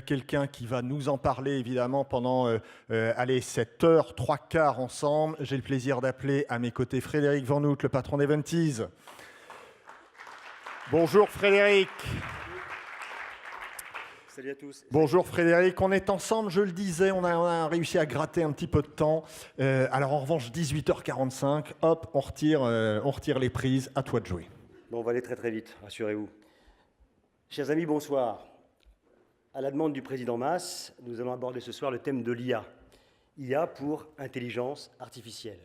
quelqu'un qui va nous en parler évidemment pendant 7 heures, 3 quarts ensemble. J'ai le plaisir d'appeler à mes côtés Frédéric Van Hout, le patron d'Eventease. Bonjour Frédéric. Salut à tous. Bonjour Frédéric, on est ensemble, je le disais, on a réussi à gratter un petit peu de temps. Alors en revanche, 18h45, hop, on retire les prises, à toi de jouer. Bon, on va aller très très vite, rassurez-vous. Chers amis, bonsoir. À la demande du président Mas, nous allons aborder ce soir le thème de l'IA. IA pour intelligence artificielle.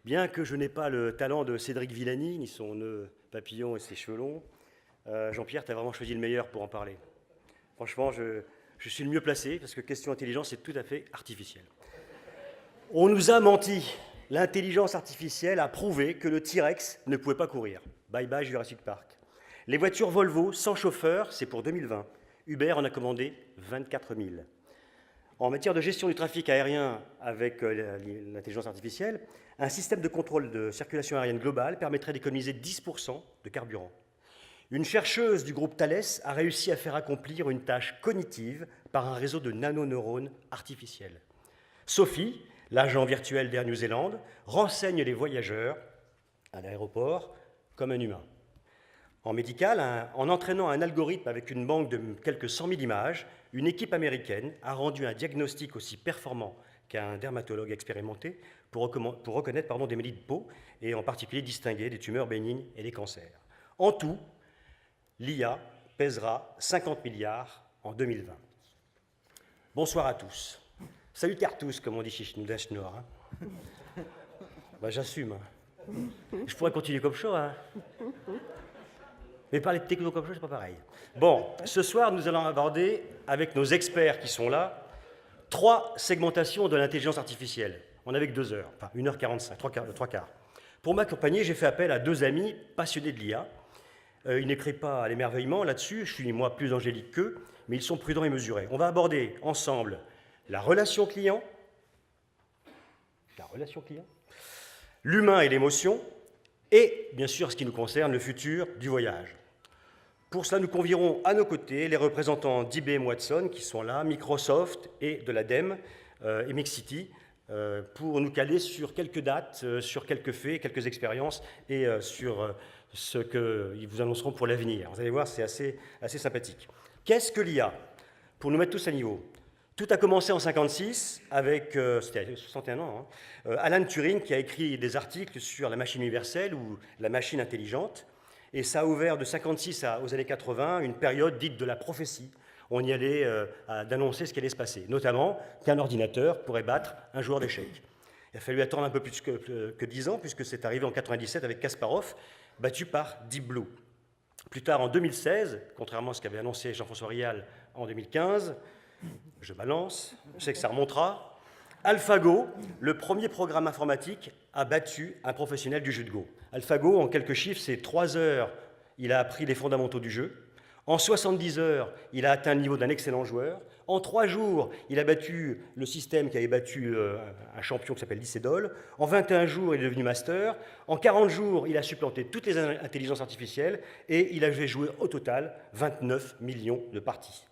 Bien que je n'ai pas le talent de Cédric Villani, ni son nœud papillon et ses cheveux longs, Jean-Pierre, tu as vraiment choisi le meilleur pour en parler. Franchement, je suis le mieux placé, parce que question intelligence, c'est tout à fait artificiel. On nous a menti. L'intelligence artificielle a prouvé que le T-Rex ne pouvait pas courir. Bye bye Jurassic Park. Les voitures Volvo sans chauffeur, c'est pour 2020. Uber en a commandé 24 000. En matière de gestion du trafic aérien avec l'intelligence artificielle, un système de contrôle de circulation aérienne globale permettrait d'économiser 10% de carburant. Une chercheuse du groupe Thales a réussi à faire accomplir une tâche cognitive par un réseau de nanoneurones artificiels. Sophie, l'agent virtuel d'Air New Zealand, renseigne les voyageurs à l'aéroport comme un humain. En médical, en entraînant un algorithme avec une banque de quelques 100 000 images, une équipe américaine a rendu un diagnostic aussi performant qu'un dermatologue expérimenté pour reconnaître des maladies de peau et en particulier distinguer des tumeurs bénignes et des cancers. En tout, l'IA pèsera 50 milliards en 2020. Bonsoir à tous. Salutaire tous, comme on dit chez nous, Nord. J'assume. Je pourrais continuer comme ça. Mais parler de techno comme ça, c'est pas pareil. Bon, ce soir, nous allons aborder, avec nos experts qui sont là, 3 segmentations de l'intelligence artificielle. On avait que 2 heures, enfin 1h45, 3 quarts. Pour m'accompagner, j'ai fait appel à 2 amis passionnés de l'IA. Ils n'écrivent pas à l'émerveillement là-dessus, je suis moi plus angélique qu'eux, mais ils sont prudents et mesurés. On va aborder ensemble la relation client, l'humain et l'émotion, et bien sûr, ce qui nous concerne, le futur du voyage. Pour cela, nous convierons à nos côtés les représentants d'IBM Watson, qui sont là, Microsoft et de l'ADEME et Mexity, pour nous caler sur quelques dates, sur quelques faits, quelques expériences et sur ce qu'ils vous annonceront pour l'avenir. Vous allez voir, c'est assez sympathique. Qu'est-ce que l'IA? Pour nous mettre tous à niveau. Tout a commencé en 1956 avec, c'était 61 ans, Alan Turing qui a écrit des articles sur la machine universelle ou la machine intelligente. Et ça a ouvert de 1956 aux années 80 une période dite de la prophétie. On y allait d'annoncer ce qui allait se passer, notamment qu'un ordinateur pourrait battre un joueur d'échecs. Il a fallu attendre un peu plus que 10 ans, puisque c'est arrivé en 1997 avec Kasparov, battu par Deep Blue. Plus tard, en 2016, contrairement à ce qu'avait annoncé Jean-François Rial en 2015, je balance, je sais que ça remontera, AlphaGo, le premier programme informatique, a battu un professionnel du jeu de Go. AlphaGo, en quelques chiffres, c'est 3 heures, il a appris les fondamentaux du jeu. En 70 heures, il a atteint le niveau d'un excellent joueur. En 3 jours, il a battu le système qui avait battu un champion qui s'appelle Licédol. En 21 jours, il est devenu master. En 40 jours, il a supplanté toutes les intelligences artificielles et il avait joué au total 29 millions de parties.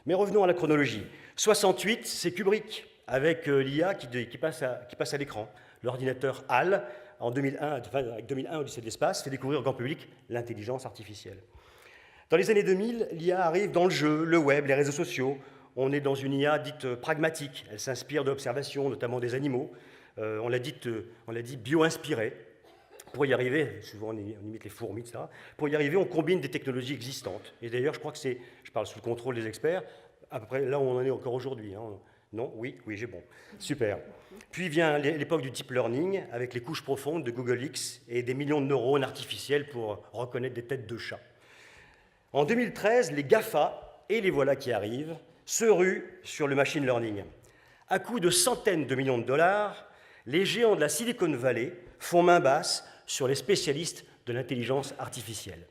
Mais revenons à la chronologie. 68, c'est Kubrick, avec l'IA qui passe à l'écran. L'ordinateur HAL, en 2001, Odyssée de l'espace, fait découvrir au grand public l'intelligence artificielle. Dans les années 2000, l'IA arrive dans le jeu, le web, les réseaux sociaux. On est dans une IA dite pragmatique. Elle s'inspire de l'observation, notamment des animaux. On l'a dit bio-inspirée. Pour y arriver, souvent on imite les fourmis, etc. Pour y arriver, on combine des technologies existantes. Et d'ailleurs, je crois que je parle sous le contrôle des experts, à peu près là où on en est encore aujourd'hui. Non? Oui, j'ai bon. Super. Puis vient l'époque du deep learning, avec les couches profondes de Google X et des millions de neurones artificiels pour reconnaître des têtes de chat. En 2013, les GAFA, et les voilà qui arrivent, se ruent sur le machine learning. À coût de centaines de millions de dollars, les géants de la Silicon Valley font main basse sur les spécialistes de l'intelligence artificielle.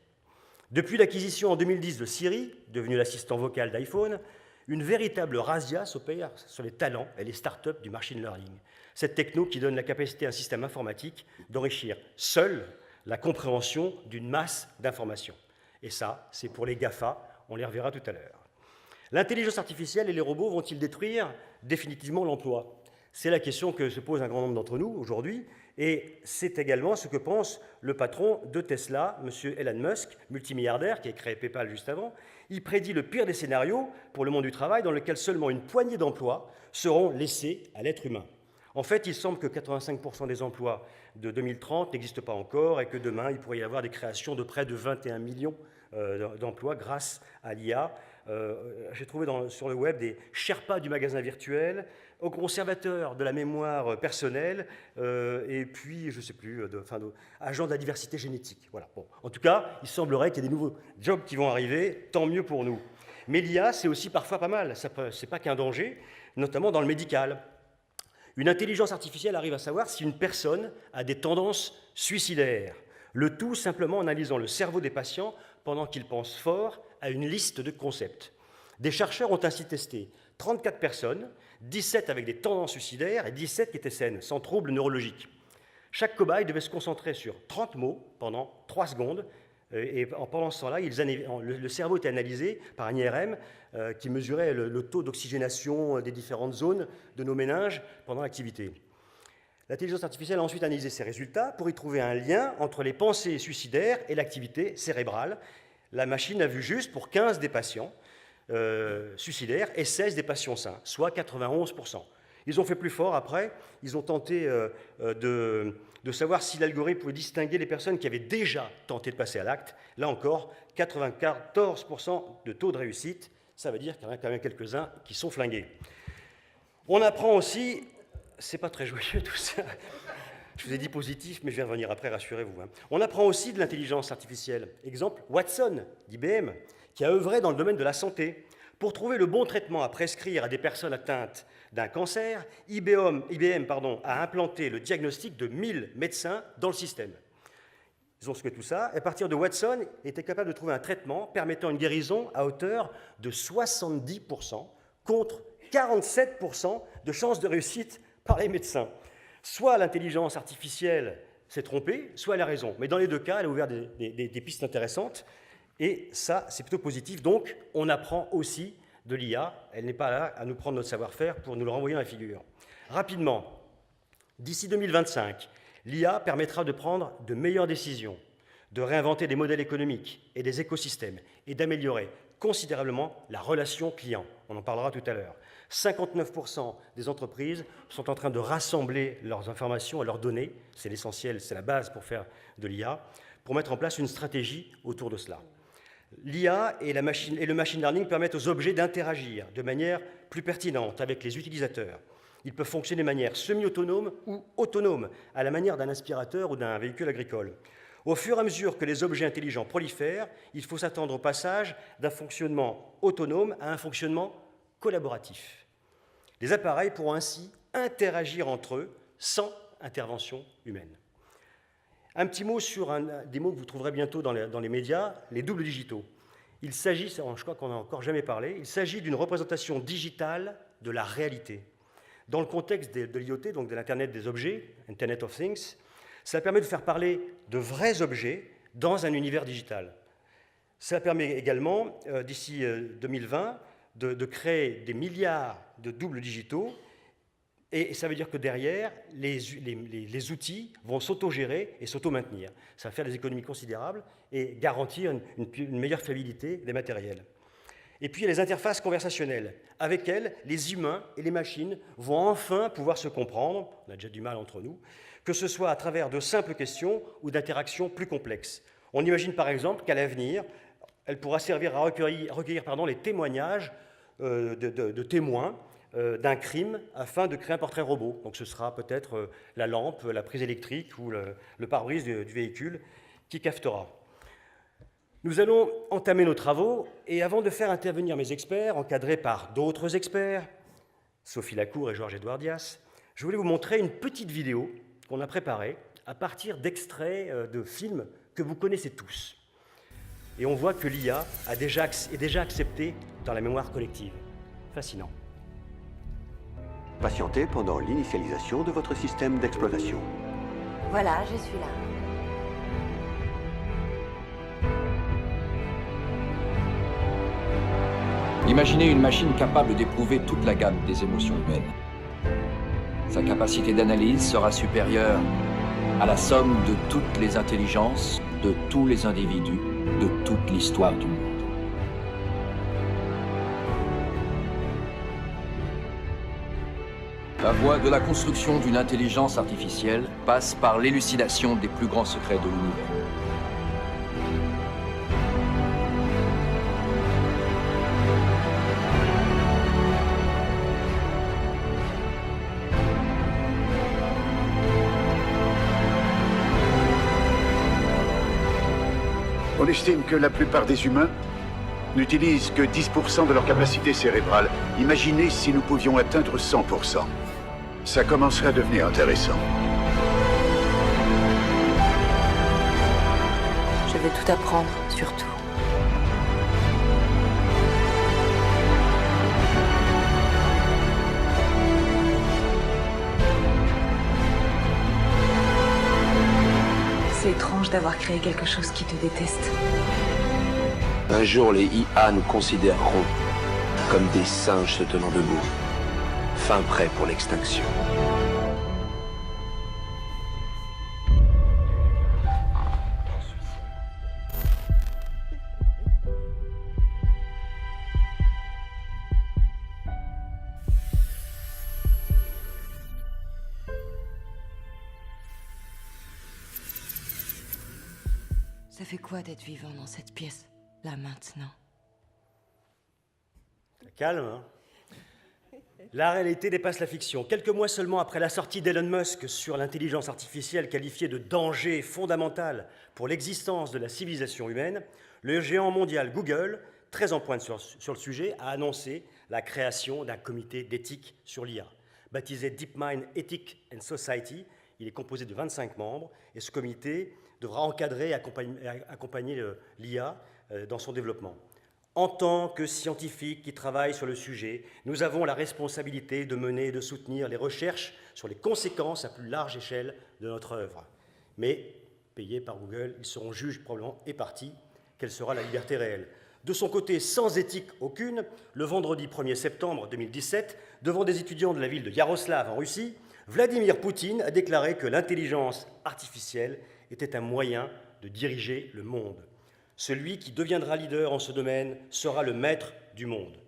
Depuis l'acquisition en 2010 de Siri, devenu l'assistant vocal d'iPhone, une véritable razzia s'opère sur les talents et les startups du machine learning. Cette techno qui donne la capacité à un système informatique d'enrichir seul la compréhension d'une masse d'informations. Et ça, c'est pour les GAFA, on les reverra tout à l'heure. L'intelligence artificielle et les robots vont-ils détruire définitivement l'emploi? C'est la question que se pose un grand nombre d'entre nous aujourd'hui, et c'est également ce que pense le patron de Tesla, M. Elon Musk, multimilliardaire, qui a créé PayPal juste avant. Il prédit le pire des scénarios pour le monde du travail, dans lequel seulement une poignée d'emplois seront laissés à l'être humain. En fait, il semble que 85% des emplois de 2030 n'existent pas encore, et que demain, il pourrait y avoir des créations de près de 21 millions d'emplois grâce à l'IA. J'ai trouvé sur le web des Sherpas du magasin virtuel, aux conservateurs de la mémoire personnelle, et puis, je ne sais plus, agents de la diversité génétique. Voilà. Bon. En tout cas, il semblerait qu'il y ait des nouveaux jobs qui vont arriver, tant mieux pour nous. Mais l'IA, c'est aussi parfois pas mal, ce n'est pas qu'un danger, notamment dans le médical. Une intelligence artificielle arrive à savoir si une personne a des tendances suicidaires, le tout simplement en analysant le cerveau des patients pendant qu'ils pensent fort à une liste de concepts. Des chercheurs ont ainsi testé 34 personnes, 17 avec des tendances suicidaires et 17 qui étaient saines, sans troubles neurologiques. Chaque cobaye devait se concentrer sur 30 mots pendant 3 secondes, et pendant ce temps-là, le cerveau était analysé par un IRM qui mesurait le taux d'oxygénation des différentes zones de nos méninges pendant l'activité. L'intelligence artificielle a ensuite analysé ces résultats pour y trouver un lien entre les pensées suicidaires et l'activité cérébrale. La machine a vu juste pour 15 des patients suicidaires et 16 des patients sains, soit 91%. Ils ont fait plus fort après, ils ont tenté de savoir si l'algorithme pouvait distinguer les personnes qui avaient déjà tenté de passer à l'acte. Là encore, 94% de taux de réussite, ça veut dire qu'il y en a quand même quelques-uns qui sont flingués. On apprend aussi, c'est pas très joyeux tout ça, je vous ai dit positif, mais je vais revenir après, rassurez-vous. On apprend aussi de l'intelligence artificielle. Exemple, Watson, d'IBM, qui a œuvré dans le domaine de la santé. Pour trouver le bon traitement à prescrire à des personnes atteintes d'un cancer, IBM a implanté le diagnostic de 1000 médecins dans le système. Ils ont secoué tout ça, et à partir de Watson, était capable de trouver un traitement permettant une guérison à hauteur de 70% contre 47% de chances de réussite par les médecins. Soit l'intelligence artificielle s'est trompée, soit elle a raison. Mais dans les deux cas, elle a ouvert des pistes intéressantes. Et ça, c'est plutôt positif. Donc, on apprend aussi de l'IA. Elle n'est pas là à nous prendre notre savoir-faire pour nous le renvoyer dans la figure. Rapidement, d'ici 2025, l'IA permettra de prendre de meilleures décisions, de réinventer des modèles économiques et des écosystèmes et d'améliorer considérablement la relation client. On en parlera tout à l'heure. 59% des entreprises sont en train de rassembler leurs informations et leurs données, c'est l'essentiel, c'est la base pour faire de l'IA, pour mettre en place une stratégie autour de cela. L'IA et le machine learning permettent aux objets d'interagir de manière plus pertinente avec les utilisateurs. Ils peuvent fonctionner de manière semi-autonome ou autonome, à la manière d'un aspirateur ou d'un véhicule agricole. Au fur et à mesure que les objets intelligents prolifèrent, il faut s'attendre au passage d'un fonctionnement autonome à un fonctionnement collaboratif. Les appareils pourront ainsi interagir entre eux sans intervention humaine. Un petit mot sur des mots que vous trouverez bientôt dans les médias, les doubles digitaux. Il s'agit, je crois qu'on n'en a encore jamais parlé, il s'agit d'une représentation digitale de la réalité. Dans le contexte de l'IoT, donc de l'Internet des objets, Internet of Things, ça permet de faire parler de vrais objets dans un univers digital. Ça permet également, d'ici 2020, de créer des milliards de doubles digitaux. Et ça veut dire que derrière, les outils vont s'auto-gérer et s'auto-maintenir. Ça va faire des économies considérables et garantir une meilleure fiabilité des matériels. Et puis, il y a les interfaces conversationnelles. Avec elles, les humains et les machines vont enfin pouvoir se comprendre, on a déjà du mal entre nous, que ce soit à travers de simples questions ou d'interactions plus complexes. On imagine par exemple qu'à l'avenir, elle pourra servir à recueillir les témoignages de témoins d'un crime afin de créer un portrait robot. Donc ce sera peut-être la lampe, la prise électrique ou le pare-brise du véhicule qui captera. Nous allons entamer nos travaux et avant de faire intervenir mes experts, encadrés par d'autres experts, Sophie Lacour et Georges-Édouard Dias, je voulais vous montrer une petite vidéo qu'on a préparée à partir d'extraits de films que vous connaissez tous. Et on voit que l'IA est déjà acceptée dans la mémoire collective. Fascinant. Patientez pendant l'initialisation de votre système d'exploitation. Voilà, je suis là. Imaginez une machine capable d'éprouver toute la gamme des émotions humaines. Sa capacité d'analyse sera supérieure à la somme de toutes les intelligences, de tous les individus, de toute l'histoire du monde. La voie de la construction d'une intelligence artificielle passe par l'élucidation des plus grands secrets de l'univers. On estime que la plupart des humains n'utilisent que 10% de leur capacité cérébrale. Imaginez si nous pouvions atteindre 100%. Ça commencerait à devenir intéressant. Je vais tout apprendre, surtout. C'est étrange d'avoir créé quelque chose qui te déteste. Un jour, les IA nous considéreront comme des singes se tenant debout, fin prêt pour l'extinction. Ça fait quoi d'être vivant dans cette pièce, là, maintenant? Calme, hein. La réalité dépasse la fiction. Quelques mois seulement après la sortie d'Elon Musk sur l'intelligence artificielle qualifiée de danger fondamental pour l'existence de la civilisation humaine, le géant mondial Google, très en pointe sur le sujet, a annoncé la création d'un comité d'éthique sur l'IA. Baptisé DeepMind Ethics and Society, il est composé de 25 membres et ce comité devra encadrer et accompagner l'IA dans son développement. En tant que scientifiques qui travaillent sur le sujet, nous avons la responsabilité de mener et de soutenir les recherches sur les conséquences à plus large échelle de notre œuvre. Mais, payés par Google, ils seront juges probablement et partis. Quelle sera la liberté réelle? De son côté, sans éthique aucune, le vendredi 1er septembre 2017, devant des étudiants de la ville de Yaroslav en Russie, Vladimir Poutine a déclaré que l'intelligence artificielle était un moyen de diriger le monde. Celui qui deviendra leader en ce domaine sera le maître du monde.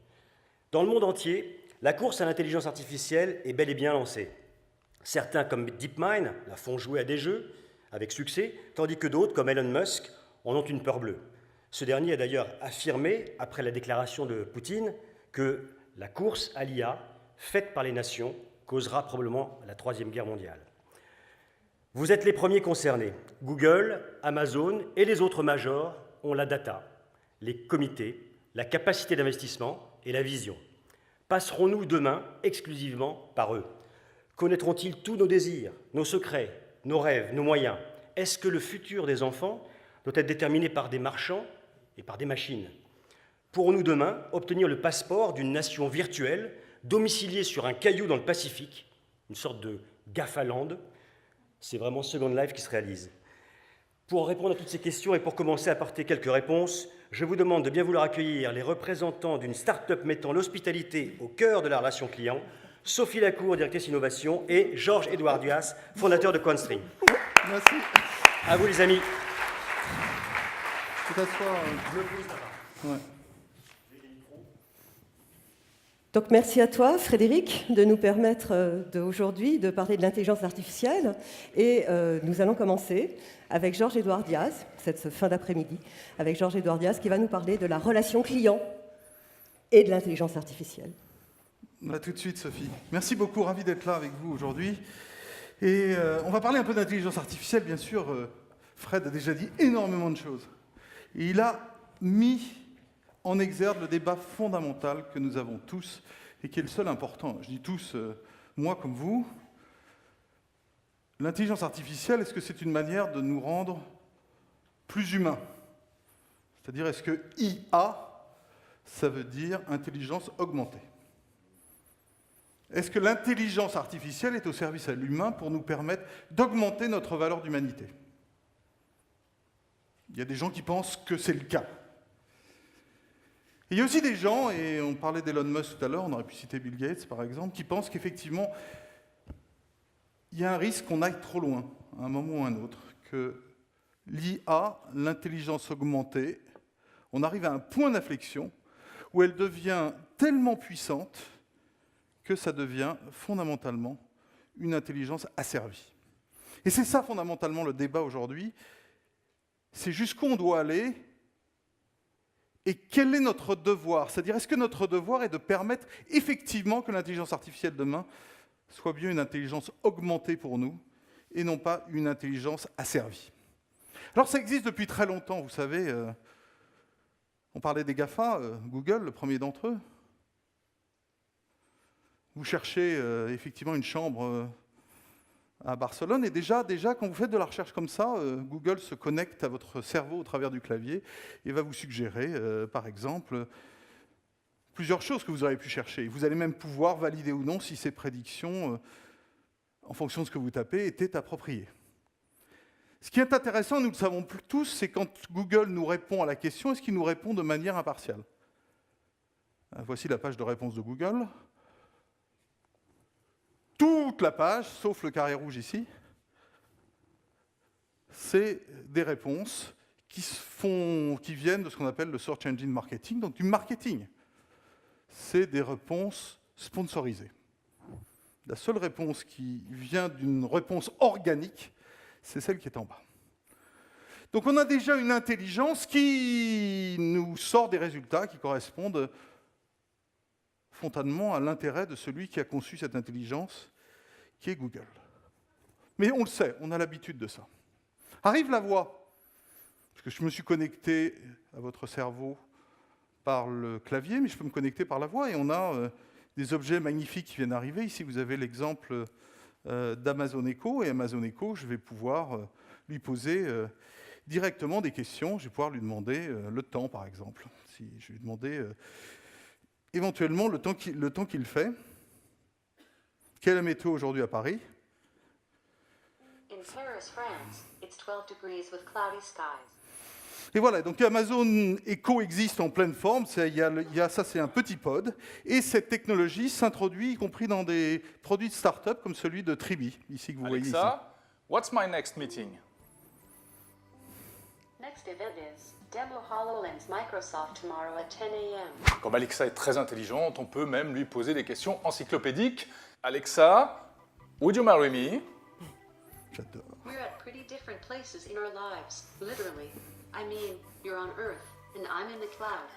Dans le monde entier, la course à l'intelligence artificielle est bel et bien lancée. Certains, comme DeepMind, la font jouer à des jeux avec succès, tandis que d'autres, comme Elon Musk, en ont une peur bleue. Ce dernier a d'ailleurs affirmé, après la déclaration de Poutine, que la course à l'IA, faite par les nations, causera probablement la Troisième Guerre mondiale. Vous êtes les premiers concernés. Google, Amazon et les autres majors ont la data, les comités, la capacité d'investissement et la vision. Passerons-nous demain exclusivement par eux? Connaîtront-ils tous nos désirs, nos secrets, nos rêves, nos moyens? Est-ce que le futur des enfants doit être déterminé par des marchands et par des machines? Pourrons-nous demain obtenir le passeport d'une nation virtuelle domiciliée sur un caillou dans le Pacifique, une sorte de Gafaland? C'est vraiment Second Life qui se réalise. Pour répondre à toutes ces questions et pour commencer à apporter quelques réponses, je vous demande de bien vouloir accueillir les représentants d'une start-up mettant l'hospitalité au cœur de la relation client, Sophie Lacour, directrice innovation, et Georges-Édouard Dias, fondateur de Quantstream. Merci. À vous les amis. Tu t'assois. Ouais. Donc merci à toi, Frédéric, de nous permettre aujourd'hui de parler de l'intelligence artificielle. Et nous allons commencer avec Georges-Édouard Dias, cette fin d'après-midi, avec Georges-Édouard Dias qui va nous parler de la relation client et de l'intelligence artificielle. Là, tout de suite, Sophie. Merci beaucoup, ravi d'être là avec vous aujourd'hui. Et on va parler un peu d'intelligence artificielle, bien sûr. Fred a déjà dit énormément de choses. Et il a mis en exergue le débat fondamental que nous avons tous et qui est le seul important. Je dis tous, moi comme vous. L'intelligence artificielle, est-ce que c'est une manière de nous rendre plus humains? C'est-à-dire, est-ce que IA, ça veut dire intelligence augmentée? Est-ce que l'intelligence artificielle est au service à l'humain pour nous permettre d'augmenter notre valeur d'humanité? Il y a des gens qui pensent que c'est le cas. Il y a aussi des gens, et on parlait d'Elon Musk tout à l'heure, on aurait pu citer Bill Gates par exemple, qui pensent qu'effectivement, il y a un risque qu'on aille trop loin, à un moment ou à un autre, que l'IA, l'intelligence augmentée, on arrive à un point d'inflexion où elle devient tellement puissante que ça devient fondamentalement une intelligence asservie. Et c'est ça fondamentalement le débat aujourd'hui, c'est jusqu'où on doit aller et quel est notre devoir. C'est-à-dire, est-ce que notre devoir est de permettre effectivement que l'intelligence artificielle demain soit bien une intelligence augmentée pour nous et non pas une intelligence asservie. Alors ça existe depuis très longtemps, vous savez, on parlait des GAFA, Google, le premier d'entre eux. Vous cherchez effectivement une chambre à Barcelone, et déjà, quand vous faites de la recherche comme ça, Google se connecte à votre cerveau au travers du clavier et va vous suggérer, par exemple, plusieurs choses que vous auriez pu chercher. Vous allez même pouvoir valider ou non si ces prédictions, en fonction de ce que vous tapez, étaient appropriées. Ce qui est intéressant, nous le savons tous, c'est quand Google nous répond à la question, est-ce qu'il nous répond de manière impartiale? Voici la page de réponse de Google. Toute la page, sauf le carré rouge ici, c'est des réponses qui viennent de ce qu'on appelle le Search Engine Marketing, donc du marketing. C'est des réponses sponsorisées. La seule réponse qui vient d'une réponse organique, c'est celle qui est en bas. Donc on a déjà une intelligence qui nous sort des résultats qui correspondent fondamentalement à l'intérêt de celui qui a conçu cette intelligence, qui est Google. Mais on le sait, on a l'habitude de ça. Arrive la voix, parce que je me suis connecté à votre cerveau par le clavier, mais je peux me connecter par la voix, et on a des objets magnifiques qui viennent d'arriver. Ici, vous avez l'exemple d'Amazon Echo, et Amazon Echo, je vais pouvoir lui poser directement des questions. Je vais pouvoir lui demander le temps, par exemple. Si je vais lui demander éventuellement le temps qu'il fait. Quelle est la météo aujourd'hui à Paris? In Paris, France, it's 12 degrees with cloudy skies. Et voilà, donc Amazon Echo existe en pleine forme, ça c'est un petit pod, et cette technologie s'introduit y compris dans des produits de start-up comme celui de Tribi, ici que vous voyez ici. Alexa, what's my next meeting? Next event is Demo HoloLens Microsoft tomorrow at 10 a.m. Comme Alexa est très intelligente, on peut même lui poser des questions encyclopédiques. Alexa, would you marry me? J'adore. We're at pretty different places in our lives, literally. I mean, you're on Earth, and I'm in the cloud.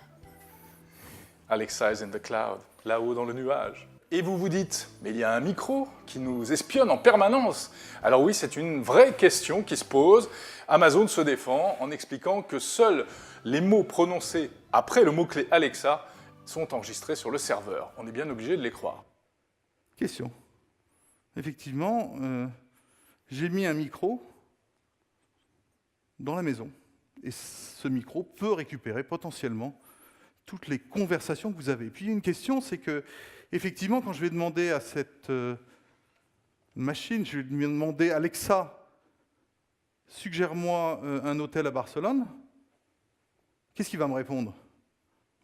Alexa is in the cloud, là-haut dans le nuage. Et vous vous dites, mais il y a un micro qui nous espionne en permanence. Alors oui, c'est une vraie question qui se pose. Amazon se défend en expliquant que seuls les mots prononcés après le mot-clé Alexa sont enregistrés sur le serveur. On est bien obligé de les croire. Question. Effectivement, j'ai mis un micro dans la maison. Et ce micro peut récupérer potentiellement toutes les conversations que vous avez. Puis une question, c'est que, effectivement, quand je vais demander à cette machine, je vais lui demander, Alexa, suggère-moi un hôtel à Barcelone, qu'est-ce qu'il va me répondre?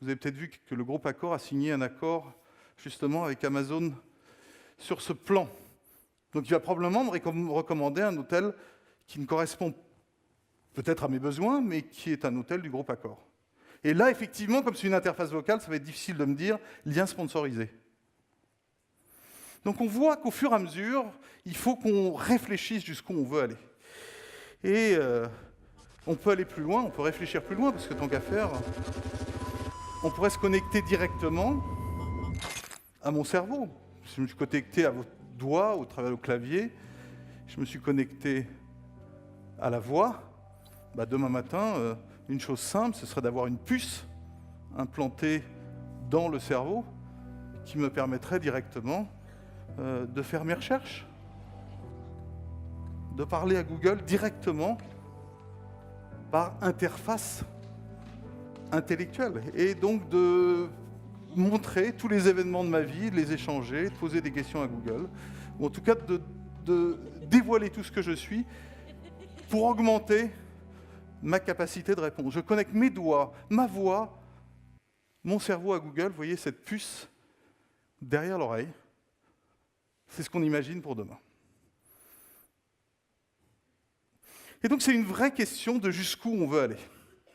Vous avez peut-être vu que le groupe Accor a signé un accord, justement, avec Amazon sur ce plan. Donc il va probablement me recommander un hôtel qui ne correspond peut-être à mes besoins, mais qui est un hôtel du groupe Accor. Et là, effectivement, comme c'est une interface vocale, ça va être difficile de me dire lien sponsorisé. Donc on voit qu'au fur et à mesure, il faut qu'on réfléchisse jusqu'où on veut aller. Et on peut aller plus loin, on peut réfléchir plus loin, parce que tant qu'à faire, on pourrait se connecter directement à mon cerveau. Je me suis connecté à vos doigts, au travers du clavier, je me suis connecté à la voix. Demain matin, une chose simple, ce serait d'avoir une puce implantée dans le cerveau qui me permettrait directement de faire mes recherches, de parler à Google directement par interface intellectuelle, et donc de montrer tous les événements de ma vie, de les échanger, de poser des questions à Google, ou en tout cas de dévoiler tout ce que je suis pour augmenter ma capacité de réponse. Je connecte mes doigts, ma voix Mon cerveau à Google, vous voyez cette puce derrière l'oreille, c'est ce qu'on imagine pour demain. Et donc c'est une vraie question de jusqu'où on veut aller.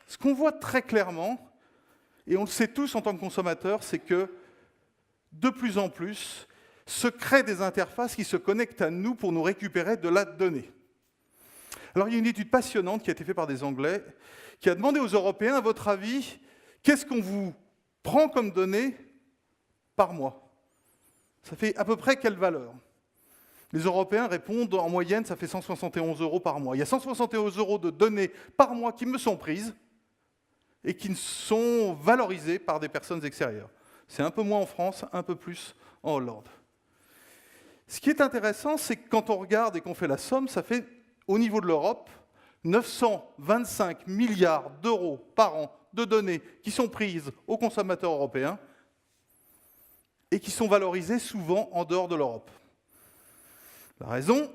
Ce qu'on voit très clairement, et on le sait tous en tant que consommateurs, c'est que de plus en plus se créent des interfaces qui se connectent à nous pour nous récupérer de la donnée. Alors il y a une étude passionnante qui a été faite par des Anglais, qui a demandé aux Européens, à votre avis, qu'est-ce qu'on vous prend comme données par mois? Ça fait à peu près quelle valeur? Les Européens répondent, en moyenne, ça fait 171 € par mois. Il y a 171 € de données par mois qui me sont prises et qui sont valorisées par des personnes extérieures. C'est un peu moins en France, un peu plus en Hollande. Ce qui est intéressant, c'est que quand on regarde et qu'on fait la somme, ça fait, au niveau de l'Europe, 925 milliards d'euros par an de données qui sont prises aux consommateurs européens et qui sont valorisées souvent en dehors de l'Europe. La raison,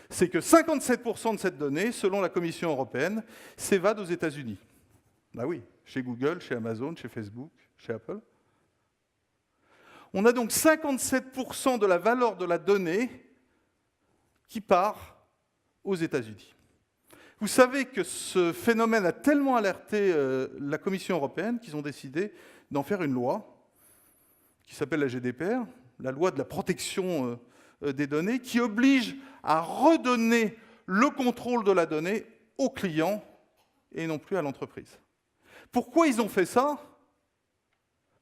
c'est que 57% de cette donnée, selon la Commission européenne, s'évade aux États-Unis. Ben oui, chez Google, chez Amazon, chez Facebook, chez Apple. On a donc 57% de la valeur de la donnée qui part aux États-Unis. Vous savez que ce phénomène a tellement alerté la Commission européenne qu'ils ont décidé d'en faire une loi qui s'appelle la GDPR, la loi de la protection des données, qui oblige à redonner le contrôle de la donnée au client et non plus à l'entreprise. Pourquoi ils ont fait ça?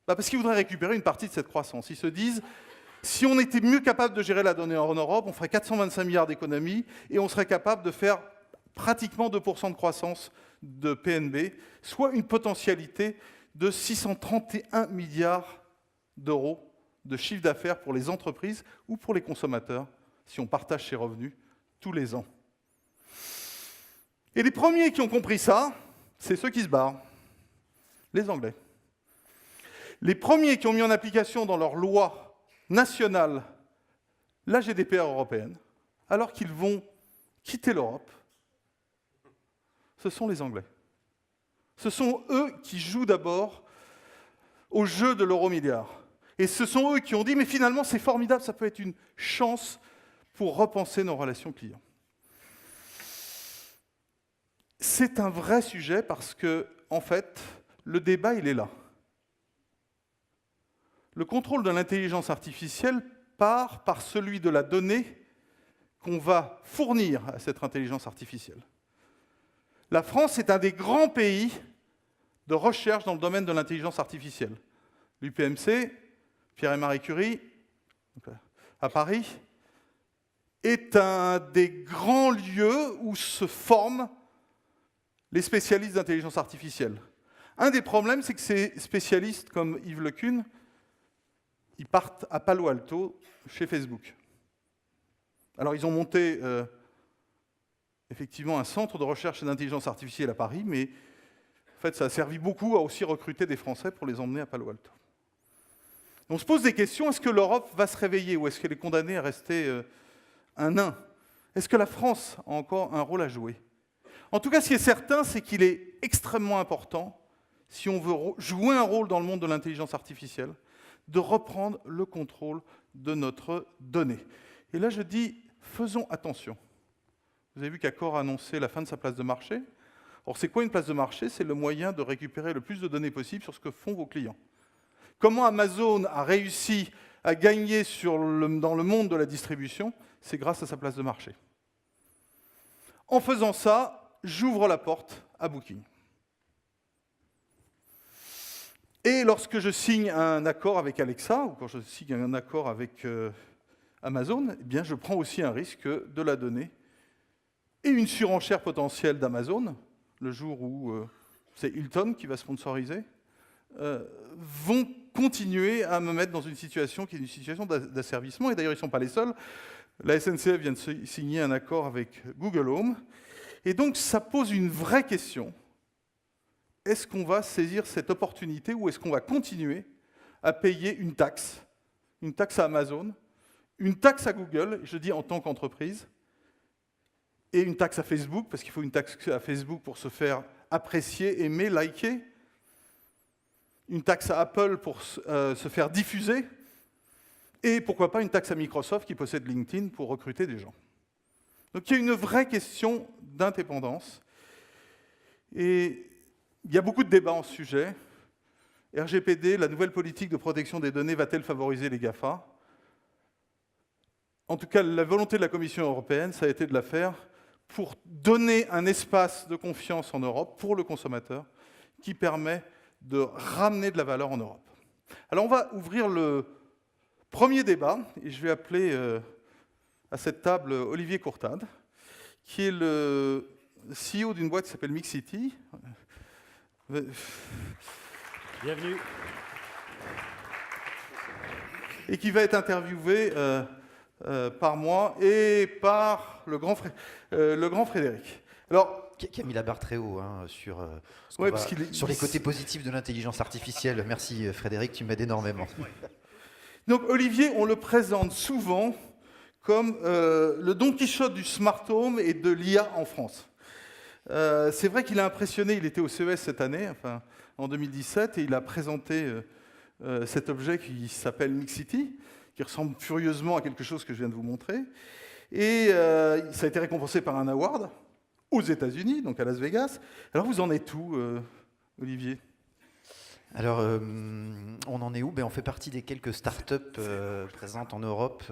Parce qu'ils voudraient récupérer une partie de cette croissance. Ils se disent, si on était mieux capable de gérer la donnée en Europe, on ferait 425 milliards d'économies et on serait capable de faire pratiquement 2% de croissance de PNB, soit une potentialité de 631 milliards d'euros de chiffre d'affaires pour les entreprises ou pour les consommateurs, si on partage ces revenus tous les ans. Et les premiers qui ont compris ça, c'est ceux qui se barrent, les Anglais. Les premiers qui ont mis en application dans leur loi nationale la GDPR européenne, alors qu'ils vont quitter l'Europe, ce sont les Anglais. Ce sont eux qui jouent d'abord au jeu de l'euro-milliard. Et ce sont eux qui ont dit, mais finalement, c'est formidable, ça peut être une chance pour repenser nos relations clients. C'est un vrai sujet parce que, en fait, le débat, il est là. Le contrôle de l'intelligence artificielle part par celui de la donnée qu'on va fournir à cette intelligence artificielle. La France est un des grands pays de recherche dans le domaine de l'intelligence artificielle. L'UPMC, Pierre et Marie Curie, à Paris, est un des grands lieux où se forment les spécialistes d'intelligence artificielle. Un des problèmes, c'est que ces spécialistes comme Yves Lecune, ils partent à Palo Alto, chez Facebook. Alors, ils ont monté effectivement un centre de recherche et d'intelligence artificielle à Paris, mais en fait, ça a servi beaucoup à aussi recruter des Français pour les emmener à Palo Alto. On se pose des questions, est-ce que l'Europe va se réveiller ou est-ce qu'elle est condamnée à rester un nain? Est-ce que la France a encore un rôle à jouer? En tout cas, ce qui est certain, c'est qu'il est extrêmement important, si on veut jouer un rôle dans le monde de l'intelligence artificielle, de reprendre le contrôle de notre donnée. Et là, je dis, faisons attention. Vous avez vu qu'Accor a annoncé la fin de sa place de marché. Or, c'est quoi une place de marché? C'est le moyen de récupérer le plus de données possible sur ce que font vos clients. Comment Amazon a réussi à gagner dans le monde de la distribution? C'est grâce à sa place de marché. En faisant ça, j'ouvre la porte à Booking. Et lorsque je signe un accord avec Alexa, ou quand je signe un accord avec Amazon, eh bien, je prends aussi un risque de la donnée et une surenchère potentielle d'Amazon, le jour où c'est Hilton qui va sponsoriser, vont continuer à me mettre dans une situation qui est une situation d'asservissement. Et d'ailleurs, ils ne sont pas les seuls. La SNCF vient de signer un accord avec Google Home. Et donc, ça pose une vraie question. Est-ce qu'on va saisir cette opportunité ou est-ce qu'on va continuer à payer une taxe à Amazon, une taxe à Google, je dis en tant qu'entreprise, et une taxe à Facebook, parce qu'il faut une taxe à Facebook pour se faire apprécier, aimer, liker. une taxe à Apple pour se faire diffuser, et pourquoi pas une taxe à Microsoft qui possède LinkedIn pour recruter des gens. Donc il y a une vraie question d'indépendance, et il y a beaucoup de débats en ce sujet. RGPD, la nouvelle politique de protection des données, va-t-elle favoriser les GAFA? En tout cas, la volonté de la Commission européenne, ça a été de la faire pour donner un espace de confiance en Europe pour le consommateur qui permet de ramener de la valeur en Europe. Alors on va ouvrir le premier débat, et je vais appeler à cette table Olivier Courtade, qui est le CEO d'une boîte qui s'appelle Mixity. Bienvenue. Et qui va être interviewé par moi et par le grand Frédéric. Alors, qui a mis la barre très haut sur, sur les côtés positifs de l'intelligence artificielle. Merci Frédéric, tu m'aides énormément. Donc Olivier, on le présente souvent comme le Don Quichotte du smart home et de l'IA en France. C'est vrai qu'il a impressionné, il était au CES cette année, enfin, en 2017, et il a présenté cet objet qui s'appelle Mixity, qui ressemble furieusement à quelque chose que je viens de vous montrer. Et ça a été récompensé par un award aux États-Unis, donc à Las Vegas. Alors vous en êtes où, Olivier ? Alors, on en est où ? On fait partie des quelques startups présentes en Europe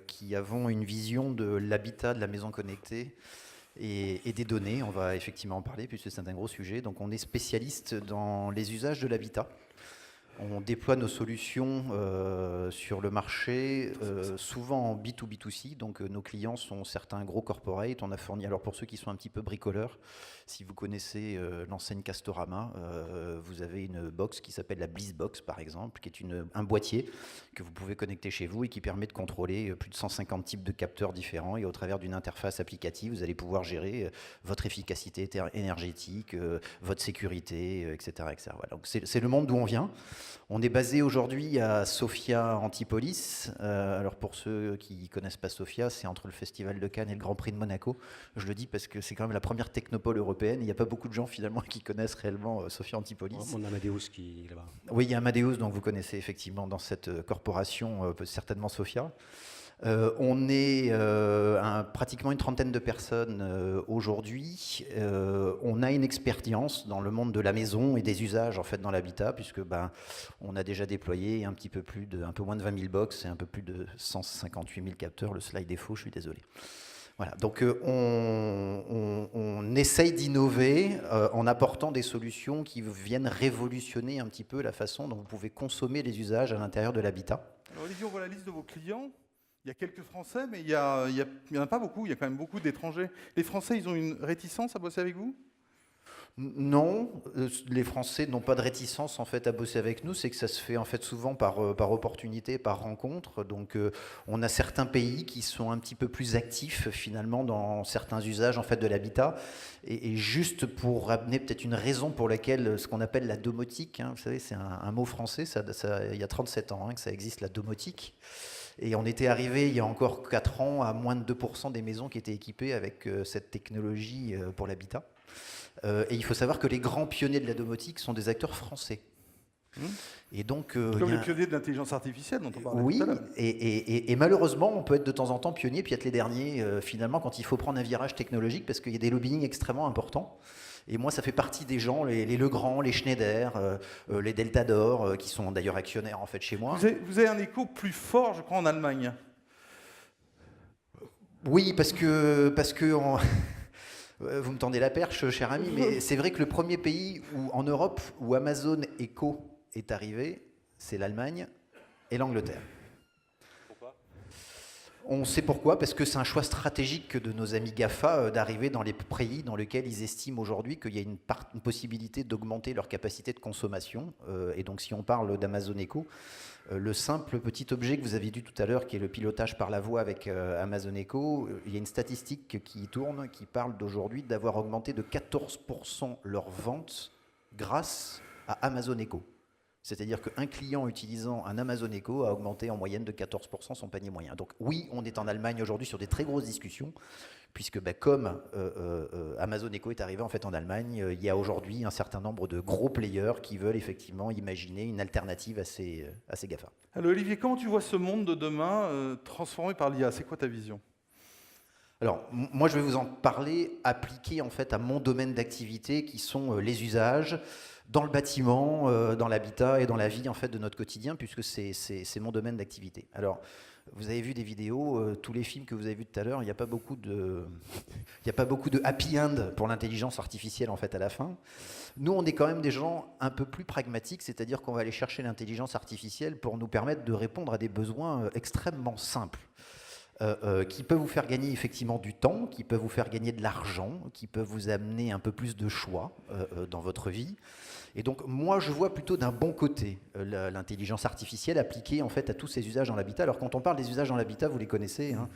qui avons une vision de l'habitat, de la maison connectée et des données. On va effectivement en parler puisque c'est un gros sujet. Donc, on est spécialiste dans les usages de l'habitat. On déploie nos solutions sur le marché, souvent en B2B2C, donc nos clients sont certains gros corporates. On a fourni, alors pour ceux qui sont un petit peu bricoleurs, si vous connaissez l'enseigne Castorama, vous avez une box qui s'appelle la BlissBox par exemple, qui est un boîtier que vous pouvez connecter chez vous et qui permet de contrôler plus de 150 types de capteurs différents, et au travers d'une interface applicative, vous allez pouvoir gérer votre efficacité énergétique, votre sécurité, etc. etc. Voilà. Donc c'est le monde d'où on vient. On est basé aujourd'hui à Sofia Antipolis. Alors pour ceux qui ne connaissent pas Sofia, c'est entre le Festival de Cannes et le Grand Prix de Monaco. Je le dis parce que c'est quand même la première technopole européenne. Il n'y a pas beaucoup de gens finalement qui connaissent réellement Sofia Antipolis. On a Amadeus qui est là-bas. Oui, il y a Amadeus, donc vous connaissez effectivement dans cette corporation certainement Sofia. On est pratiquement une trentaine de personnes aujourd'hui. On a une expérience dans le monde de la maison et des usages en fait dans l'habitat, puisque on a déjà déployé un peu moins de 20 000 box et un peu plus de 158 000 capteurs. Le slide est faux, je suis désolé. Voilà, donc on essaye d'innover en apportant des solutions qui viennent révolutionner un petit peu la façon dont vous pouvez consommer les usages à l'intérieur de l'habitat. Alors Olivier, on voit la liste de vos clients. Il y a quelques Français, mais il n'y en a pas beaucoup. Il y a quand même beaucoup d'étrangers. Les Français, ils ont une réticence à bosser avec vous ? Non, les Français n'ont pas de réticence en fait à bosser avec nous. C'est que ça se fait en fait souvent par opportunité, par rencontre. Donc, on a certains pays qui sont un petit peu plus actifs finalement dans certains usages en fait de l'habitat. Et juste pour ramener peut-être une raison pour laquelle ce qu'on appelle la domotique, vous savez, c'est un mot français. Il y a 37 ans que ça existe, la domotique. Et on était arrivé il y a encore 4 ans à moins de 2% des maisons qui étaient équipées avec cette technologie pour l'habitat. Et il faut savoir que les grands pionniers de la domotique sont des acteurs français. Et donc, comme les pionniers de l'intelligence artificielle dont on parlait oui, tout à l'heure. Et malheureusement, on peut être de temps en temps pionnier puis être les derniers finalement quand il faut prendre un virage technologique parce qu'il y a des lobbying extrêmement importants. Et moi, ça fait partie des gens, les Legrand, les Schneider, les Deltador, qui sont d'ailleurs actionnaires en fait chez moi. Vous avez un écho plus fort, je crois, en Allemagne. Oui, parce que vous me tendez la perche, cher ami, mais c'est vrai que le premier pays en Europe où Amazon Echo est arrivé, c'est l'Allemagne et l'Angleterre. On sait pourquoi, parce que c'est un choix stratégique de nos amis GAFA d'arriver dans les pays dans lesquels ils estiment aujourd'hui qu'il y a une possibilité d'augmenter leur capacité de consommation. Et donc si on parle d'Amazon Echo, le simple petit objet que vous avez vu tout à l'heure, qui est le pilotage par la voix avec Amazon Echo, il y a une statistique qui tourne, qui parle d'aujourd'hui d'avoir augmenté de 14% leurs ventes grâce à Amazon Echo. C'est-à-dire qu'un client utilisant un Amazon Echo a augmenté en moyenne de 14% son panier moyen. Donc oui, on est en Allemagne aujourd'hui sur des très grosses discussions, puisque comme Amazon Echo est arrivé en fait en Allemagne, il y a aujourd'hui un certain nombre de gros players qui veulent effectivement imaginer une alternative à ces GAFA. Alors Olivier, comment tu vois ce monde de demain transformé par l'IA? C'est quoi ta vision? Alors, moi, je vais vous en parler appliqué en fait à mon domaine d'activité qui sont les usages dans le bâtiment, dans l'habitat et dans la vie en fait de notre quotidien, puisque c'est mon domaine d'activité. Alors, vous avez vu des vidéos, tous les films que vous avez vus tout à l'heure, il n'y a pas beaucoup de happy end pour l'intelligence artificielle en fait à la fin. Nous, on est quand même des gens un peu plus pragmatiques, c'est-à-dire qu'on va aller chercher l'intelligence artificielle pour nous permettre de répondre à des besoins extrêmement simples. Qui peuvent vous faire gagner effectivement du temps, qui peuvent vous faire gagner de l'argent, qui peuvent vous amener un peu plus de choix dans votre vie. Et donc moi je vois plutôt d'un bon côté l'intelligence artificielle appliquée en fait à tous ces usages dans l'habitat. Alors quand on parle des usages dans l'habitat, vous les connaissez, hein,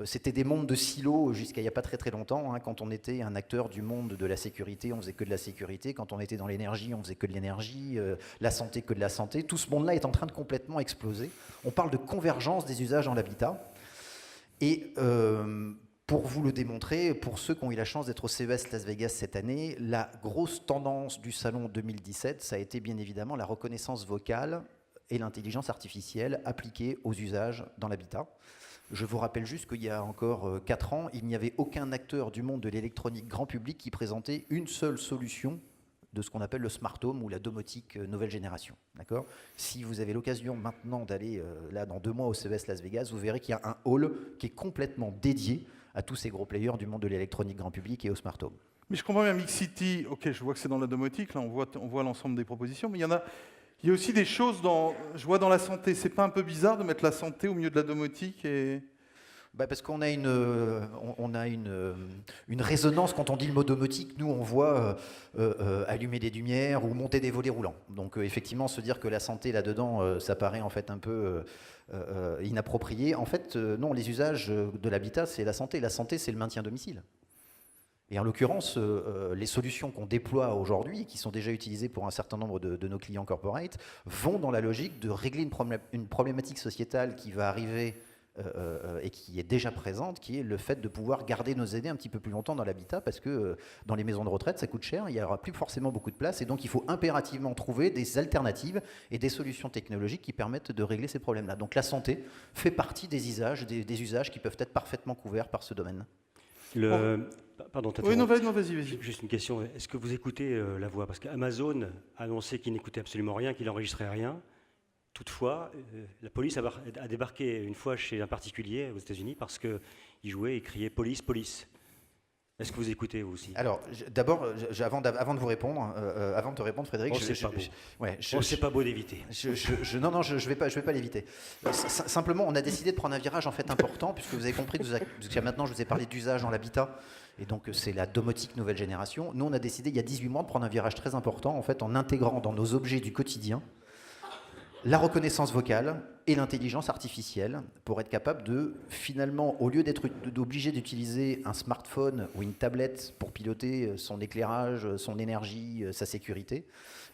c'était des mondes de silos jusqu'à il n'y a pas très très longtemps. Hein, quand on était un acteur du monde de la sécurité, on faisait que de la sécurité. Quand on était dans l'énergie, on faisait que de l'énergie. La santé, que de la santé. Tout ce monde-là est en train de complètement exploser. On parle de convergence des usages dans l'habitat. Et pour vous le démontrer, pour ceux qui ont eu la chance d'être au CES Las Vegas cette année, la grosse tendance du salon 2017, ça a été bien évidemment la reconnaissance vocale et l'intelligence artificielle appliquée aux usages dans l'habitat. Je vous rappelle juste qu'il y a encore 4 ans, il n'y avait aucun acteur du monde de l'électronique grand public qui présentait une seule solution de ce qu'on appelle le smart home ou la domotique nouvelle génération. D'accord ? Si vous avez l'occasion maintenant d'aller là dans 2 mois au CES Las Vegas, vous verrez qu'il y a un hall qui est complètement dédié à tous ces gros players du monde de l'électronique grand public et au smart home. Mais je comprends bien Mixity, ok, je vois que c'est dans la domotique, là on voit l'ensemble des propositions, mais il y a aussi des choses je vois dans la santé. C'est pas un peu bizarre de mettre la santé au milieu de la domotique et... Parce qu'on a une résonance quand on dit le mot domotique. Nous, on voit allumer des lumières ou monter des volets roulants. Donc, effectivement, se dire que la santé là-dedans, ça paraît en fait un peu inapproprié. En fait, non, les usages de l'habitat, c'est la santé. La santé, c'est le maintien à domicile. Et en l'occurrence, les solutions qu'on déploie aujourd'hui, qui sont déjà utilisées pour un certain nombre de nos clients corporate, vont dans la logique de régler une problématique sociétale qui va arriver et qui est déjà présente, qui est le fait de pouvoir garder nos aînés un petit peu plus longtemps dans l'habitat, parce que dans les maisons de retraite, ça coûte cher, il n'y aura plus forcément beaucoup de place, et donc il faut impérativement trouver des alternatives et des solutions technologiques qui permettent de régler ces problèmes-là. Donc la santé fait partie des usages, des usages qui peuvent être parfaitement couverts par ce domaine. Pardon, oui, non, vas-y. Juste une question, est-ce que vous écoutez la voix? Parce qu'Amazon a annoncé qu'il n'écoutait absolument rien, qu'il n'enregistrait rien. Toutefois, la police a débarqué une fois chez un particulier aux États-Unis parce qu'il jouait et criait « police, police ». Est-ce que vous écoutez, vous aussi? Alors, d'abord, avant de vous répondre, avant de te répondre, Frédéric... c'est pas beau d'éviter. Non, je vais pas l'éviter. Simplement, on a décidé de prendre un virage en fait important, puisque vous avez compris, jusqu'à maintenant, je vous ai parlé d'usage dans l'habitat, et donc c'est la domotique nouvelle génération. Nous, on a décidé, il y a 18 mois, de prendre un virage très important, en fait, en intégrant dans nos objets du quotidien la reconnaissance vocale et l'intelligence artificielle pour être capable de, finalement, au lieu d'être obligé d'utiliser un smartphone ou une tablette pour piloter son éclairage, son énergie, sa sécurité,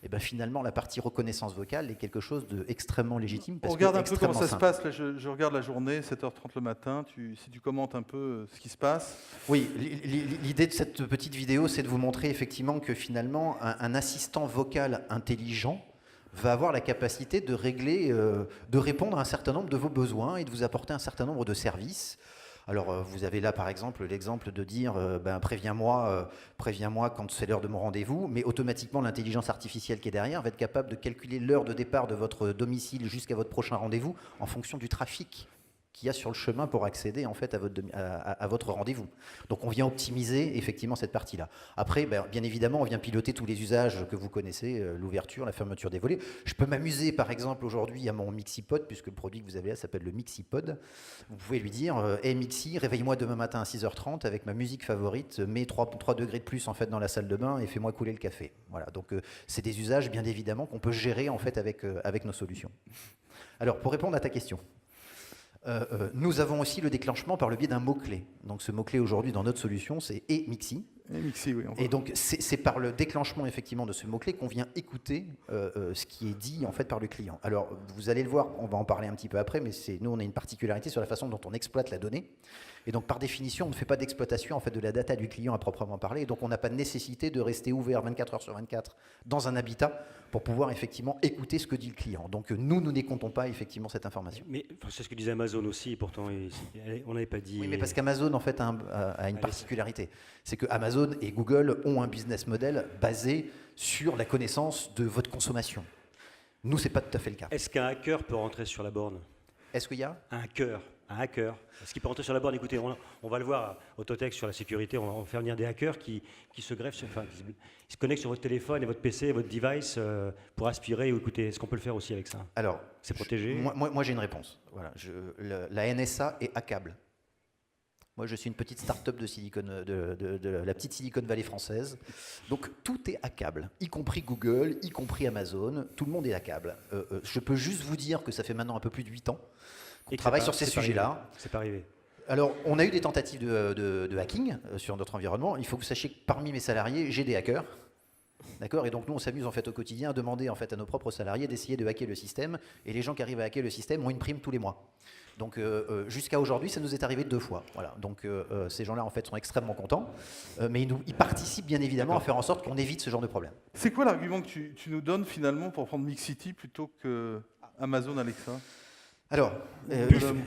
et ben finalement, la partie reconnaissance vocale est quelque chose d'extrêmement légitime. On regarde un peu comment ça se passe. Là, je regarde la journée, 7h30 le matin. Si tu commentes un peu ce qui se passe. Oui, l'idée de cette petite vidéo, c'est de vous montrer effectivement que finalement, un assistant vocal intelligent va avoir la capacité de régler, de répondre à un certain nombre de vos besoins et de vous apporter un certain nombre de services. Alors, vous avez là, par exemple, l'exemple de dire préviens-moi quand c'est l'heure de mon rendez-vous, mais automatiquement, l'intelligence artificielle qui est derrière va être capable de calculer l'heure de départ de votre domicile jusqu'à votre prochain rendez-vous en fonction du trafic qu'il y a sur le chemin pour accéder en fait à votre rendez-vous. Donc on vient optimiser effectivement cette partie-là. Après, bien évidemment, on vient piloter tous les usages que vous connaissez, l'ouverture, la fermeture des volets. Je peux m'amuser par exemple aujourd'hui à mon Mixipod, puisque le produit que vous avez là s'appelle le Mixipod. Vous pouvez lui dire hey Mixi, réveille-moi demain matin à 6h30 avec ma musique favorite, mets 3 degrés de plus en fait dans la salle de bain et fais-moi couler le café. Voilà, donc c'est des usages bien évidemment qu'on peut gérer en fait avec nos solutions. Alors pour répondre à ta question, nous avons aussi le déclenchement par le biais d'un mot-clé. Donc ce mot-clé aujourd'hui dans notre solution, c'est « et Mixi ». Mixi, oui, Et donc, c'est par le déclenchement effectivement de ce mot-clé qu'on vient écouter ce qui est dit en fait par le client. Alors, vous allez le voir, on va en parler un petit peu après, mais nous, on a une particularité sur la façon dont on exploite la donnée. Et donc, par définition, on ne fait pas d'exploitation en fait de la data du client à proprement parler. Et donc, on n'a pas de nécessité de rester ouvert 24 heures sur 24 dans un habitat pour pouvoir effectivement écouter ce que dit le client. Donc, nous n'écoutons pas effectivement cette information. Mais c'est ce que disait Amazon aussi, pourtant, on n'avait pas dit... Oui, mais parce qu'Amazon, en fait, a une particularité. C'est que Amazon et Google ont un business model basé sur la connaissance de votre consommation. Nous, ce n'est pas tout à fait le cas. Est-ce qu'un hacker peut rentrer sur la borne? Est-ce qu'il y a un hacker? Est-ce qu'il peut rentrer sur la borne? Écoutez, on va le voir au Totex sur la sécurité, on va faire venir des hackers qui se greffent, qui se connectent sur votre téléphone et votre PC et votre device pour aspirer ou écouter. Est-ce qu'on peut le faire aussi avec ça? Alors, c'est protégé? Moi j'ai une réponse. Voilà, la NSA est hackable. Moi, je suis une petite start-up de la petite Silicon Valley française. Donc, tout est hackable, y compris Google, y compris Amazon. Tout le monde est hackable. Je peux juste vous dire que ça fait maintenant un peu plus de 8 ans qu'on travaille sur ces sujets-là. C'est pas arrivé. Alors, on a eu des tentatives de hacking sur notre environnement. Il faut que vous sachiez que parmi mes salariés, j'ai des hackers. D'accord. Et donc, nous, on s'amuse en fait au quotidien à demander en fait à nos propres salariés d'essayer de hacker le système. Et les gens qui arrivent à hacker le système ont une prime tous les mois. Donc jusqu'à aujourd'hui, ça nous est arrivé 2 fois. Voilà. Donc ces gens-là en fait sont extrêmement contents, mais ils participent bien évidemment à faire en sorte qu'on évite ce genre de problème. C'est quoi l'argument que tu nous donnes finalement pour prendre Mixity plutôt que Amazon Alexa? Alors,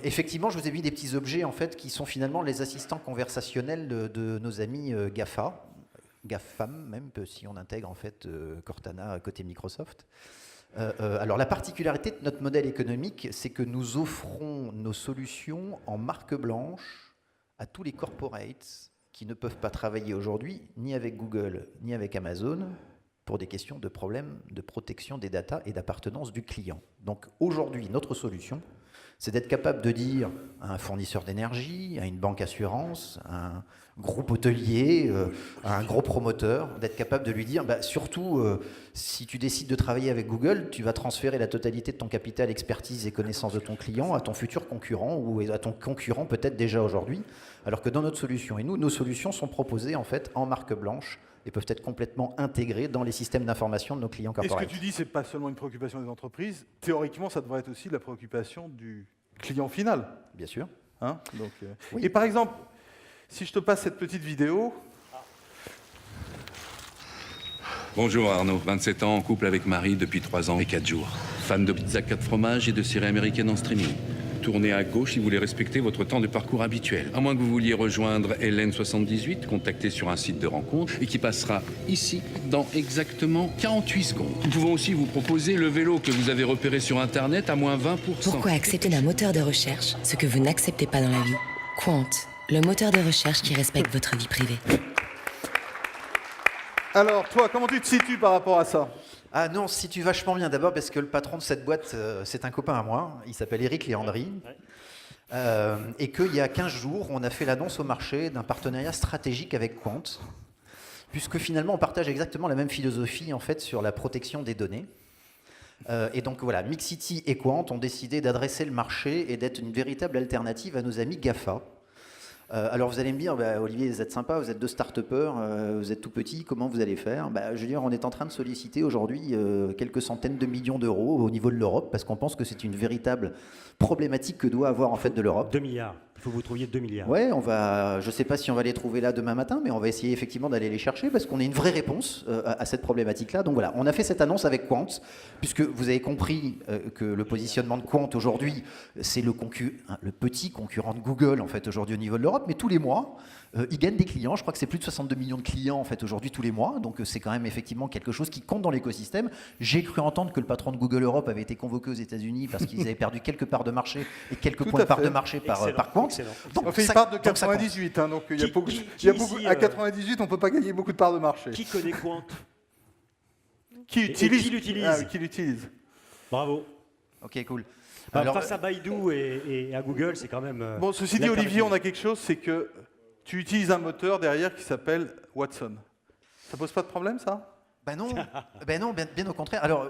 effectivement, je vous ai mis des petits objets en fait qui sont finalement les assistants conversationnels de nos amis GAFA, GAFAM même, si on intègre en fait Cortana côté Microsoft. Alors la particularité de notre modèle économique, c'est que nous offrons nos solutions en marque blanche à tous les corporates qui ne peuvent pas travailler aujourd'hui ni avec Google ni avec Amazon pour des questions de problèmes de protection des datas et d'appartenance du client. Donc aujourd'hui, notre solution, c'est d'être capable de dire à un fournisseur d'énergie, à une banque assurance, à un groupe hôtelier, à un gros promoteur, d'être capable de lui dire, surtout, si tu décides de travailler avec Google, tu vas transférer la totalité de ton capital, expertise et connaissance de ton client à ton futur concurrent ou à ton concurrent peut-être déjà aujourd'hui, alors que dans notre solution, et nous, nos solutions sont proposées en fait en marque blanche et peuvent être complètement intégrées dans les systèmes d'information de nos clients corporatifs. Et ce que tu dis, ce n'est pas seulement une préoccupation des entreprises. Théoriquement, ça devrait être aussi la préoccupation du client final. Bien sûr. Hein? Donc, oui. Et par exemple, si je te passe cette petite vidéo... Bonjour Arnaud, 27 ans, en couple avec Marie depuis 3 ans et 4 jours. Fan de pizza 4 fromages et de séries américaines en streaming. Tournez à gauche si vous voulez respecter votre temps de parcours habituel. À moins que vous vouliez rejoindre Hélène78, contactée sur un site de rencontre et qui passera ici dans exactement 48 secondes. Nous pouvons aussi vous proposer le vélo que vous avez repéré sur Internet à moins 20%. Pourquoi accepter d'un moteur de recherche ce que vous n'acceptez pas dans la vie? Quant, le moteur de recherche qui respecte votre vie privée. Alors, toi, comment tu te situes par rapport à ça? Ah non, on se situe vachement bien. D'abord parce que le patron de cette boîte, c'est un copain à moi. Il s'appelle Éric Léandry. Et qu'il y a 15 jours, on a fait l'annonce au marché d'un partenariat stratégique avec Quant, puisque finalement, on partage exactement la même philosophie en fait, sur la protection des données. Et donc voilà, Mixity et Quant ont décidé d'adresser le marché et d'être une véritable alternative à nos amis GAFA. Alors vous allez me dire, Olivier, vous êtes sympa, vous êtes 2 start-upers, vous êtes tout petits, comment vous allez faire? Je veux dire, on est en train de solliciter aujourd'hui quelques centaines de millions d'euros au niveau de l'Europe, parce qu'on pense que c'est une véritable problématique que doit avoir en fait de l'Europe. 2 milliards, il faut que vous trouviez 2 milliards. Ouais, je ne sais pas si on va les trouver là demain matin, mais on va essayer effectivement d'aller les chercher, parce qu'on a une vraie réponse à cette problématique-là. Donc voilà, on a fait cette annonce avec Quant, puisque vous avez compris que le positionnement de Quant aujourd'hui, c'est le petit concurrent de Google en fait aujourd'hui au niveau de l'Europe. Mais tous les mois, ils gagnent des clients. Je crois que c'est plus de 62 millions de clients en fait aujourd'hui tous les mois. Donc c'est quand même effectivement quelque chose qui compte dans l'écosystème. J'ai cru entendre que le patron de Google Europe avait été convoqué aux États-Unis parce qu'ils avaient perdu quelques parts de marché et quelques points de part de marché par Quant. Donc ils partent de 98, donc il y a beaucoup, à 98, on ne peut pas gagner beaucoup de parts de marché. Qui connaît Quant? Qui l'utilise? Bravo. Ok, cool. Alors, face à Baidu et à Google, c'est quand même... Bon, ceci dit, Olivier, on a quelque chose, c'est que tu utilises un moteur derrière qui s'appelle Watson. Ça pose pas de problème, ça? Non, bien au contraire. Alors,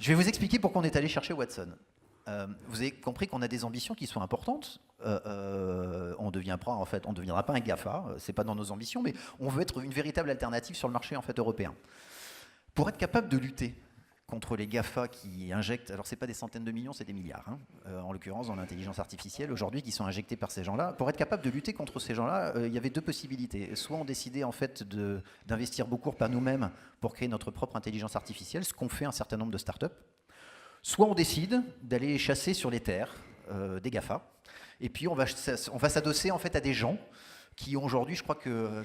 je vais vous expliquer pourquoi on est allé chercher Watson. Vous avez compris qu'on a des ambitions qui sont importantes. on ne deviendra pas un GAFA, c'est pas dans nos ambitions, mais on veut être une véritable alternative sur le marché en fait européen. Pour être capable de lutter contre les GAFA qui injectent, alors c'est pas des centaines de millions, c'est des milliards, hein, en l'occurrence dans l'intelligence artificielle aujourd'hui, qui sont injectés par ces gens-là. Pour être capable de lutter contre ces gens-là, il y avait deux possibilités. Soit on décidait en fait d'investir beaucoup par nous-mêmes pour créer notre propre intelligence artificielle, ce qu'ont fait un certain nombre de startups. Soit on décide d'aller chasser sur les terres des GAFA, et puis on va s'adosser en fait à des gens qui ont aujourd'hui, je crois que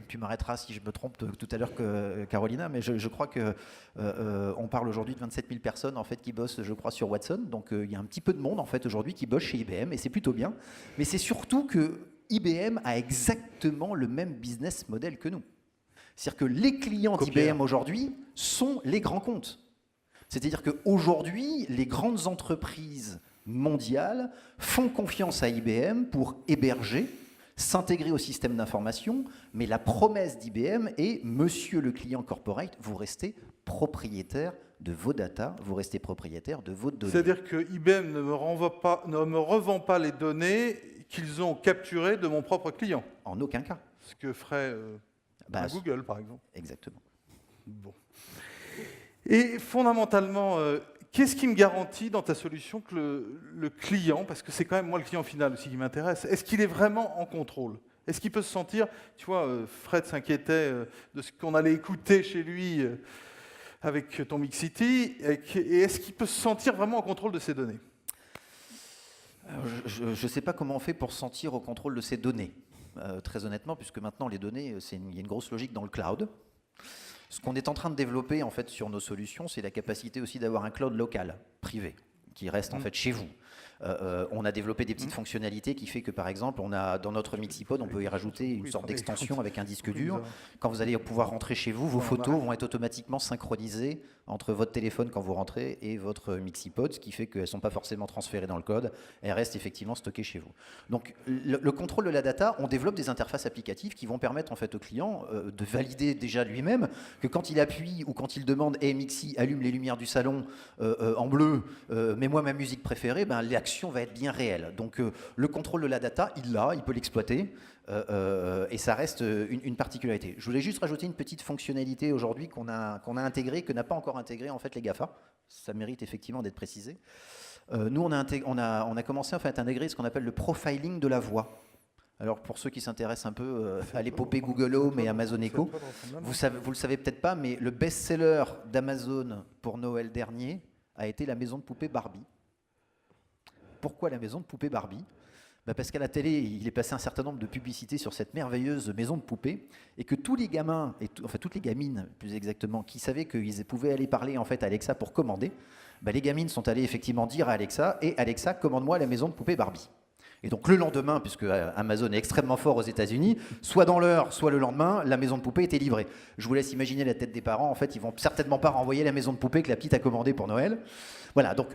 tu m'arrêteras si je me trompe tout à l'heure, Carolina, mais je crois que on parle aujourd'hui de 27 000 personnes en fait qui bossent, je crois, sur Watson. Donc il y a un petit peu de monde en fait aujourd'hui qui bosse chez IBM et c'est plutôt bien. Mais c'est surtout que IBM a exactement le même business model que nous. C'est-à-dire que les clients d'IBM aujourd'hui sont les grands comptes. C'est-à-dire qu'aujourd'hui, les grandes entreprises mondiales font confiance à IBM pour héberger, s'intégrer au système d'information, mais la promesse d'IBM est, monsieur le client corporate, vous restez propriétaire de vos data, vous restez propriétaire de vos données. C'est-à-dire que IBM ne me revend pas les données qu'ils ont capturées de mon propre client. En aucun cas. Ce que ferait Google, par exemple. Exactement. Bon. Et fondamentalement, qu'est-ce qui me garantit dans ta solution que le client, parce que c'est quand même moi le client final aussi qui m'intéresse, est-ce qu'il est vraiment en contrôle? Est-ce qu'il peut se sentir, tu vois, Fred s'inquiétait de ce qu'on allait écouter chez lui avec ton Mixity, et est-ce qu'il peut se sentir vraiment en contrôle de ses données? Je ne sais pas comment on fait pour se sentir au contrôle de ces données, très honnêtement, puisque maintenant les données, il y a une grosse logique dans le cloud. Ce qu'on est en train de développer en fait sur nos solutions, c'est la capacité aussi d'avoir un cloud local, privé, qui reste en fait chez vous. On a développé des petites fonctionnalités qui fait que par exemple, on a dans notre Mixipod, on peut y rajouter une sorte d'extension avec un disque dur. Quand vous allez pouvoir rentrer chez vous, vos photos vont être automatiquement synchronisées entre votre téléphone quand vous rentrez et votre Mixipod, ce qui fait qu'elles ne sont pas forcément transférées dans le code, elles restent effectivement stockées chez vous. Donc le contrôle de la data, on développe des interfaces applicatives qui vont permettre en fait au client de valider déjà lui-même que quand il appuie ou quand il demande hey, Mixi, allume les lumières du salon en bleu, mets-moi ma musique préférée, ben, l'action va être bien réelle. Donc le contrôle de la data, il peut l'exploiter. Et ça reste une particularité. Je voulais juste rajouter une petite fonctionnalité aujourd'hui qu'on a intégrée, que n'a pas encore intégrée en fait les GAFA. Ça mérite effectivement d'être précisé. Nous, on a commencé en fait, à intégrer ce qu'on appelle le profiling de la voix. Alors pour ceux qui s'intéressent un peu à l'épopée Google Home et Amazon Echo, vous le savez peut-être pas, mais le best-seller d'Amazon pour Noël dernier a été la maison de poupée Barbie. Pourquoi la maison de poupée Barbie ? Parce qu'à la télé, il est passé un certain nombre de publicités sur cette merveilleuse maison de poupée et que tous les gamins, enfin toutes les gamines plus exactement, qui savaient qu'ils pouvaient aller parler en fait à Alexa pour commander, les gamines sont allées effectivement dire à Alexa « Et Alexa, commande-moi la maison de poupée Barbie ». Et donc le lendemain, puisque Amazon est extrêmement fort aux États-Unis, soit dans l'heure, soit le lendemain, la maison de poupée était livrée. Je vous laisse imaginer la tête des parents. En fait, ils vont certainement pas renvoyer la maison de poupée que la petite a commandée pour Noël. Voilà. Donc,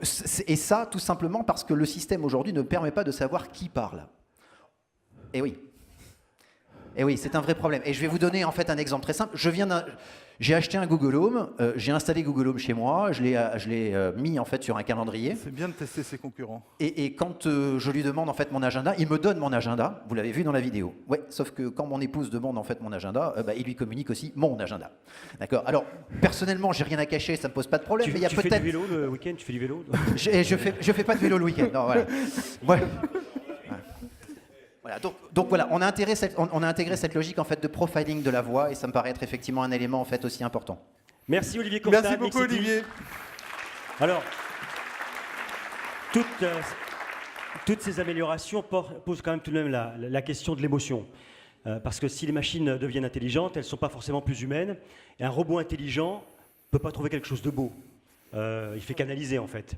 et ça, tout simplement parce que le système aujourd'hui ne permet pas de savoir qui parle. Et oui. Et oui, c'est un vrai problème. Et je vais vous donner en fait un exemple très simple. J'ai acheté un Google Home, j'ai installé Google Home chez moi, je l'ai mis en fait sur un calendrier. C'est bien de tester ses concurrents. Et quand je lui demande en fait mon agenda, il me donne mon agenda. Vous l'avez vu dans la vidéo. Ouais, sauf que quand mon épouse demande en fait mon agenda, il lui communique aussi mon agenda. D'accord. Alors personnellement, j'ai rien à cacher, ça me pose pas de problème. Mais il y a peut-être. Tu fais du vélo le week-end? Tu fais du vélo? Je fais pas de vélo le week-end. Non, voilà. Ouais. Voilà, donc voilà, on a intégré cette logique en fait de profiling de la voix et ça me paraît être effectivement un élément en fait aussi important. Merci Olivier Courtade. Merci beaucoup Olivier. Alors, toutes ces améliorations posent quand même tout de même la question de l'émotion. Parce que si les machines deviennent intelligentes, elles ne sont pas forcément plus humaines. Et un robot intelligent ne peut pas trouver quelque chose de beau. Il fait qu'analyser en fait.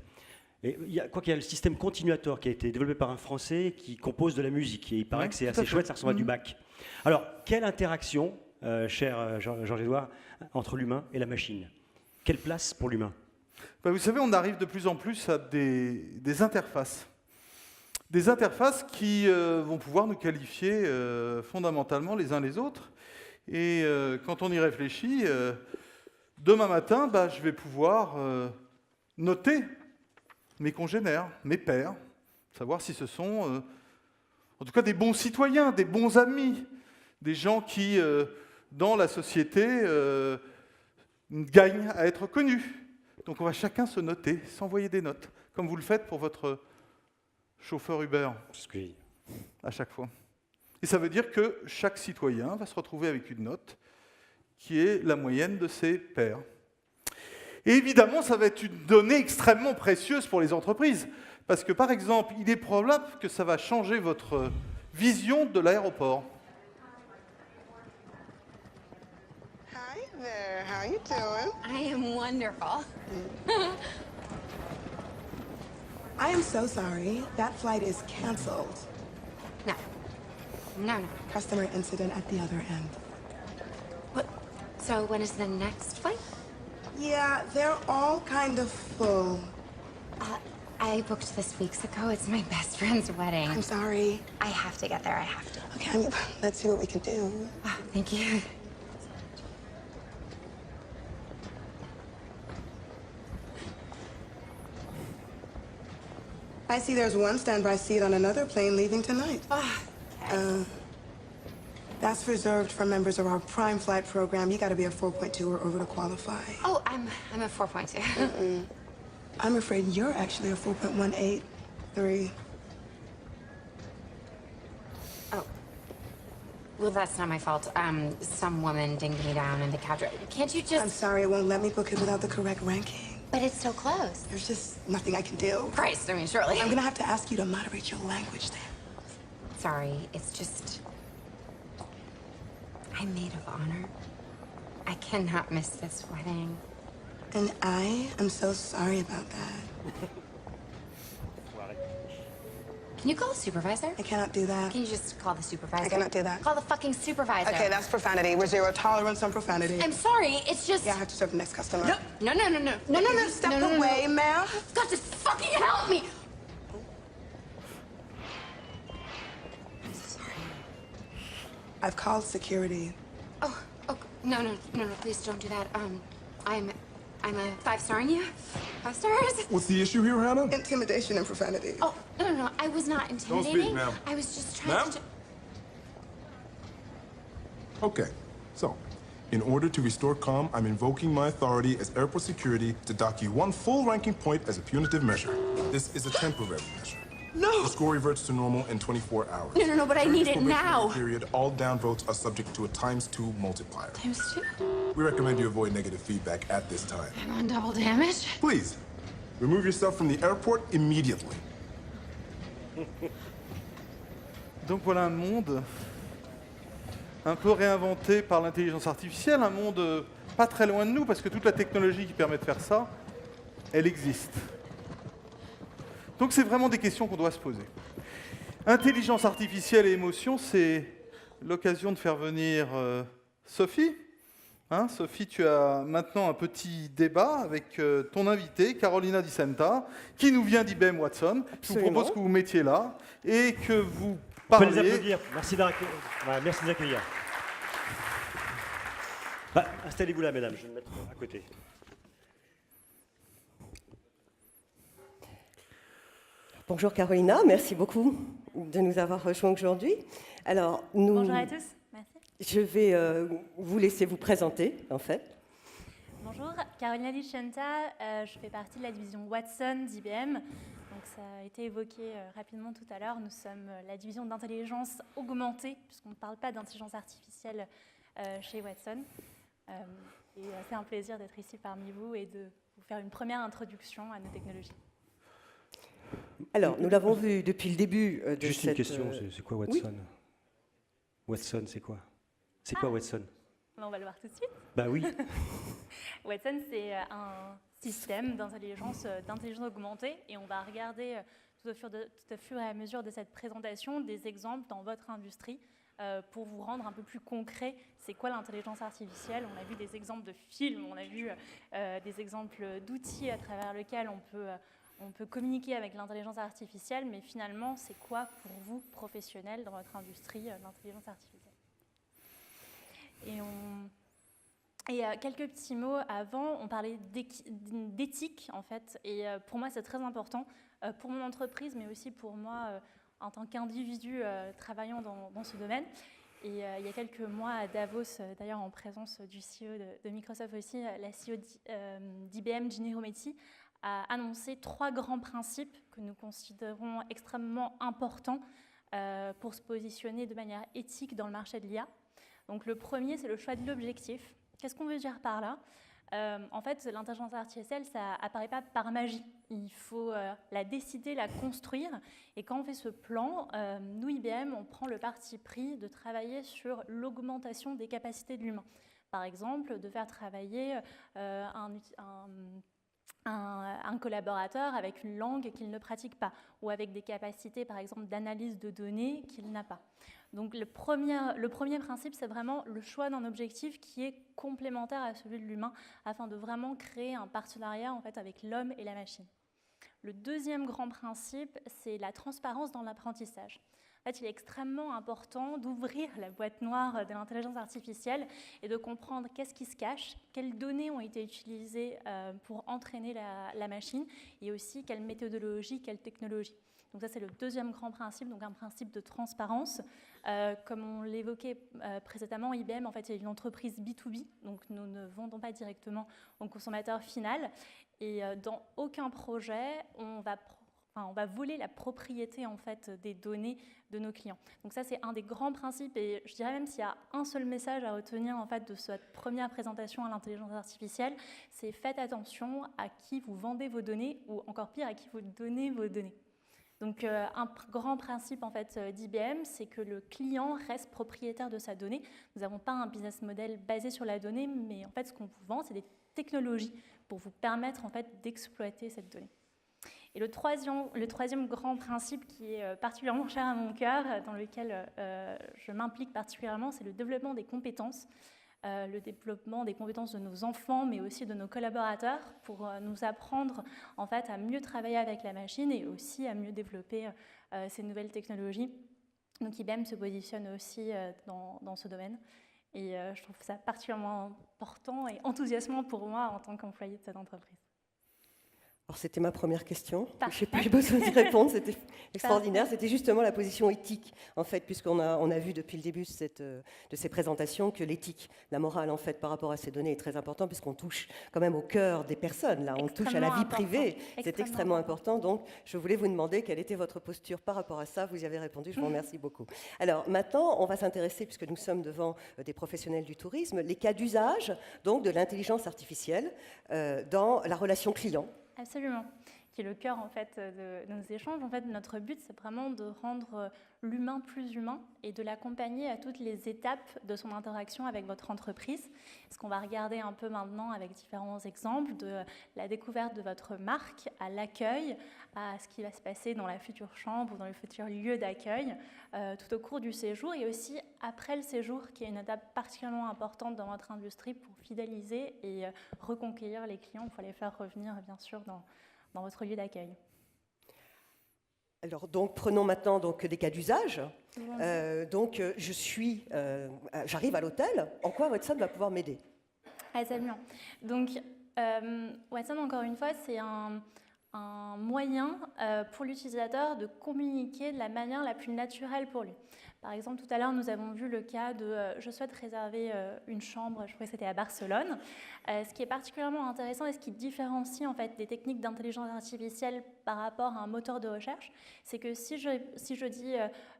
Et il y a le système continuator qui a été développé par un Français qui compose de la musique. Et il paraît que c'est assez chouette, ça ressemble à du Bach. Alors, quelle interaction, cher Georges-Édouard, entre l'humain et la machine? Quelle place pour l'humain? Vous savez, on arrive de plus en plus à des interfaces. Des interfaces qui vont pouvoir nous qualifier fondamentalement les uns les autres. Et quand on y réfléchit, demain matin, je vais pouvoir noter mes congénères, mes pairs, savoir si ce sont En tout cas, des bons citoyens, des bons amis, des gens qui, dans la société, gagnent à être connus. Donc on va chacun se noter, s'envoyer des notes, comme vous le faites pour votre chauffeur Uber, à chaque fois. Et ça veut dire que chaque citoyen va se retrouver avec une note qui est la moyenne de ses pairs. Et évidemment, ça va être une donnée extrêmement précieuse pour les entreprises, parce que, par exemple, il est probable que ça va changer votre vision de l'aéroport. Hi there, how you doing? I am wonderful. I am so sorry. That flight is canceled. No. No, no. Customer incident at the other end. What? So when is the next flight? Yeah, they're all kind of full. I booked this weeks ago. It's my best friend's wedding. I'm sorry. I have to get there. I have to. Okay, I mean, let's see what we can do. Oh, thank you. I see there's one standby seat on another plane leaving tonight. Oh, okay. That's reserved for members of our Prime Flight program. You gotta be a 4.2 or over to qualify. Oh, I'm a 4.2. I'm afraid you're actually a 4.183. Oh. Well, that's not my fault. Some woman dinged me down in the cab drive. Can't you just... I'm sorry, it won't let me book it without the correct ranking. But it's so close. There's just nothing I can do. Christ, I mean, surely. I'm gonna have to ask you to moderate your language then. Sorry, it's just... I'm maid of honor. I cannot miss this wedding. And I am so sorry about that. Can you call the supervisor? I cannot do that. Can you just call the supervisor? I cannot do that. Call the fucking supervisor. Okay, that's profanity. We're zero tolerance on profanity. I'm sorry, it's just... Yeah, I have to serve the next customer. No. Step away, ma'am. You've got to fucking help me! I've called security. Oh, no, please don't do that. I'm a 5-starring you. 5 stars. What's the issue here, Hannah? Intimidation and profanity. Oh, no, I was not intimidating. Don't speak, ma'am. I was just trying Ma'am? to... Okay, so, in order to restore calm, I'm invoking my authority as airport security to dock you 1 full ranking point as a punitive measure. This is a temporary measure. No! The score reverts to normal in 24 hours. No, but I During need this it now. probationary period, all down votes are subject to a ×2 multiplier. ×2? We recommend you avoid negative feedback at this time. I'm on double damage. Please, remove yourself from the airport immediately. Donc voilà un monde un peu réinventé par l'intelligence artificielle, un monde pas très loin de nous, parce que toute la technologie qui permet de faire ça, elle existe. Donc c'est vraiment des questions qu'on doit se poser. Intelligence artificielle et émotion, c'est l'occasion de faire venir Sophie. Hein, Sophie, tu as maintenant un petit débat avec ton invitée, Carolina Di Senta, qui nous vient d'IBM Watson. Je vous propose que vous mettiez là et que vous parliez... On peut les applaudir. Merci de l'accueillir. Installez-vous là, mesdames. Je vais me mettre à côté. Bonjour Carolina, merci beaucoup de nous avoir rejoints aujourd'hui. Alors, Bonjour à tous, merci. Je vais vous laisser vous présenter, en fait. Bonjour, Carolina Di Senta, je fais partie de la division Watson d'IBM. Donc ça a été évoqué rapidement tout à l'heure. Nous sommes la division d'intelligence augmentée, puisqu'on ne parle pas d'intelligence artificielle chez Watson. Et c'est un plaisir d'être ici parmi vous et de vous faire une première introduction à nos technologies. Alors, nous l'avons vu depuis le début de Juste cette... une question, c'est quoi Watson? Oui. Watson, c'est quoi? C'est quoi Watson? On va le voir tout de suite. Bah oui. Watson, c'est un système d'intelligence augmentée et on va regarder tout au fur et à mesure de cette présentation des exemples dans votre industrie pour vous rendre un peu plus concret c'est quoi l'intelligence artificielle. On a vu des exemples de films, on a vu des exemples d'outils à travers lesquels on peut communiquer avec l'intelligence artificielle, mais finalement, c'est quoi pour vous, professionnels, dans votre industrie, l'intelligence artificielle? Et quelques petits mots avant, on parlait d'éthique, en fait, et pour moi, c'est très important, pour mon entreprise, mais aussi pour moi, en tant qu'individu travaillant dans ce domaine. Et il y a quelques mois à Davos, d'ailleurs en présence du CEO de Microsoft aussi, la CEO d'IBM, Ginny Rometty, a annoncé 3 grands principes que nous considérons extrêmement importants pour se positionner de manière éthique dans le marché de l'IA. Donc le premier, c'est le choix de l'objectif. Qu'est-ce qu'on veut dire par là ? En fait, l'intelligence artificielle, ça apparaît pas par magie. Il faut la décider, la construire. Et quand on fait ce plan, nous, IBM, on prend le parti pris de travailler sur l'augmentation des capacités de l'humain. Par exemple, de faire travailler un collaborateur avec une langue qu'il ne pratique pas, ou avec des capacités, par exemple, d'analyse de données qu'il n'a pas. Donc le premier principe, c'est vraiment le choix d'un objectif qui est complémentaire à celui de l'humain, afin de vraiment créer un partenariat en fait, avec l'homme et la machine. Le deuxième grand principe, c'est la transparence dans l'apprentissage. En fait, il est extrêmement important d'ouvrir la boîte noire de l'intelligence artificielle et de comprendre qu'est-ce qui se cache, quelles données ont été utilisées pour entraîner la machine, et aussi quelle méthodologie, quelle technologie. Donc ça, c'est le deuxième grand principe, donc un principe de transparence. Comme on l'évoquait précédemment, IBM, en fait, c'est une entreprise B2B, donc nous ne vendons pas directement au consommateur final. Et dans aucun projet, on va voler la propriété en fait, des données de nos clients. Donc ça, c'est un des grands principes. Et je dirais même s'il y a un seul message à retenir en fait, de cette première présentation à l'intelligence artificielle, c'est faites attention à qui vous vendez vos données, ou encore pire, à qui vous donnez vos données. Donc un grand principe en fait, d'IBM, c'est que le client reste propriétaire de sa donnée. Nous n'avons pas un business model basé sur la donnée, mais en fait, ce qu'on vous vend, c'est des technologies pour vous permettre en fait, d'exploiter cette donnée. Et le troisième grand principe qui est particulièrement cher à mon cœur, dans lequel je m'implique particulièrement, c'est le développement des compétences. Le développement des compétences de nos enfants, mais aussi de nos collaborateurs, pour nous apprendre en fait, à mieux travailler avec la machine et aussi à mieux développer ces nouvelles technologies. Donc IBM se positionne aussi dans ce domaine. Et je trouve ça particulièrement important et enthousiasmant pour moi en tant qu'employé de cette entreprise. Alors c'était ma première question. Je n'ai pas eu besoin d'y répondre, c'était extraordinaire. C'était justement la position éthique, en fait, puisqu'on a vu depuis le début de ces présentations que l'éthique, la morale, en fait, par rapport à ces données est très importante, puisqu'on touche quand même au cœur des personnes. Là, on touche à la vie privée. C'est extrêmement important. Donc, je voulais vous demander quelle était votre posture par rapport à ça. Vous y avez répondu. Je vous remercie beaucoup. Alors maintenant, on va s'intéresser, puisque nous sommes devant des professionnels du tourisme, les cas d'usage donc de l'intelligence artificielle dans la relation client. Absolument, qui est le cœur en fait, de nos échanges. En fait, notre but, c'est vraiment de rendre l'humain plus humain et de l'accompagner à toutes les étapes de son interaction avec votre entreprise. Ce qu'on va regarder un peu maintenant avec différents exemples, de la découverte de votre marque à l'accueil, à ce qui va se passer dans la future chambre ou dans le futur lieu d'accueil, tout au cours du séjour, et aussi après le séjour, qui est une étape particulièrement importante dans votre industrie pour fidéliser et reconquérir les clients, pour les faire revenir bien sûr dans votre lieu d'accueil. Alors, donc, prenons maintenant donc, des cas d'usage. J'arrive à l'hôtel. En quoi Watson va pouvoir m'aider? Absolument. Donc, Watson, encore une fois, c'est un moyen pour l'utilisateur de communiquer de la manière la plus naturelle pour lui. Par exemple, tout à l'heure, nous avons vu le cas de je souhaite réserver une chambre, je crois que c'était à Barcelone. Ce qui est particulièrement intéressant et ce qui différencie en fait, des techniques d'intelligence artificielle par rapport à un moteur de recherche, c'est que si je dis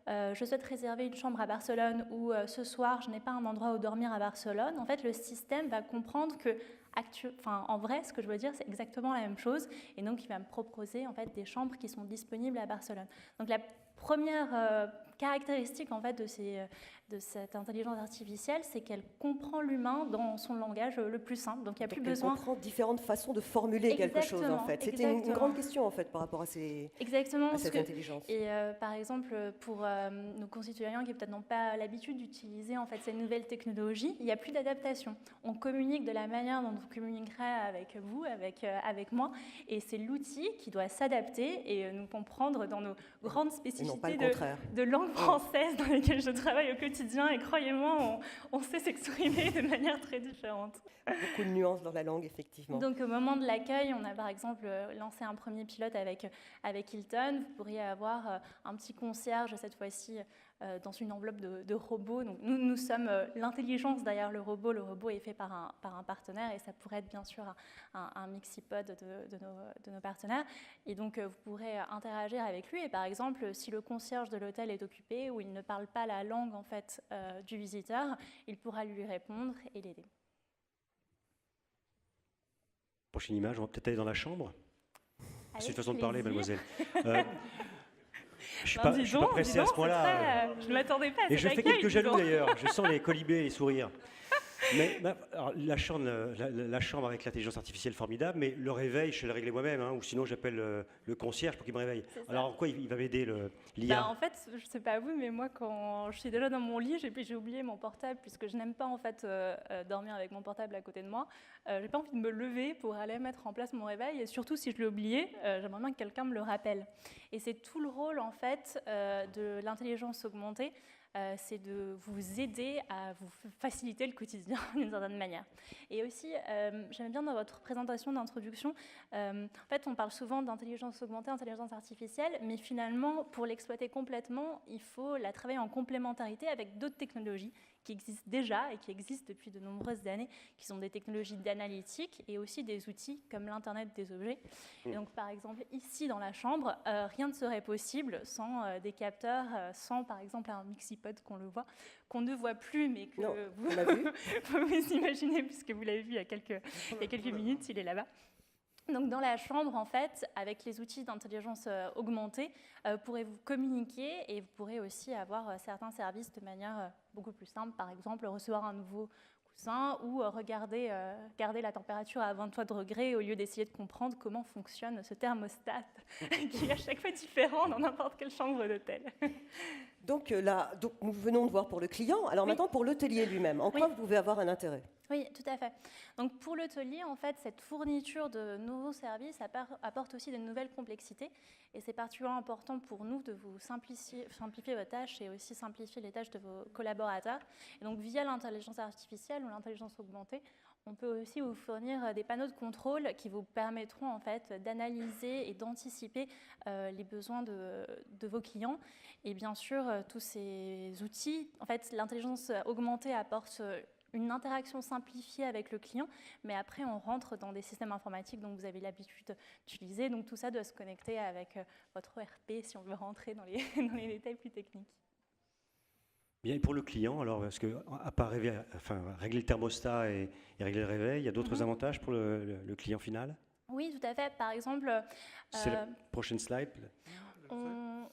je souhaite réserver une chambre à Barcelone ou ce soir, je n'ai pas un endroit où dormir à Barcelone, en fait, le système va comprendre que en vrai, ce que je veux dire, c'est exactement la même chose. Et donc, il va me proposer en fait, des chambres qui sont disponibles à Barcelone. Donc, la première caractéristique en fait, de cette intelligence artificielle, c'est qu'elle comprend l'humain dans son langage le plus simple. Donc, il n'y a plus besoin... Elle comprend différentes façons de formuler quelque chose, en fait. C'était une grande question, en fait, par rapport à cette intelligence. Et par exemple, pour nos concitoyens qui peut-être n'ont pas l'habitude d'utiliser en fait, ces nouvelles technologies, il n'y a plus d'adaptation. On communique de la manière dont on communiquerait avec vous, avec moi, et c'est l'outil qui doit s'adapter et nous comprendre dans nos grandes spécificités de langue française dans lesquelles je travaille au quotidien. quotidien et croyez-moi, on sait s'exprimer de manière très différente. Beaucoup de nuances dans la langue, effectivement. Donc au moment de l'accueil, on a par exemple lancé un premier pilote avec Hilton. Vous pourriez avoir un petit concierge cette fois-ci dans une enveloppe de robots. Donc nous sommes l'intelligence derrière le robot. Le robot est fait par un partenaire et ça pourrait être bien sûr un mixipod de nos partenaires. Et donc vous pourrez interagir avec lui. Et par exemple, si le concierge de l'hôtel est occupé ou il ne parle pas la langue en fait du visiteur, il pourra lui répondre et l'aider. Prochaine image, on va peut-être aller dans la chambre. C'est une façon de plaisir. parler, mademoiselle. Je ne suis pas pressé à ce point-là. Je ne m'attendais pas à Et cet je fais accueil, quelques jaloux dis donc. d'ailleurs. Je sens les colibés et les sourires. Mais alors, la chambre avec l'intelligence artificielle formidable, mais le réveil, je vais le régler moi-même, hein, ou sinon j'appelle le concierge pour qu'il me réveille. Alors en quoi il va m'aider l'IA? En fait, je ne sais pas vous, mais moi, quand je suis déjà dans mon lit, j'ai oublié mon portable, puisque je n'aime pas en fait dormir avec mon portable à côté de moi. J'ai pas envie de me lever pour aller mettre en place mon réveil, et surtout si je l'ai oublié, j'aimerais bien que quelqu'un me le rappelle. Et c'est tout le rôle en fait de l'intelligence augmentée. C'est de vous aider à vous faciliter le quotidien d'une certaine manière. Et aussi, j'aime bien dans votre présentation d'introduction, en fait, on parle souvent d'intelligence augmentée, intelligence artificielle, mais finalement, pour l'exploiter complètement, il faut la travailler en complémentarité avec d'autres technologies qui existent déjà et qui existent depuis de nombreuses années, qui sont des technologies d'analytique et aussi des outils comme l'Internet des objets. Et donc, par exemple, ici dans la chambre, rien ne serait possible sans des capteurs, sans par exemple un mixipod qu'on ne voit plus, mais que vous imaginez, puisque vous l'avez vu il y a quelques minutes, il est là-bas. Donc dans la chambre, en fait, avec les outils d'intelligence augmentée, vous pourrez vous communiquer et vous pourrez aussi avoir certains services de manière beaucoup plus simple. Par exemple, recevoir un nouveau coussin ou garder la température à 23 degrés au lieu d'essayer de comprendre comment fonctionne ce thermostat qui est à chaque fois différent dans n'importe quelle chambre d'hôtel. Donc nous venons de voir pour le client. Alors maintenant, pour l'hôtelier lui-même, en quoi vous pouvez avoir un intérêt? Oui, tout à fait. Donc pour l'hôtelier, en fait, cette fourniture de nouveaux services apporte aussi de nouvelles complexités. Et c'est particulièrement important pour nous de vous simplifier vos tâches et aussi simplifier les tâches de vos collaborateurs. Et donc via l'intelligence artificielle ou l'intelligence augmentée, on peut aussi vous fournir des panneaux de contrôle qui vous permettront en fait d'analyser et d'anticiper les besoins de vos clients. Et bien sûr, tous ces outils, en fait, l'intelligence augmentée apporte une interaction simplifiée avec le client, mais après on rentre dans des systèmes informatiques dont vous avez l'habitude d'utiliser, donc tout ça doit se connecter avec votre ERP si on veut rentrer dans les détails plus techniques. Bien, et pour le client, alors, parce que à part régler le thermostat et régler le réveil, il y a d'autres avantages pour le client final? Oui, tout à fait. Par exemple, c'est la prochaine slide.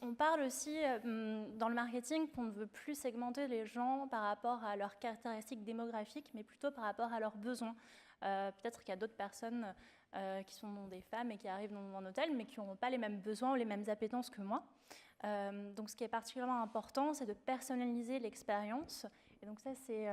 On parle aussi dans le marketing qu'on ne veut plus segmenter les gens par rapport à leurs caractéristiques démographiques, mais plutôt par rapport à leurs besoins. Peut-être qu'il y a d'autres personnes qui sont des femmes et qui arrivent dans mon hôtel, mais qui n'auront pas les mêmes besoins ou les mêmes appétences que moi. Donc ce qui est particulièrement important, c'est de personnaliser l'expérience. Et donc ça, c'est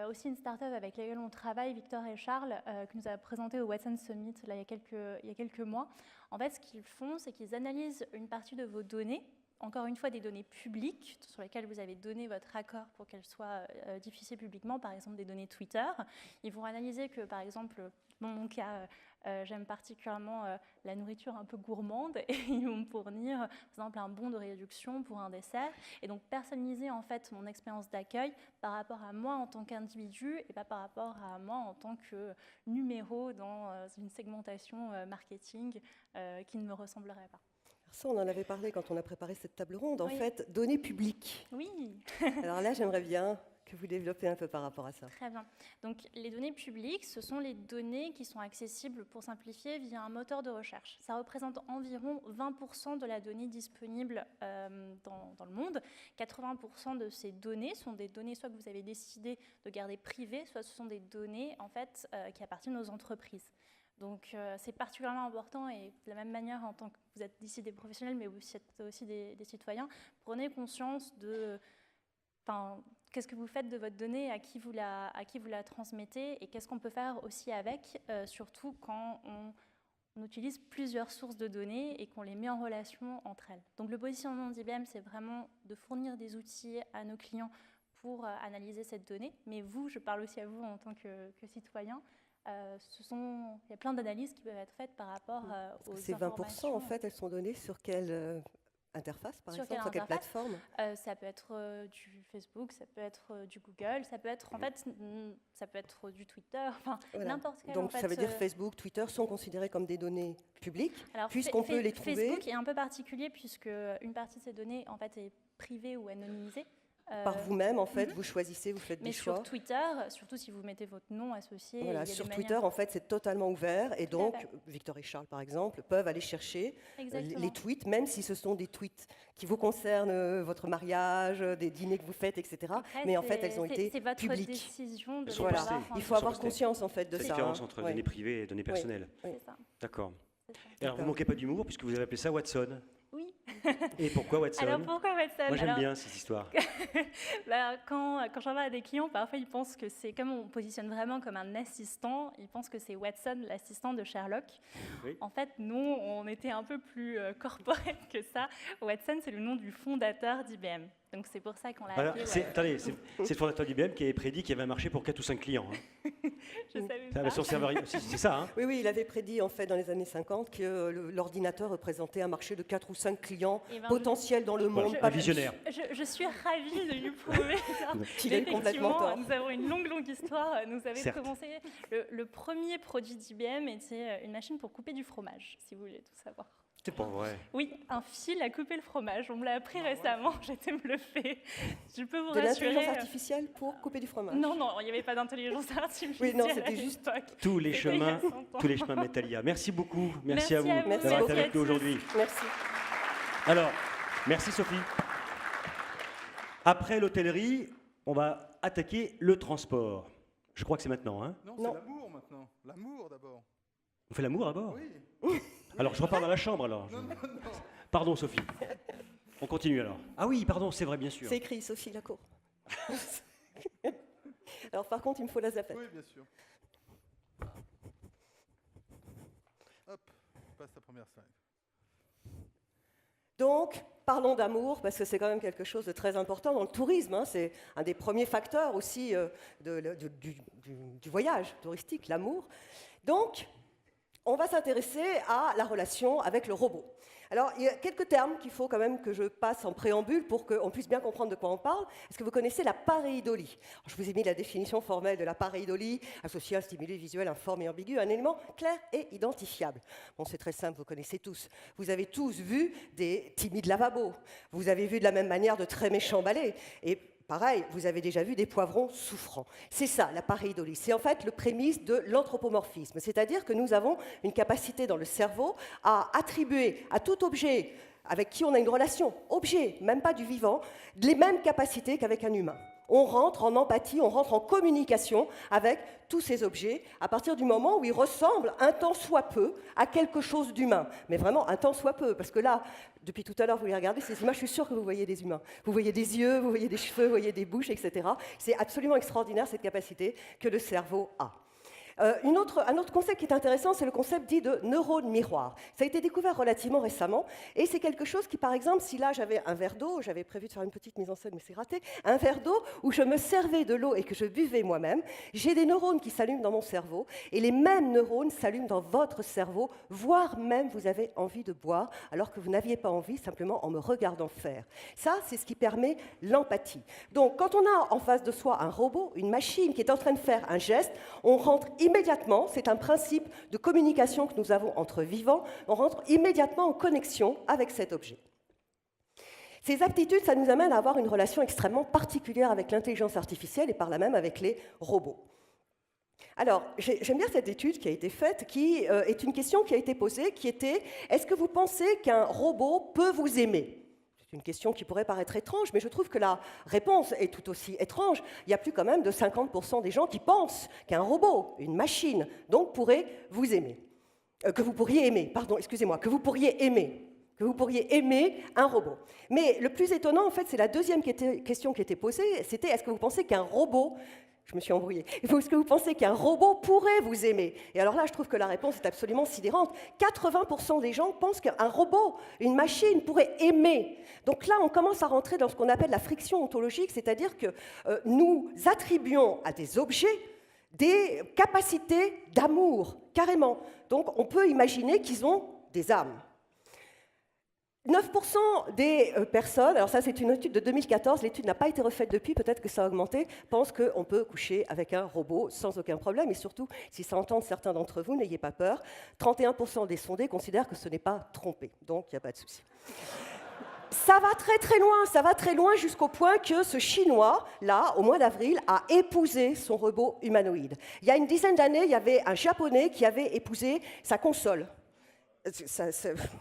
aussi une start-up avec laquelle on travaille, Victor et Charles, qui nous a présenté au Watson Summit là, il y a quelques mois. En fait, ce qu'ils font, c'est qu'ils analysent une partie de vos données, encore une fois des données publiques sur lesquelles vous avez donné votre accord pour qu'elles soient diffusées publiquement, par exemple des données Twitter. Ils vont analyser que, par exemple, dans mon cas, j'aime particulièrement la nourriture un peu gourmande et ils vont me fournir, par exemple, un bon de réduction pour un dessert et donc personnaliser en fait mon expérience d'accueil par rapport à moi en tant qu'individu et pas par rapport à moi en tant que numéro dans une segmentation marketing qui ne me ressemblerait pas. Ça, on en avait parlé quand on a préparé cette table ronde. En Oui. fait, données publiques. Oui. Alors là, j'aimerais bien que vous développez un peu par rapport à ça. Très bien. Donc, les données publiques, ce sont les données qui sont accessibles, pour simplifier, via un moteur de recherche. Ça représente environ 20% de la donnée disponible dans le monde. 80% de ces données sont des données soit que vous avez décidé de garder privées, soit ce sont des données en fait, qui appartiennent aux entreprises. Donc c'est particulièrement important et de la même manière en tant que vous êtes ici des professionnels mais vous êtes aussi des citoyens, prenez conscience de qu'est-ce que vous faites de votre donnée, à qui vous la transmettez et qu'est-ce qu'on peut faire aussi avec, surtout quand on utilise plusieurs sources de données et qu'on les met en relation entre elles. Donc le positionnement d'IBM, c'est vraiment de fournir des outils à nos clients pour analyser cette donnée. Mais vous, je parle aussi à vous en tant que citoyen, il y a plein d'analyses qui peuvent être faites par rapport aux Ces 20%, informations. en fait, elles sont données sur quelle interface, par exemple, sur quelle plateforme? Ça peut être du Facebook, ça peut être du Google, ça peut être, en fait, ça peut être du Twitter, enfin, Voilà. n'importe quel. Donc en fait, ça veut dire Facebook, Twitter sont considérés comme des données publiques, Alors, puisqu'on peut les trouver Facebook est un peu particulier puisque une partie de ces données en fait est privée ou anonymisée. par vous-même, en fait, vous choisissez, vous faites Mais des choix. sur Twitter, surtout si vous mettez votre nom associé. Voilà, il y a sur des Twitter, manières- en fait, c'est totalement ouvert et Tout à donc fait. Victor et Charles, par exemple, peuvent aller chercher Exactement. les tweets, même si ce sont des tweets qui vous concernent, votre mariage, des dîners que vous faites, etc. Après, Mais en fait, elles ont été c'est votre publiques. décision de les Voilà. avoir en Il faut avoir conscience, en fait, de la ça. différence hein. entre Ouais. données privées et données Oui. personnelles. Oui. C'est ça. D'accord. Et alors, vous ne manquez pas d'humour puisque vous avez appelé ça Watson. Oui. Et pourquoi Watson? Alors pourquoi Watson? Moi, j'aime Alors, bien cette histoire. quand j'en parle à des clients, parfois ils pensent que c'est, comme on positionne vraiment comme un assistant, ils pensent que c'est Watson, l'assistant de Sherlock. Oui. En fait, non, on était un peu plus corporate que ça. Watson, c'est le nom du fondateur d'IBM. Donc c'est pour ça qu'on l'a Alors, appelé c'est, Watson. attendez, c'est le fondateur d'IBM qui avait prédit qu'il y avait un marché pour 4 ou 5 clients. Hein. Je savais Ah, pas. bah, son serveur, c'est ça. Hein. Oui, il avait prédit en fait dans les années 50 que l'ordinateur représentait un marché de 4 ou 5 clients Eh ben, potentiels dans le monde. Un visionnaire. Je suis ravie de lui prouver ça. Qu'il ait complètement Effectivement, tort. nous avons une longue histoire. Nous avons Certes. commencé. Le premier produit d'IBM était une machine pour couper du fromage, si vous voulez tout savoir. C'est pas vrai. Oui, un fil à couper le fromage. On me l'a appris récemment, j'étais bluffée. Je peux vous De rassurer. l'intelligence artificielle pour couper du fromage. Non, non, il n'y avait pas d'intelligence artificielle. Oui, non, à c'était juste l'époque. Tous les C'était il y a chemins, 100 ans. tous les chemins mènent à l'IA. Merci beaucoup. Merci Merci à vous à vous. d'avoir Merci été avec à nous tous. aujourd'hui. Merci. Alors, merci Sophie. Après l'hôtellerie, on va attaquer le transport. Je crois que c'est maintenant. Hein. Non, c'est l'amour maintenant. L'amour d'abord. On fait l'amour à bord. Oui. Alors, je repars dans la chambre alors. Non, non, non. Pardon Sophie. On continue alors. Ah oui, pardon, c'est vrai, bien sûr. C'est écrit Sophie Lacour. Alors par contre, il me faut la zapette. Oui, bien sûr. Hop, passe la première slide. Donc, parlons d'amour, parce que c'est quand même quelque chose de très important dans le tourisme. Hein. C'est un des premiers facteurs aussi du voyage touristique, l'amour. Donc, on va s'intéresser à la relation avec le robot. Alors, il y a quelques termes qu'il faut quand même que je passe en préambule pour qu'on puisse bien comprendre de quoi on parle. Est-ce que vous connaissez la pareidolie? Alors, je vous ai mis la définition formelle de la pareidolie, associée à un stimulé visuel informe et ambigu, un élément clair et identifiable. Bon, c'est très simple, vous connaissez tous. Vous avez tous vu des timides lavabos. Vous avez vu de la même manière de très méchants balais. Et pareil, vous avez déjà vu des poivrons souffrants. C'est ça, la pareidolie. C'est en fait le prémisse de l'anthropomorphisme. C'est-à-dire que nous avons une capacité dans le cerveau à attribuer à tout objet avec qui on a une relation, objet, même pas du vivant, les mêmes capacités qu'avec un humain. On rentre en empathie, on rentre en communication avec tous ces objets à partir du moment où ils ressemblent un tant soit peu à quelque chose d'humain. Mais vraiment un tant soit peu, parce que là, depuis tout à l'heure, vous les regardez, ces images, je suis sûre que vous voyez des humains. Vous voyez des yeux, vous voyez des cheveux, vous voyez des bouches, etc. C'est absolument extraordinaire cette capacité que le cerveau a. Un autre concept qui est intéressant, c'est le concept dit de neurone miroir. Ça a été découvert relativement récemment, et c'est quelque chose qui, par exemple, si là j'avais un verre d'eau, j'avais prévu de faire une petite mise en scène, mais c'est raté, un verre d'eau où je me servais de l'eau et que je buvais moi-même, j'ai des neurones qui s'allument dans mon cerveau, et les mêmes neurones s'allument dans votre cerveau, voire même vous avez envie de boire, alors que vous n'aviez pas envie, simplement en me regardant faire. Ça, c'est ce qui permet l'empathie. Donc, quand on a en face de soi un robot, une machine qui est en train de faire un geste, on rentre immédiatement, c'est un principe de communication que nous avons entre vivants, on rentre immédiatement en connexion avec cet objet. Ces aptitudes, ça nous amène à avoir une relation extrêmement particulière avec l'intelligence artificielle et par là même avec les robots. Alors, j'aime bien cette étude qui a été faite, qui est une question qui a été posée, qui était « Est-ce que vous pensez qu'un robot peut vous aimer ?» C'est une question qui pourrait paraître étrange, mais je trouve que la réponse est tout aussi étrange. Il y a plus quand même de 50% des gens qui pensent qu'un robot, une machine, donc pourrait vous aimer. Que vous pourriez aimer, pardon, excusez-moi, que vous pourriez aimer un robot. Mais le plus étonnant, en fait, c'est la deuxième question qui était posée, c'était est-ce que vous pensez qu'un robot Je me suis embrouillée. Est-ce que vous pensez qu'un robot pourrait vous aimer? Et alors là, je trouve que la réponse est absolument sidérante. 80% des gens pensent qu'un robot, une machine, pourrait aimer. Donc là, on commence à rentrer dans ce qu'on appelle la friction ontologique, c'est-à-dire que nous attribuons à des objets des capacités d'amour, carrément. Donc on peut imaginer qu'ils ont des âmes. 9% des personnes, alors ça c'est une étude de 2014, l'étude n'a pas été refaite depuis, peut-être que ça a augmenté, pensent qu'on peut coucher avec un robot sans aucun problème, et surtout, si ça entend certains d'entre vous, n'ayez pas peur, 31% des sondés considèrent que ce n'est pas trompé, donc il n'y a pas de souci. Ça va très loin jusqu'au point que ce Chinois, là, au mois d'avril, a épousé son robot humanoïde. Il y a une dizaine d'années, il y avait un Japonais qui avait épousé sa console.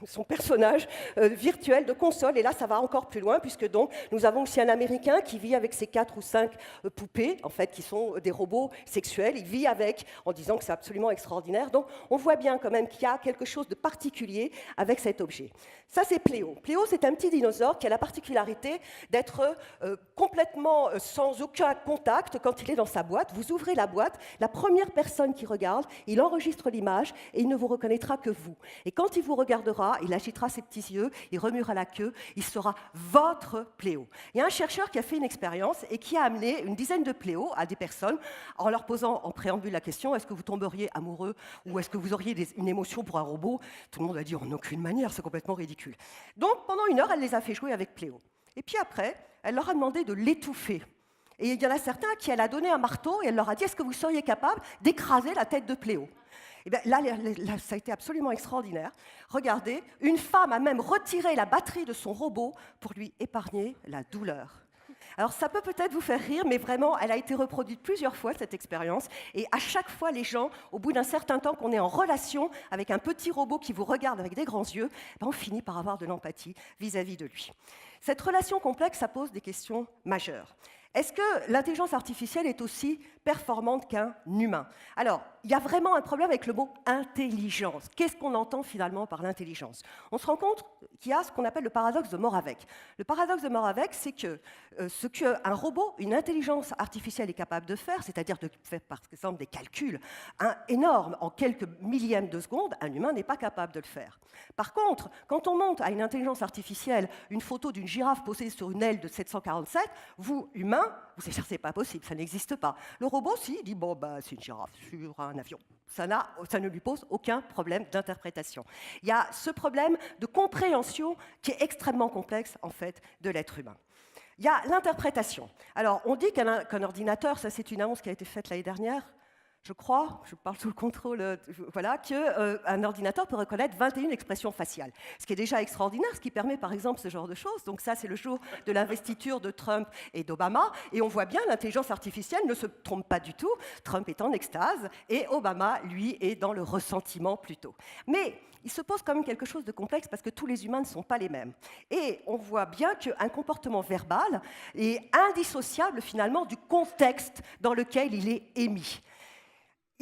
Son personnage virtuel de console, et là ça va encore plus loin, puisque donc nous avons aussi un Américain qui vit avec ses 4 ou 5 poupées, en fait, qui sont des robots sexuels. Il vit avec, en disant que c'est absolument extraordinaire. Donc on voit bien quand même qu'il y a quelque chose de particulier avec cet objet. Ça c'est Pléo. Pléo, c'est un petit dinosaure qui a la particularité d'être complètement sans aucun contact quand il est dans sa boîte. Vous ouvrez la boîte, la première personne qui regarde, il enregistre l'image et il ne vous reconnaîtra que vous. Et quand il vous regardera, il agitera ses petits yeux, il remuera la queue, il sera votre Pléo. Il y a un chercheur qui a fait une expérience et qui a amené une dizaine de Pléos à des personnes en leur posant en préambule la question: est-ce que vous tomberiez amoureux ou est-ce que vous auriez une émotion pour un robot? Tout le monde a dit en aucune manière, c'est complètement ridicule. Donc pendant 1 heure, elle les a fait jouer avec Pléo. Et puis après, elle leur a demandé de l'étouffer. Et il y en a certains qui elle a donné un marteau et elle leur a dit: est-ce que vous seriez capable d'écraser la tête de Pléo? Et bien, là, ça a été absolument extraordinaire. Regardez, une femme a même retiré la batterie de son robot pour lui épargner la douleur. Alors ça peut peut-être vous faire rire, mais vraiment, elle a été reproduite plusieurs fois, cette expérience. Et à chaque fois, les gens, au bout d'un certain temps qu'on est en relation avec un petit robot qui vous regarde avec des grands yeux, ben on finit par avoir de l'empathie vis-à-vis de lui. Cette relation complexe, ça pose des questions majeures. Est-ce que l'intelligence artificielle est aussi performante qu'un humain? Alors, il y a vraiment un problème avec le mot intelligence. Qu'est-ce qu'on entend finalement par l'intelligence? On se rend compte qu'il y a ce qu'on appelle le paradoxe de Moravec. Le paradoxe de Moravec, c'est que ce qu'un robot, une intelligence artificielle est capable de faire, c'est-à-dire de faire par exemple des calculs énormes en quelques millièmes de seconde, un humain n'est pas capable de le faire. Par contre, quand on monte à une intelligence artificielle une photo d'une girafe posée sur une aile de 747, vous, humain, vous allez dire c'est pas possible, ça n'existe pas. Le robot, si, il dit bon, bah, c'est une girafe sur un avion. Ça ne lui pose aucun problème d'interprétation. Il y a ce problème de compréhension qui est extrêmement complexe, en fait, de l'être humain. Il y a l'interprétation. Alors, on dit qu'un ordinateur, ça c'est une annonce qui a été faite l'année dernière, je crois, je parle sous le contrôle, voilà, qu'un ordinateur peut reconnaître 21 expressions faciales. Ce qui est déjà extraordinaire, ce qui permet par exemple ce genre de choses. Donc ça, c'est le jour de l'investiture de Trump et d'Obama. Et on voit bien, l'intelligence artificielle ne se trompe pas du tout. Trump est en extase et Obama, lui, est dans le ressentiment plutôt. Mais il se pose quand même quelque chose de complexe parce que tous les humains ne sont pas les mêmes. Et on voit bien qu'un comportement verbal est indissociable finalement du contexte dans lequel il est émis.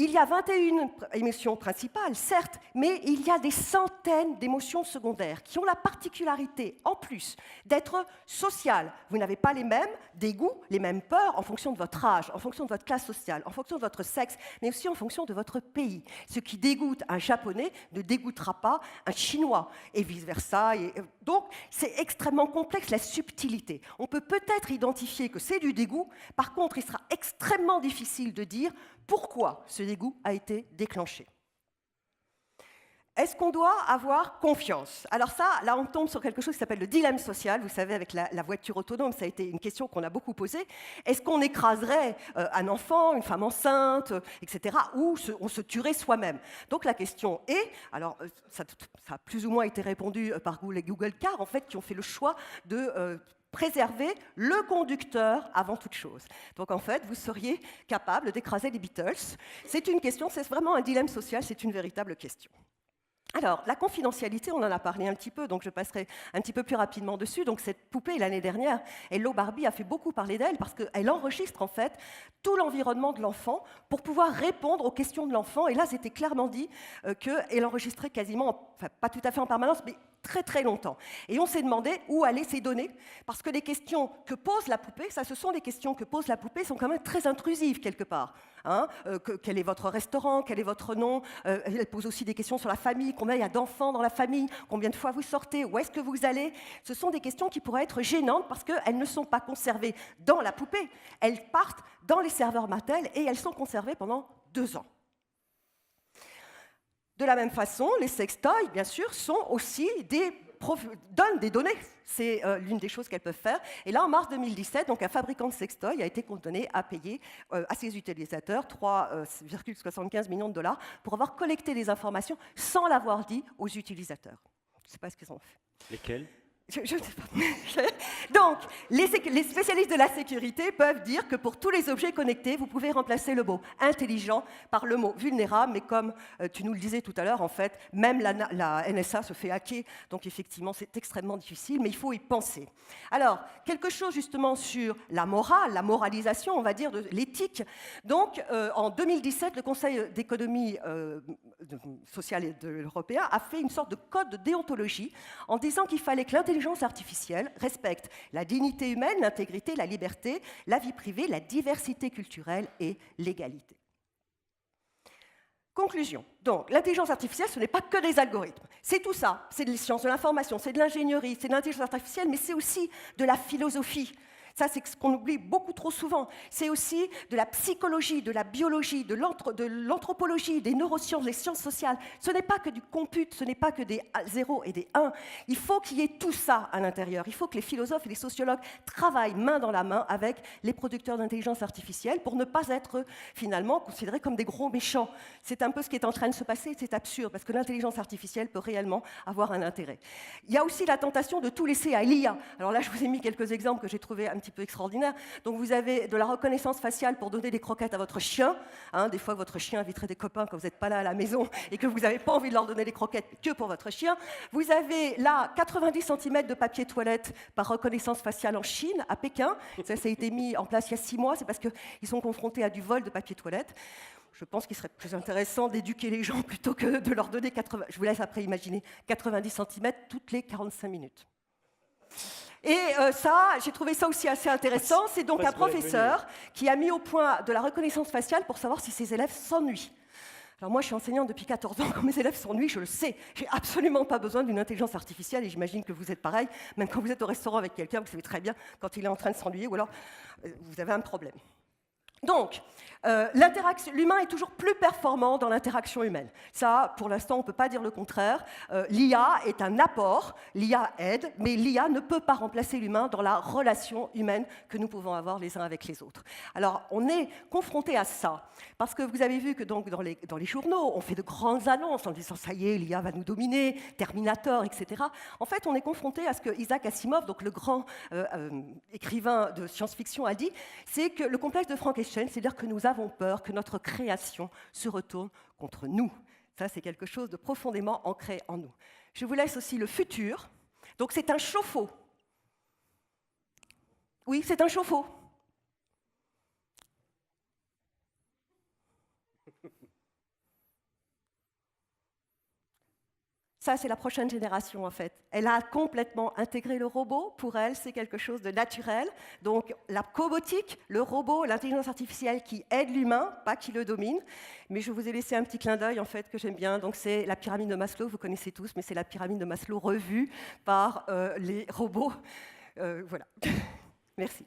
Il y a 21 émotions principales, certes, mais il y a des centaines d'émotions secondaires qui ont la particularité, en plus, d'être sociales. Vous n'avez pas les mêmes dégoûts, les mêmes peurs en fonction de votre âge, en fonction de votre classe sociale, en fonction de votre sexe, mais aussi en fonction de votre pays. Ce qui dégoûte un Japonais ne dégoûtera pas un Chinois, et vice-versa. Donc, c'est extrêmement complexe, la subtilité. On peut peut-être identifier que c'est du dégoût, par contre, il sera extrêmement difficile de dire pourquoi ce dégoût a été déclenché. Est-ce qu'on doit avoir confiance? Alors ça, là, on tombe sur quelque chose qui s'appelle le dilemme social. Vous savez, avec la voiture autonome, ça a été une question qu'on a beaucoup posée. Est-ce qu'on écraserait un enfant, une femme enceinte, etc., ou on se tuerait soi-même? Donc la question est, alors ça a plus ou moins été répondu par Google Car, en fait, qui ont fait le choix de préserver le conducteur avant toute chose. Donc en fait, vous seriez capable d'écraser les Beatles. C'est une question, c'est vraiment un dilemme social, c'est une véritable question. Alors, la confidentialité, on en a parlé un petit peu, donc je passerai un petit peu plus rapidement dessus. Donc cette poupée, l'année dernière, Hello Barbie a fait beaucoup parler d'elle parce qu'elle enregistre en fait tout l'environnement de l'enfant pour pouvoir répondre aux questions de l'enfant. Et là, c'était clairement dit qu'elle enregistrait quasiment, enfin pas tout à fait en permanence, mais très très longtemps. Et on s'est demandé où allaient ces données, parce que les questions que pose la poupée, ça ce sont des questions que pose la poupée, sont quand même très intrusives quelque part. Quel est votre restaurant, quel est votre nom, elle pose aussi des questions sur la famille, combien il y a d'enfants dans la famille, combien de fois vous sortez, où est-ce que vous allez. Ce sont des questions qui pourraient être gênantes parce qu'elles ne sont pas conservées dans la poupée, elles partent dans les serveurs Mattel et elles sont conservées pendant 2 ans. De la même façon, les sextoys, bien sûr, sont aussi donnent des données. C'est l'une des choses qu'elles peuvent faire. Et là, en mars 2017, donc, un fabricant de sextoys a été condamné à payer à ses utilisateurs 3,75 millions de dollars pour avoir collecté des informations sans l'avoir dit aux utilisateurs. Je ne sais pas ce qu'ils ont fait. Lesquels ? Je ne sais pas. Donc, les spécialistes de la sécurité peuvent dire que pour tous les objets connectés, vous pouvez remplacer le mot intelligent par le mot vulnérable, mais comme tu nous le disais tout à l'heure, en fait, même la NSA se fait hacker, donc effectivement, c'est extrêmement difficile, mais il faut y penser. Alors, quelque chose justement sur la morale, la moralisation, on va dire, de l'éthique. Donc, en 2017, le Conseil d'économie sociale européen a fait une sorte de code de déontologie en disant qu'il fallait que l'intelligence artificielle respecte la dignité humaine, l'intégrité, la liberté, la vie privée, la diversité culturelle et l'égalité. Conclusion. Donc, l'intelligence artificielle, ce n'est pas que des algorithmes. C'est tout ça. C'est des sciences de l'information, c'est de l'ingénierie, c'est de l'intelligence artificielle, mais c'est aussi de la philosophie. Ça, c'est ce qu'on oublie beaucoup trop souvent. C'est aussi de la psychologie, de la biologie, de l'anthropologie, des neurosciences, des sciences sociales. Ce n'est pas que du compute, ce n'est pas que des 0 et des 1. Il faut qu'il y ait tout ça à l'intérieur. Il faut que les philosophes et les sociologues travaillent main dans la main avec les producteurs d'intelligence artificielle pour ne pas être finalement considérés comme des gros méchants. C'est un peu ce qui est en train de se passer. C'est absurde parce que l'intelligence artificielle peut réellement avoir un intérêt. Il y a aussi la tentation de tout laisser à l'IA. Alors là, je vous ai mis quelques exemples que j'ai trouvés un petit peu extraordinaire. Donc vous avez de la reconnaissance faciale pour donner des croquettes à votre chien. Des fois, votre chien inviterait des copains quand vous n'êtes pas là à la maison et que vous n'avez pas envie de leur donner des croquettes que pour votre chien. Vous avez là 90 cm de papier toilette par reconnaissance faciale en Chine, à Pékin. Ça a été mis en place il y a 6 mois. C'est parce qu'ils sont confrontés à du vol de papier toilette. Je pense qu'il serait plus intéressant d'éduquer les gens plutôt que de leur donner 80. Je vous laisse après imaginer 90 cm toutes les 45 minutes. Et ça, j'ai trouvé ça aussi assez intéressant. C'est donc un professeur qui a mis au point de la reconnaissance faciale pour savoir si ses élèves s'ennuient. Alors moi, je suis enseignante depuis 14 ans. Quand mes élèves s'ennuient, je le sais. J'ai absolument pas besoin d'une intelligence artificielle et j'imagine que vous êtes pareil. Même quand vous êtes au restaurant avec quelqu'un, vous savez très bien quand il est en train de s'ennuyer ou alors vous avez un problème. Donc, l'humain est toujours plus performant dans l'interaction humaine. Ça, pour l'instant, on ne peut pas dire le contraire. L'IA est un apport, l'IA aide, mais l'IA ne peut pas remplacer l'humain dans la relation humaine que nous pouvons avoir les uns avec les autres. Alors, on est confronté à ça, parce que vous avez vu que donc, dans les journaux, on fait de grandes annonces en disant « ça y est, l'IA va nous dominer, Terminator, etc. » En fait, on est confronté à ce que Isaac Asimov, donc le grand écrivain de science-fiction, a dit, c'est que le complexe de Frankenstein, c'est-à-dire que nous avons peur que notre création se retourne contre nous. Ça, c'est quelque chose de profondément ancré en nous. Je vous laisse aussi le futur. Donc, c'est un chauffe-eau. Oui, c'est un chauffe-eau. Ça, c'est la prochaine génération, en fait. Elle a complètement intégré le robot. Pour elle, c'est quelque chose de naturel. Donc, la cobotique, le robot, l'intelligence artificielle qui aide l'humain, pas qui le domine. Mais je vous ai laissé un petit clin d'œil, en fait, que j'aime bien. Donc, c'est la pyramide de Maslow, vous connaissez tous, mais c'est la pyramide de Maslow revue par les robots. Voilà. Merci.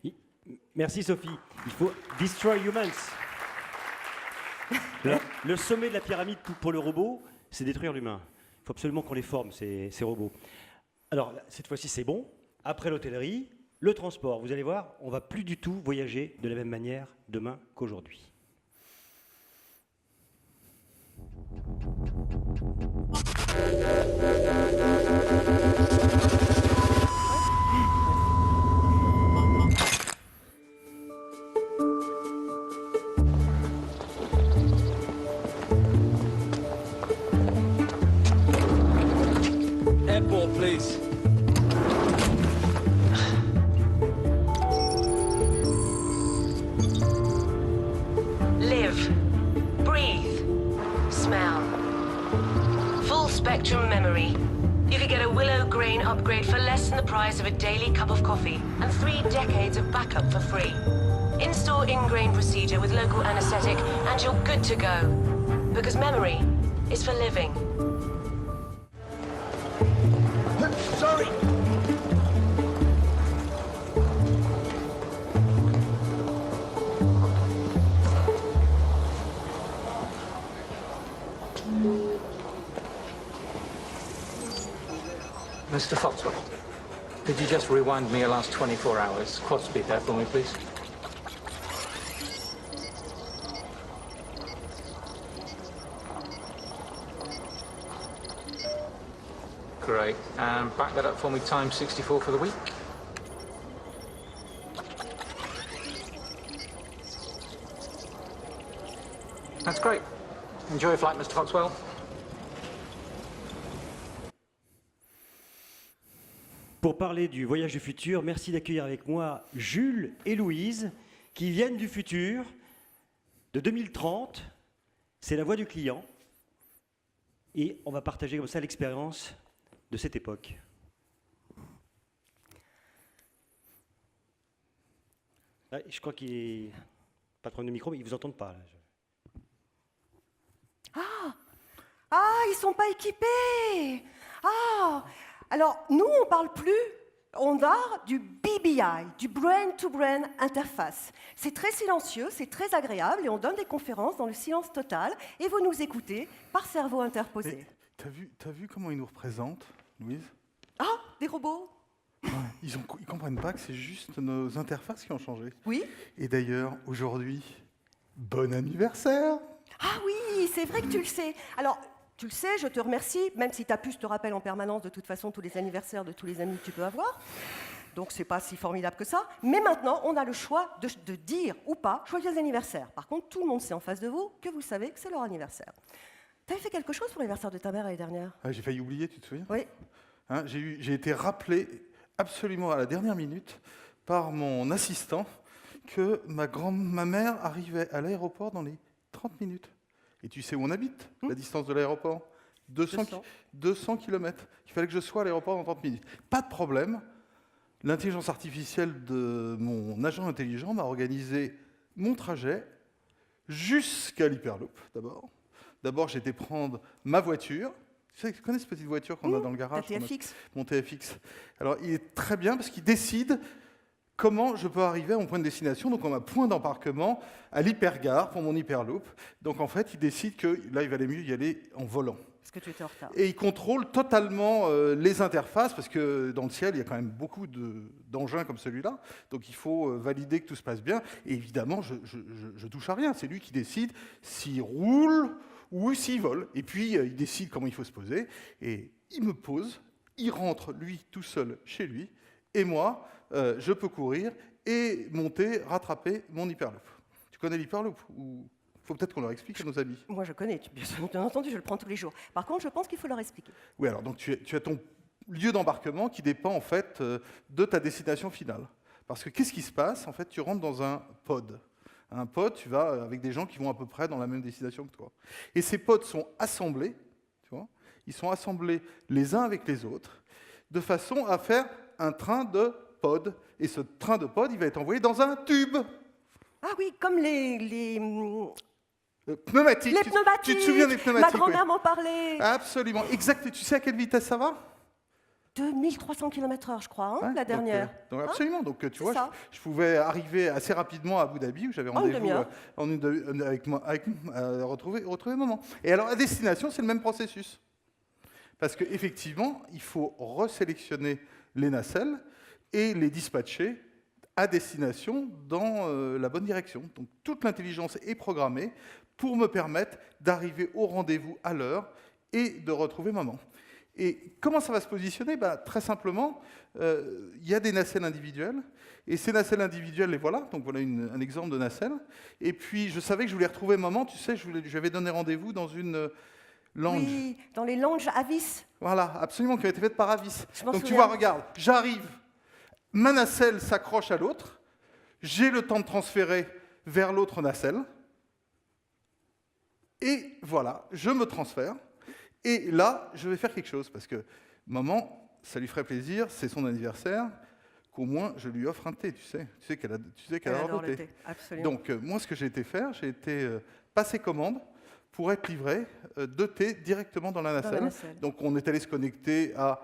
Merci, Sophie. Il faut destroy humans. Le sommet de la pyramide pour le robot, c'est détruire l'humain. Il faut absolument qu'on les forme, ces robots. Alors, cette fois-ci, c'est bon. Après l'hôtellerie, le transport. Vous allez voir, on ne va plus du tout voyager de la même manière demain qu'aujourd'hui. Airport, please. Live, breathe, smell. Full spectrum memory, You could get a Willow Grain upgrade for less than the price of a daily cup of coffee and 3 decades of backup for free. Install in-grain procedure with local anesthetic and you're good to go. Because memory is for living. Sorry. Mr. Foxwell, could you just rewind me your last 24 hours? Quad speed there for me, please. Great. And back that up for me times 64 for the week. That's great. Enjoy your flight, Mr. Foxwell. Pour parler du voyage du futur, merci d'accueillir avec moi Jules et Louise, qui viennent du futur, de 2030. C'est la voix du client. Et on va partager comme ça l'expérience de cette époque. Ah, je crois qu'il est patron de micro, mais ils ne vous entendent pas. Là. Ah, ils sont pas équipés. Ah, alors nous on parle plus. On a du BBI, du Brain-to-Brain Interface. C'est très silencieux, c'est très agréable et on donne des conférences dans le silence total et vous nous écoutez par cerveau interposé. T'as vu comment ils nous représentent, Louise? Ah, des robots. Ouais, ils comprennent pas que c'est juste nos interfaces qui ont changé. Oui. Et d'ailleurs, aujourd'hui, bon anniversaire. Ah oui, c'est vrai que tu le sais. Alors, tu le sais, je te remercie, même si ta puce te rappelle en permanence de toute façon tous les anniversaires de tous les amis que tu peux avoir. Donc, c'est pas si formidable que ça. Mais maintenant, on a le choix de dire ou pas joyeux anniversaire. Par contre, tout le monde sait en face de vous que vous savez que c'est leur anniversaire. T'avais fait quelque chose pour l'anniversaire de ta mère l'année dernière? Ah, j'ai failli oublier, tu te souviens? Oui. Hein, j'ai été rappelé absolument à la dernière minute par mon assistant que ma mère arrivait à l'aéroport dans les 30 minutes. Et tu sais où on habite, la distance de l'aéroport? 200 km. Il fallait que je sois à l'aéroport dans 30 minutes. Pas de problème. L'intelligence artificielle de mon agent intelligent m'a organisé mon trajet jusqu'à l'Hyperloop, d'abord. D'abord, j'ai été prendre ma voiture. Tu connais cette petite voiture qu'on a dans le garage? TFX. Mon TFX. Alors, il est très bien parce qu'il décide comment je peux arriver à mon point de destination. Donc, on a un point d'embarquement à l'hypergare pour mon Hyperloop. Donc, en fait, il décide que là, il valait mieux y aller en volant. Parce que tu étais en retard. Et il contrôle totalement les interfaces, parce que dans le ciel, il y a quand même beaucoup d'engins comme celui-là. Donc, il faut valider que tout se passe bien. Et évidemment, je touche à rien. C'est lui qui décide s'il roule ou s'il vole. Et puis, il décide comment il faut se poser. Et il me pose, il rentre, lui, tout seul, chez lui. Et moi, je peux courir et monter, rattraper mon Hyperloop. Tu connais l'Hyperloop? Ou il faut peut-être qu'on leur explique à nos amis. Moi, je connais. Bien entendu, je le prends tous les jours. Par contre, je pense qu'il faut leur expliquer. Oui, alors, donc, tu as ton lieu d'embarquement qui dépend, en fait, de ta destination finale. Parce que qu'est-ce qui se passe? En fait, tu rentres dans un pod. Un pod, tu vas avec des gens qui vont à peu près dans la même destination que toi. Et ces pods sont assemblés, tu vois, ils sont assemblés les uns avec les autres, de façon à faire un train de pod. Et ce train de pod, il va être envoyé dans un tube. Ah oui, comme les pneumatiques. Les pneumatiques. Tu te souviens des pneumatiques? Ma grand-mère m'en parlait. Absolument, exact. Et tu sais à quelle vitesse ça va? 2300 km/h, je crois, la dernière. Donc absolument. Hein? Donc tu vois, je pouvais arriver assez rapidement à Abu Dhabi, où j'avais rendez-vous avec retrouver maman. Et alors, à destination, c'est le même processus. Parce qu'effectivement, il faut resélectionner les nacelles et les dispatcher à destination dans la bonne direction. Donc toute l'intelligence est programmée pour me permettre d'arriver au rendez-vous à l'heure et de retrouver maman. Et comment ça va se positionner? Très simplement, il y a des nacelles individuelles, et ces nacelles individuelles, les voilà, donc voilà un exemple de nacelle. Et puis, je savais que je voulais retrouver maman, tu sais, j'avais donné rendez-vous dans une lounge. Oui, dans les lounges Avis. Voilà, absolument, qui avait été faite par Avis. Donc tu vois, regarde, j'arrive, ma nacelle s'accroche à l'autre, j'ai le temps de transférer vers l'autre nacelle, et voilà, je me transfère. Et là, je vais faire quelque chose, parce que Maman, ça lui ferait plaisir, c'est son anniversaire, qu'au moins je lui offre un thé, tu sais qu'elle adore le thé. Absolument. Donc moi, ce que j'ai été faire, j'ai été passer commande pour être livré de thé directement dans la nacelle. Donc on est allé se connecter à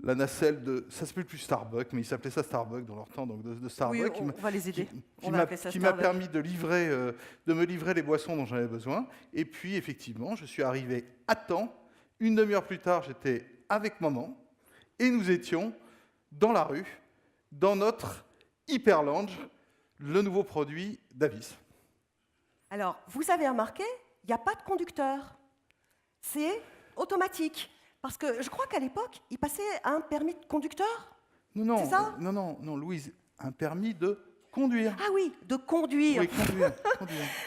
la nacelle de... Ça s'appelle plus Starbucks, mais ils s'appelaient ça Starbucks dans leur temps, donc de Starbucks. Oui, on va les aider. Qui m'a permis de me livrer les boissons dont j'avais besoin. Et puis, effectivement, je suis arrivé à temps. Une demi-heure plus tard, j'étais avec maman. Et nous étions dans la rue, dans notre Hyper Lounge, le nouveau produit d'Avis. Alors, vous avez remarqué, il n'y a pas de conducteur. C'est automatique. Parce que je crois qu'à l'époque, il passait un permis de conducteur. Non, c'est ça ? Non, Louise, un permis de conduire. Ah oui, de conduire. Oui, conduire.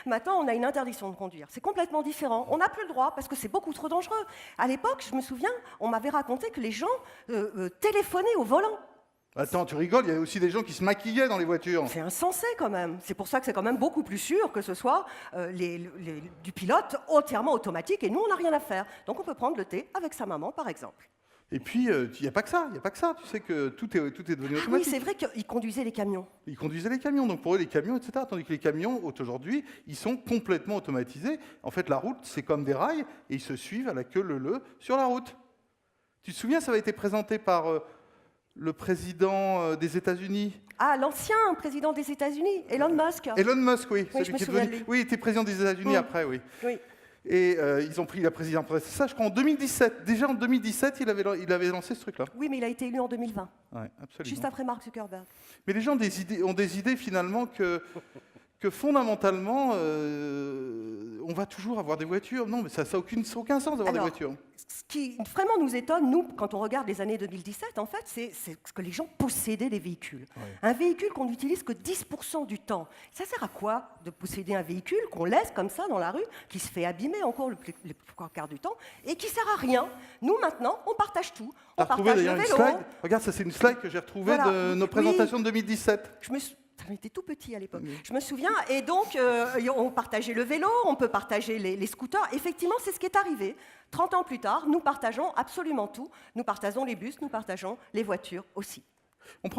Maintenant, on a une interdiction de conduire. C'est complètement différent. On n'a plus le droit parce que c'est beaucoup trop dangereux. À l'époque, je me souviens, on m'avait raconté que les gens téléphonaient au volant. Attends, tu rigoles, il y avait aussi des gens qui se maquillaient dans les voitures. C'est insensé quand même. C'est pour ça que c'est quand même beaucoup plus sûr que ce soit du pilote entièrement automatique et nous, on n'a rien à faire. Donc on peut prendre le thé avec sa maman, par exemple. Et puis, il n'y a pas que ça, Tu sais que tout est devenu automatique. Oui, c'est vrai qu'ils conduisaient les camions. Ils conduisaient les camions, donc pour eux, les camions, etc. Tandis que les camions, aujourd'hui, ils sont complètement automatisés. En fait, la route, c'est comme des rails et ils se suivent à la queue leu-leu sur la route. Tu te souviens, ça avait été présenté par... le président des États-Unis. Ah, l'ancien président des États-Unis, Elon Musk. Elon Musk, oui. Oui, je me souviens de lui. Oui, il était président des États-Unis après, oui. Et ils ont pris la présidence. Ça, je crois, en 2017. Déjà en 2017, il avait lancé ce truc-là. Oui, mais il a été élu en 2020. Oui, absolument. Juste après Mark Zuckerberg. Mais les gens ont des idées, finalement, que fondamentalement, on va toujours avoir des voitures. Non, mais ça n'a aucun sens d'avoir des voitures. Ce qui vraiment nous étonne, nous, quand on regarde les années 2017, en fait, c'est que les gens possédaient des véhicules. Oui. Un véhicule qu'on n'utilise que 10% du temps. Ça sert à quoi de posséder un véhicule qu'on laisse comme ça dans la rue, qui se fait abîmer encore le quart du temps, et qui sert à rien? Nous, maintenant, on partage tout. On partage le vélo. Regarde, ça c'est une slide que j'ai retrouvée de nos présentations de 2017. On était tout petit à l'époque, je me souviens. Et donc, on partageait le vélo, on peut partager les scooters. Effectivement, c'est ce qui est arrivé. 30 ans plus tard, nous partageons absolument tout. Nous partageons les bus, nous partageons les voitures aussi. On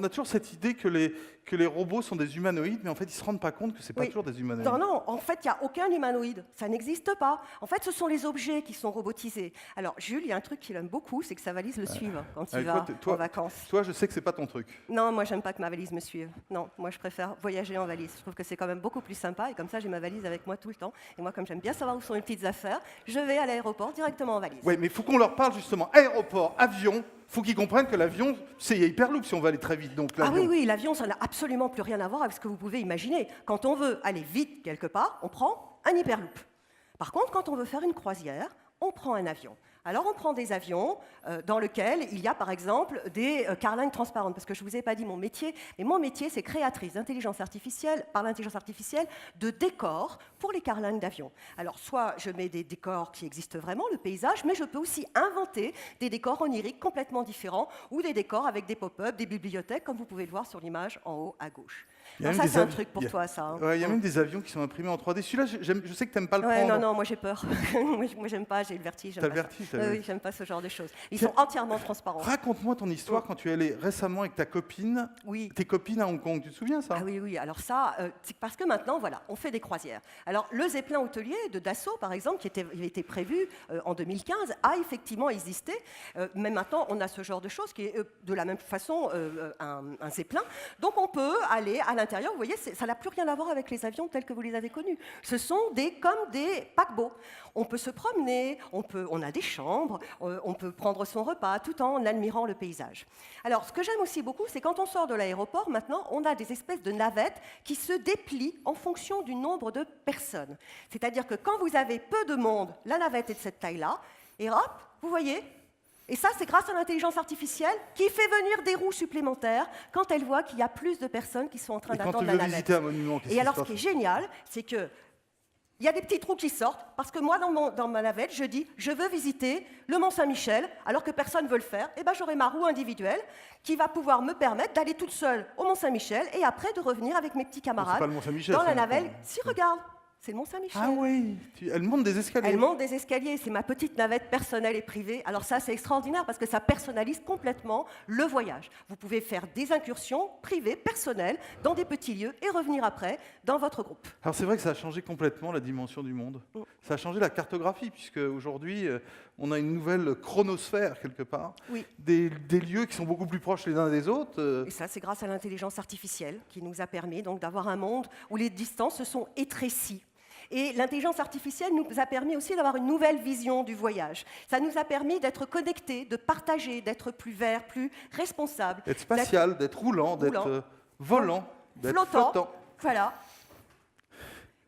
a toujours cette idée que les robots sont des humanoïdes, mais en fait, ils ne se rendent pas compte que ce n'est pas toujours des humanoïdes. Non, en fait, il n'y a aucun humanoïde. Ça n'existe pas. En fait, ce sont les objets qui sont robotisés. Alors, Jules, il y a un truc qu'il aime beaucoup, c'est que sa valise le suive quand il va en vacances. Toi, je sais que ce n'est pas ton truc. Non, moi, j'aime pas que ma valise me suive. Non, moi, je préfère voyager en valise. Je trouve que c'est quand même beaucoup plus sympa. Et comme ça, j'ai ma valise avec moi tout le temps. Et moi, comme j'aime bien savoir où sont les petites affaires, je vais à l'aéroport directement en valise. Oui, mais il faut qu'on leur parle justement. Aéroport, avion. Il faut qu'ils comprennent que l'avion, c'est Hyperloop si on veut aller très vite. Donc, oui, l'avion, ça n'a absolument plus rien à voir avec ce que vous pouvez imaginer. Quand on veut aller vite quelque part, on prend un Hyperloop. Par contre, quand on veut faire une croisière, on prend un avion. Alors, on prend des avions dans lesquels il y a, par exemple, des carlingues transparentes. Parce que je ne vous ai pas dit mon métier, mais mon métier, c'est créatrice d'intelligence artificielle, par l'intelligence artificielle, de décors pour les carlingues d'avion. Alors, soit je mets des décors qui existent vraiment, le paysage, mais je peux aussi inventer des décors oniriques complètement différents, ou des décors avec des pop-up, des bibliothèques, comme vous pouvez le voir sur l'image en haut à gauche. Alors ça, c'est un truc pour toi, ça. Hein. Il y a même des avions qui sont imprimés en 3D. Celui-là, je sais que tu n'aimes pas le prendre. Non, moi j'ai peur. moi, j'aime pas, j'ai le vertige. T'as le vertige, oui, j'aime pas ce genre de choses. Ils sont entièrement transparents. Raconte-moi ton histoire quand tu es allé récemment avec ta copine, tes copines à Hong Kong. Tu te souviens, ça? Ah oui. Alors ça, c'est parce que maintenant, voilà, on fait des croisières. Alors, le Zeppelin hôtelier de Dassault, par exemple, qui avait été prévu en 2015, a effectivement existé. Mais maintenant, on a ce genre de choses qui est de la même façon un Zeppelin. Donc, on peut aller à l'intérieur. Vous voyez, ça n'a plus rien à voir avec les avions tels que vous les avez connus. Ce sont comme des paquebots. On peut se promener, on a des chambres, on peut prendre son repas tout en admirant le paysage. Alors, ce que j'aime aussi beaucoup, c'est quand on sort de l'aéroport, maintenant, on a des espèces de navettes qui se déplient en fonction du nombre de personnes. C'est-à-dire que quand vous avez peu de monde, la navette est de cette taille-là, et hop, vous voyez. Et ça, c'est grâce à l'intelligence artificielle qui fait venir des roues supplémentaires quand elle voit qu'il y a plus de personnes qui sont en train d'attendre la navette. Un monument, et alors, ce qui est génial, c'est que il y a des petits trous qui sortent, parce que moi, dans ma navette, je dis « je veux visiter le Mont-Saint-Michel », alors que personne ne veut le faire, et ben j'aurai ma roue individuelle qui va pouvoir me permettre d'aller toute seule au Mont-Saint-Michel et après de revenir avec mes petits camarades dans la navette. Si, regarde, C'est le Mont-Saint-Michel. Ah oui, elle monte des escaliers. Elle monte des escaliers, c'est ma petite navette personnelle et privée. Alors ça, c'est extraordinaire parce que ça personnalise complètement le voyage. Vous pouvez faire des incursions privées, personnelles, dans des petits lieux et revenir après dans votre groupe. Alors c'est vrai que ça a changé complètement la dimension du monde. Ça a changé la cartographie, puisque aujourd'hui, on a une nouvelle chronosphère quelque part. Oui. Des lieux qui sont beaucoup plus proches les uns des autres. Et ça, c'est grâce à l'intelligence artificielle qui nous a permis donc d'avoir un monde où les distances se sont étrécies. Et l'intelligence artificielle nous a permis aussi d'avoir une nouvelle vision du voyage. Ça nous a permis d'être connectés, de partager, d'être plus verts, plus responsables. D'être spatial, d'être roulant, d'être volant, d'être flottant. Voilà.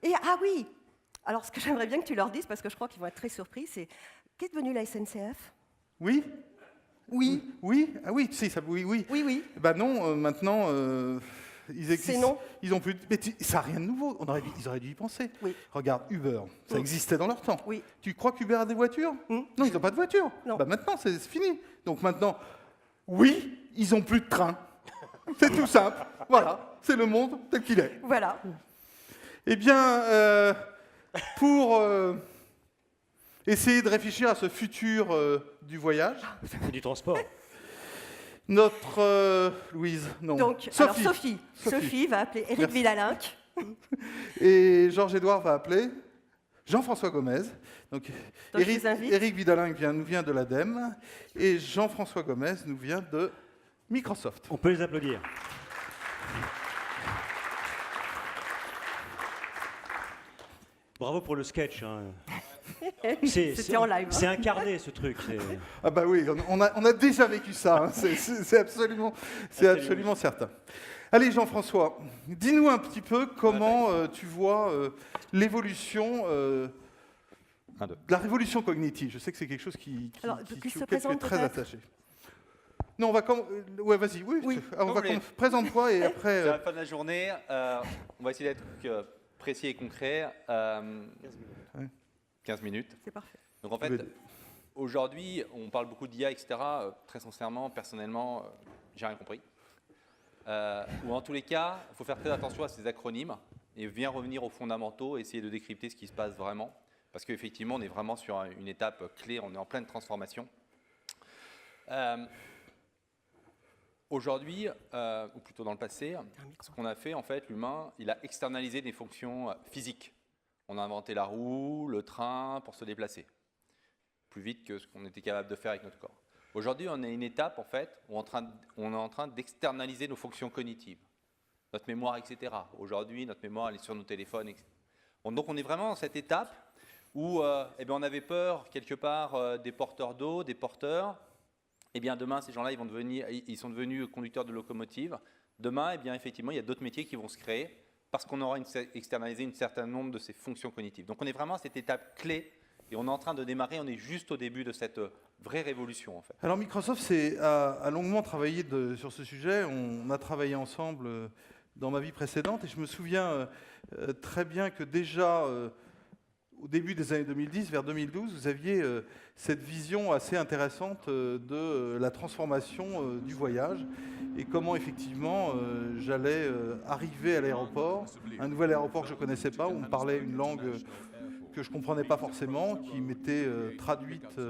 Et ah oui, alors ce que j'aimerais bien que tu leur dises, parce que je crois qu'ils vont être très surpris, c'est qu'est devenue la SNCF? Oui. Oui. Oui. Ah oui, si, ça, oui, oui. Oui, oui. Ben non, maintenant, ils existent. C'est non. Ils ont plus. Mais ça n'a rien de nouveau. Ils auraient dû y penser. Oui. Regarde, Uber, ça existait dans leur temps. Oui. Tu crois qu'Uber a des voitures? Non, ils n'ont pas de voiture. Non. Ben maintenant, c'est fini. Donc maintenant, oui, ils n'ont plus de train. C'est tout simple. Voilà, c'est le monde tel qu'il est. Voilà. Eh bien, pour essayer de réfléchir à ce futur du voyage. Du transport. Notre Louise, non. Donc, Sophie. alors Sophie va appeler Éric Vidalinck. Et Georges-Édouard va appeler Jean-François Gomez. Donc Éric Vidalinck nous vient de l'ADEME et Jean-François Gomez nous vient de Microsoft. On peut les applaudir. Bravo pour le sketch. Hein. C'était en live. C'est incarné ce truc. Ah bah oui, on a déjà vécu ça. Hein. C'est absolument certain. Allez Jean-François, dis-nous un petit peu comment tu vois l'évolution, la révolution cognitive. Je sais que c'est quelque chose qui est très attaché. Non, on va ouais, vas-y. Oui. Présente-toi et après. À la fin de la journée, on va essayer d'être précis et concret. 15 minutes. C'est parfait. Donc en fait, aujourd'hui, on parle beaucoup d'IA, etc. Très sincèrement, personnellement, j'ai rien compris. Ou en tous les cas, il faut faire très attention à ces acronymes et bien revenir aux fondamentaux, essayer de décrypter ce qui se passe vraiment. Parce qu'effectivement, on est vraiment sur une étape clé, on est en pleine transformation. Aujourd'hui, ou plutôt dans le passé, ce qu'on a fait, en fait, l'humain, il a externalisé des fonctions physiques. On a inventé la roue, le train pour se déplacer, plus vite que ce qu'on était capable de faire avec notre corps. Aujourd'hui, on est à une étape, en fait, où on est en train d'externaliser nos fonctions cognitives, notre mémoire, etc. Aujourd'hui, notre mémoire, elle est sur nos téléphones, etc. Donc, on est vraiment dans cette étape où on avait peur, quelque part, des porteurs d'eau, des porteurs. Eh bien, demain, ces gens-là, ils sont devenus conducteurs de locomotives. Demain, eh bien, effectivement, il y a d'autres métiers qui vont se créer parce qu'on aura externalisé un certain nombre de ces fonctions cognitives. Donc, on est vraiment à cette étape clé et on est en train de démarrer, on est juste au début de cette vraie révolution, en fait. Alors, Microsoft a longuement travaillé sur ce sujet. On a travaillé ensemble dans ma vie précédente et je me souviens très bien que déjà, au début des années 2010, vers 2012, vous aviez cette vision assez intéressante de la transformation du voyage et comment effectivement j'allais arriver à l'aéroport, un nouvel aéroport que je ne connaissais pas, où on parlait une langue que je ne comprenais pas forcément, qui m'était traduite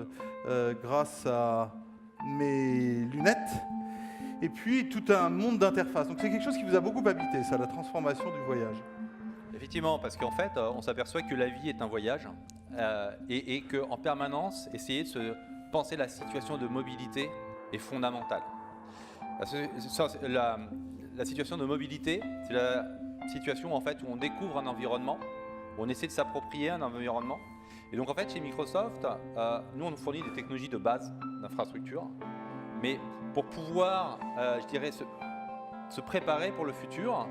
grâce à mes lunettes, et puis tout un monde d'interfaces. Donc c'est quelque chose qui vous a beaucoup habité, ça, la transformation du voyage. Effectivement, parce qu'en fait, on s'aperçoit que la vie est un voyage et qu'en permanence, essayer de se penser la situation de mobilité est fondamentale. La situation de mobilité, c'est la situation en fait, où on découvre un environnement, où on essaie de s'approprier un environnement. Et donc en fait, chez Microsoft, nous, on nous fournit des technologies de base, d'infrastructure, mais pour pouvoir, je dirais, se préparer pour le futur,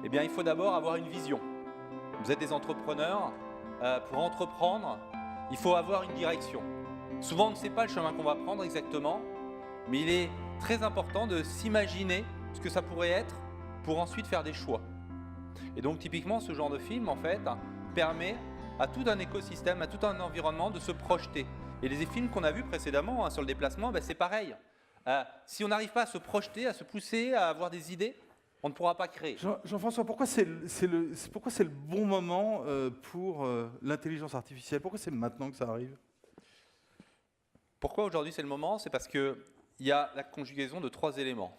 eh bien, il faut d'abord avoir une vision. Vous êtes des entrepreneurs, pour entreprendre, il faut avoir une direction. Souvent, on ne sait pas le chemin qu'on va prendre exactement, mais il est très important de s'imaginer ce que ça pourrait être pour ensuite faire des choix. Et donc, typiquement, ce genre de film, en fait, permet à tout un écosystème, à tout un environnement de se projeter. Et les films qu'on a vus précédemment sur le déplacement, c'est pareil. Si on n'arrive pas à se projeter, à se pousser, à avoir des idées, on ne pourra pas créer. Jean-François, pourquoi c'est le bon moment pour l'intelligence artificielle? Pourquoi c'est maintenant que ça arrive? Pourquoi aujourd'hui c'est le moment? C'est parce qu'il y a la conjugaison de 3 éléments.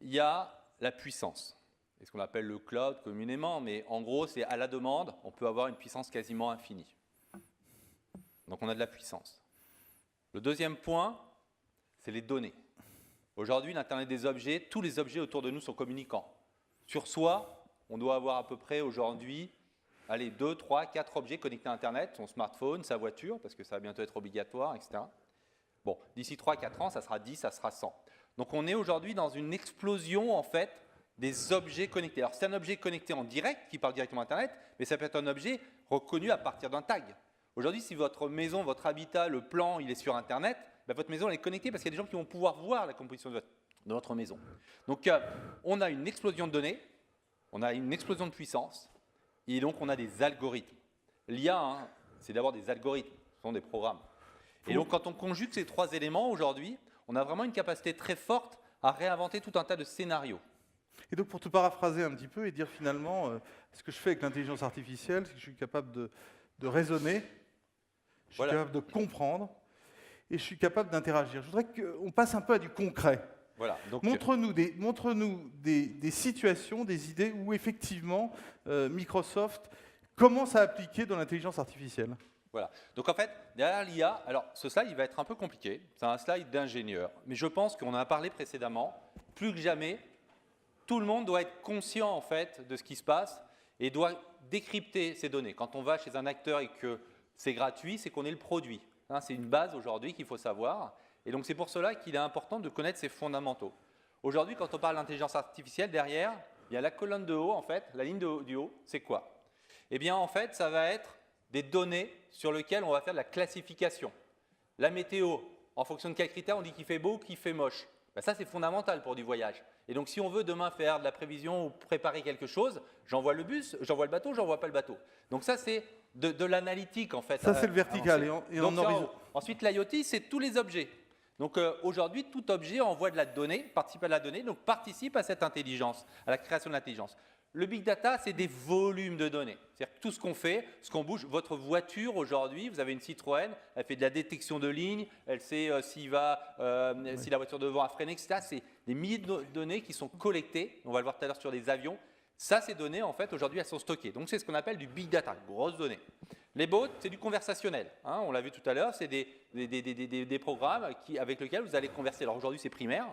Il y a la puissance, c'est ce qu'on appelle le cloud communément, mais en gros c'est à la demande, on peut avoir une puissance quasiment infinie. Donc on a de la puissance. Le deuxième point, c'est les données. Aujourd'hui, l'Internet des objets, tous les objets autour de nous sont communicants. Sur soi, on doit avoir à peu près aujourd'hui 2, 3, 4 objets connectés à Internet, son smartphone, sa voiture, parce que ça va bientôt être obligatoire, etc. Bon, d'ici 3, 4 ans, ça sera 10, ça sera 100. Donc on est aujourd'hui dans une explosion, en fait, des objets connectés. Alors c'est un objet connecté en direct, qui parle directement à Internet, mais ça peut être un objet reconnu à partir d'un tag. Aujourd'hui, si votre maison, votre habitat, le plan, il est sur Internet, votre maison elle est connectée parce qu'il y a des gens qui vont pouvoir voir la composition de votre maison. Donc on a une explosion de données, on a une explosion de puissance, et donc on a des algorithmes. L'IA, c'est d'abord des algorithmes, ce sont des programmes. Et donc quand on conjugue ces 3 éléments aujourd'hui, on a vraiment une capacité très forte à réinventer tout un tas de scénarios. Et donc pour te paraphraser un petit peu et dire finalement, ce que je fais avec l'intelligence artificielle, c'est que je suis capable de raisonner, je suis capable de comprendre, et je suis capable d'interagir. Je voudrais qu'on passe un peu à du concret. Voilà, montre-nous des situations, des idées où effectivement Microsoft commence à appliquer dans l'intelligence artificielle. Voilà. Donc en fait, derrière l'IA, alors ce slide il va être un peu compliqué, c'est un slide d'ingénieur, mais je pense qu'on en a parlé précédemment, plus que jamais, tout le monde doit être conscient en fait de ce qui se passe et doit décrypter ces données. Quand on va chez un acteur et que c'est gratuit, c'est qu'on est le produit. C'est une base aujourd'hui qu'il faut savoir. Et donc c'est pour cela qu'il est important de connaître ces fondamentaux. Aujourd'hui, quand on parle d'intelligence artificielle, derrière, il y a la colonne de haut, en fait, la ligne du haut, c'est quoi? Eh bien, en fait, ça va être des données sur lesquelles on va faire de la classification. La météo, en fonction de quels critères on dit qu'il fait beau ou qu'il fait moche. Ça, c'est fondamental pour du voyage. Et donc, si on veut demain faire de la prévision ou préparer quelque chose, j'envoie le bus, j'envoie le bateau, j'envoie pas le bateau. Donc ça, c'est de l'analytique, en fait. Ça, c'est le vertical. Et en horizon. Ensuite, l'IoT, c'est tous les objets. Donc aujourd'hui, tout objet envoie de la donnée, participe à la donnée, donc participe à cette intelligence, à la création de l'intelligence. Le big data, c'est des volumes de données. C'est-à-dire que tout ce qu'on fait, ce qu'on bouge, votre voiture aujourd'hui, vous avez une Citroën, elle fait de la détection de lignes, elle sait si la voiture devant a freiné, etc. C'est des milliers de données qui sont collectées, on va le voir tout à l'heure sur les avions. Ça, ces données, en fait, aujourd'hui, elles sont stockées. Donc c'est ce qu'on appelle du big data, grosses données. Les bots, c'est du conversationnel. On l'a vu tout à l'heure, c'est des programmes avec lesquels vous allez converser. Alors aujourd'hui, c'est primaire.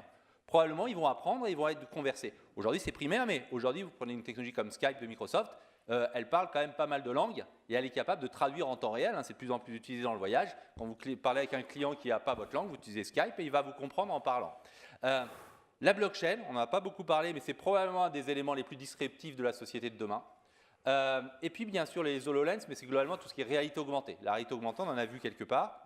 Probablement, ils vont apprendre et ils vont être conversés. Aujourd'hui, c'est primaire, mais aujourd'hui, vous prenez une technologie comme Skype de Microsoft, elle parle quand même pas mal de langues et elle est capable de traduire en temps réel. C'est de plus en plus utilisé dans le voyage. Quand vous parlez avec un client qui n'a pas votre langue, vous utilisez Skype et il va vous comprendre en parlant. La blockchain, on n'en a pas beaucoup parlé, mais c'est probablement un des éléments les plus disruptifs de la société de demain. Et puis, bien sûr, les HoloLens, mais c'est globalement tout ce qui est réalité augmentée. La réalité augmentée, on en a vu quelque part.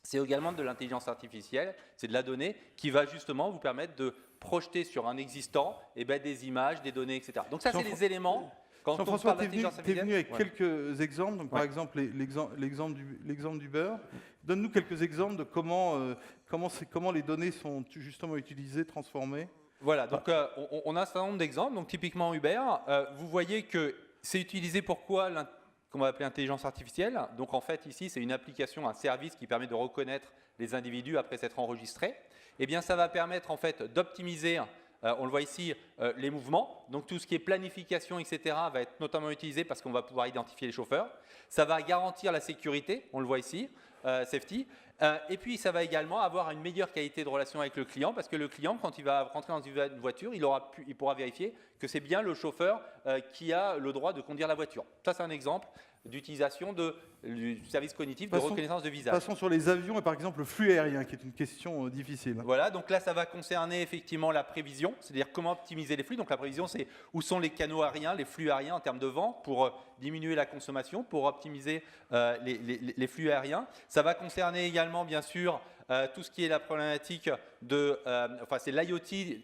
C'est également de l'intelligence artificielle, c'est de la donnée qui va justement vous permettre de projeter sur un existant des images, des données, etc. Donc ça, c'est les éléments. Jean-François, tu es venu avec quelques exemples. Donc, par exemple, l'exemple d'Uber. Donne-nous quelques exemples de comment les données sont justement utilisées, transformées. Voilà, donc on a un certain nombre d'exemples. Donc typiquement Uber, vous voyez que c'est utilisé pour quoi qu'on va appeler intelligence artificielle. Donc en fait ici c'est une application, un service qui permet de reconnaître les individus après s'être enregistrés. Eh bien ça va permettre en fait d'optimiser, on le voit ici, les mouvements. Donc tout ce qui est planification, etc. va être notamment utilisé parce qu'on va pouvoir identifier les chauffeurs. Ça va garantir la sécurité, on le voit ici, safety. Et puis ça va également avoir une meilleure qualité de relation avec le client parce que le client, quand il va rentrer dans une voiture, il pourra vérifier que c'est bien le chauffeur qui a le droit de conduire la voiture. Ça, c'est un exemple d'utilisation du service cognitif de reconnaissance de visage. Passons sur les avions et par exemple le flux aérien, qui est une question difficile. Voilà, donc là, ça va concerner effectivement la prévision, c'est-à-dire comment optimiser les flux. Donc la prévision, c'est où sont les canaux aériens, les flux aériens en termes de vent pour diminuer la consommation, pour optimiser les flux aériens. Ça va concerner également, bien sûr, tout ce qui est la problématique c'est l'IoT,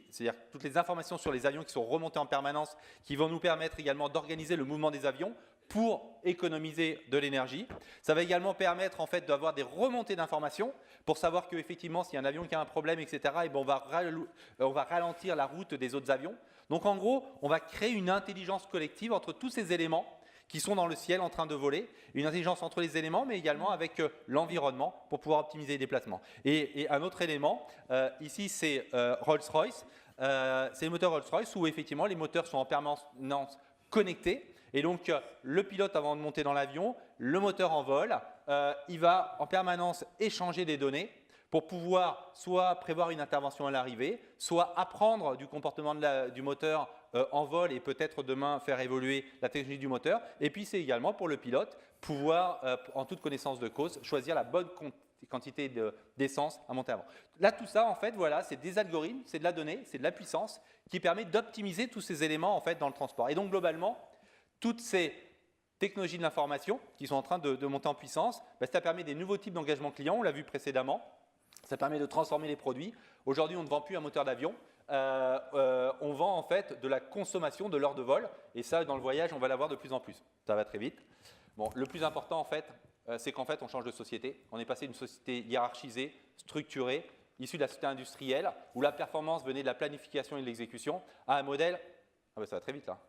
c'est-à-dire toutes les informations sur les avions qui sont remontées en permanence, qui vont nous permettre également d'organiser le mouvement des avions, pour économiser de l'énergie. Ça va également permettre en fait d'avoir des remontées d'informations pour savoir qu'effectivement, s'il y a un avion qui a un problème, etc., et ben on va ralentir la route des autres avions. Donc en gros, on va créer une intelligence collective entre tous ces éléments qui sont dans le ciel en train de voler, une intelligence entre les éléments, mais également avec l'environnement pour pouvoir optimiser les déplacements. Et un autre élément, ici c'est Rolls-Royce, c'est les moteurs Rolls-Royce où effectivement les moteurs sont en permanence connectés. Et donc, le pilote, avant de monter dans l'avion, le moteur en vol, il va en permanence échanger des données pour pouvoir soit prévoir une intervention à l'arrivée, soit apprendre du comportement du moteur en vol et peut-être demain faire évoluer la technologie du moteur. Et puis, c'est également pour le pilote pouvoir, en toute connaissance de cause, choisir la bonne quantité d'essence à monter avant. Là, tout ça, en fait, voilà, c'est des algorithmes, c'est de la donnée, c'est de la puissance qui permet d'optimiser tous ces éléments en fait, dans le transport. Et donc, globalement, toutes ces technologies de l'information qui sont en train de monter en puissance, ça permet des nouveaux types d'engagement client, on l'a vu précédemment, ça permet de transformer les produits. Aujourd'hui, on ne vend plus un moteur d'avion, on vend en fait de la consommation de l'heure de vol, et ça, dans le voyage, on va l'avoir de plus en plus. Ça va très vite. Bon, le plus important, en fait, c'est qu'en fait, on change de société. On est passé d'une société hiérarchisée, structurée, issue de la société industrielle, où la performance venait de la planification et de l'exécution, à un modèle... Ah ben ça va très vite, là.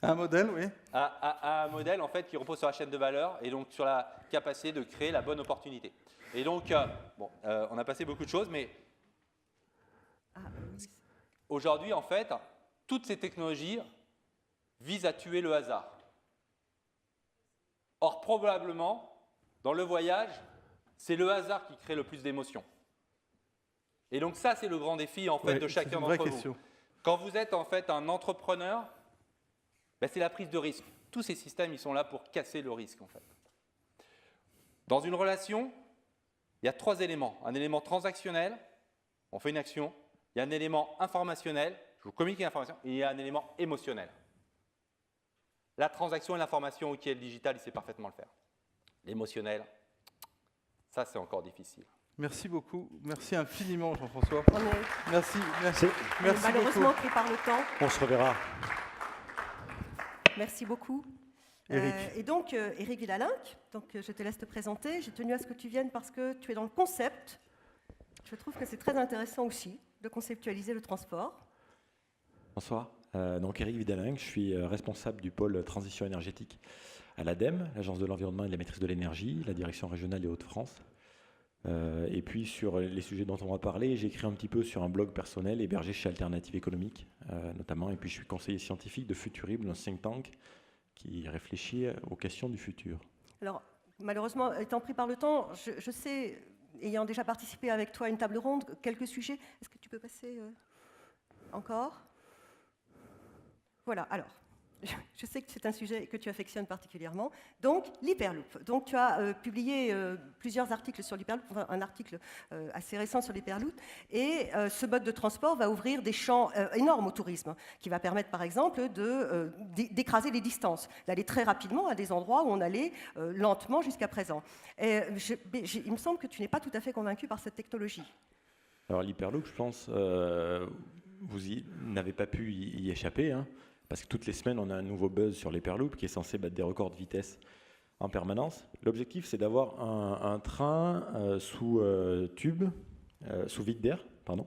Un modèle, oui. À un modèle en fait qui repose sur la chaîne de valeur et donc sur la capacité de créer la bonne opportunité. Et donc, on a passé beaucoup de choses, mais aujourd'hui, en fait, toutes ces technologies visent à tuer le hasard. Or, probablement, dans le voyage, c'est le hasard qui crée le plus d'émotions. Et donc ça, c'est le grand défi en fait de chacun d'entre vous. Quand vous êtes en fait un entrepreneur, c'est la prise de risque. Tous ces systèmes, ils sont là pour casser le risque, en fait. Dans une relation, il y a 3 éléments. Un élément transactionnel, on fait une action. Il y a un élément informationnel, je vous communique une information. Et il y a un élément émotionnel. La transaction et l'information, ok, le digital, il sait parfaitement le faire. L'émotionnel, ça, c'est encore difficile. Merci beaucoup. Merci infiniment, Jean-François. Merci. Malheureusement, pris par le temps. On se reverra. Merci beaucoup. Éric. Et donc, Éric Vidalinck, donc, je te laisse te présenter. J'ai tenu à ce que tu viennes parce que tu es dans le concept. Je trouve que c'est très intéressant aussi de conceptualiser le transport. Bonsoir. Donc, Éric Vidalinck, je suis responsable du pôle transition énergétique à l'ADEME, l'Agence de l'environnement et de la maîtrise de l'énergie, la direction régionale des Hauts-de-France. Et puis sur les sujets dont on va parler, j'ai écrit un petit peu sur un blog personnel hébergé chez Alternative Économique notamment, et puis je suis conseiller scientifique de Futurible, un think tank qui réfléchit aux questions du futur. Alors malheureusement, étant pris par le temps, je sais, ayant déjà participé avec toi à une table ronde, quelques sujets. Est-ce que tu peux passer encore? Voilà, alors. Je sais que c'est un sujet que tu affectionnes particulièrement. Donc, l'Hyperloop. Donc, tu as publié plusieurs articles sur l'Hyperloop, enfin, un article assez récent sur l'Hyperloop. Et ce mode de transport va ouvrir des champs énormes au tourisme, qui va permettre, par exemple, d'écraser les distances, d'aller très rapidement à des endroits où on allait lentement jusqu'à présent. Et il me semble que tu n'es pas tout à fait convaincu par cette technologie. Alors, l'Hyperloop, je pense, vous n'avez pas pu y échapper, hein. Parce que toutes les semaines, on a un nouveau buzz sur l'Hyperloop qui est censé battre des records de vitesse en permanence. L'objectif, c'est d'avoir un train sous tube, sous vide d'air, pardon,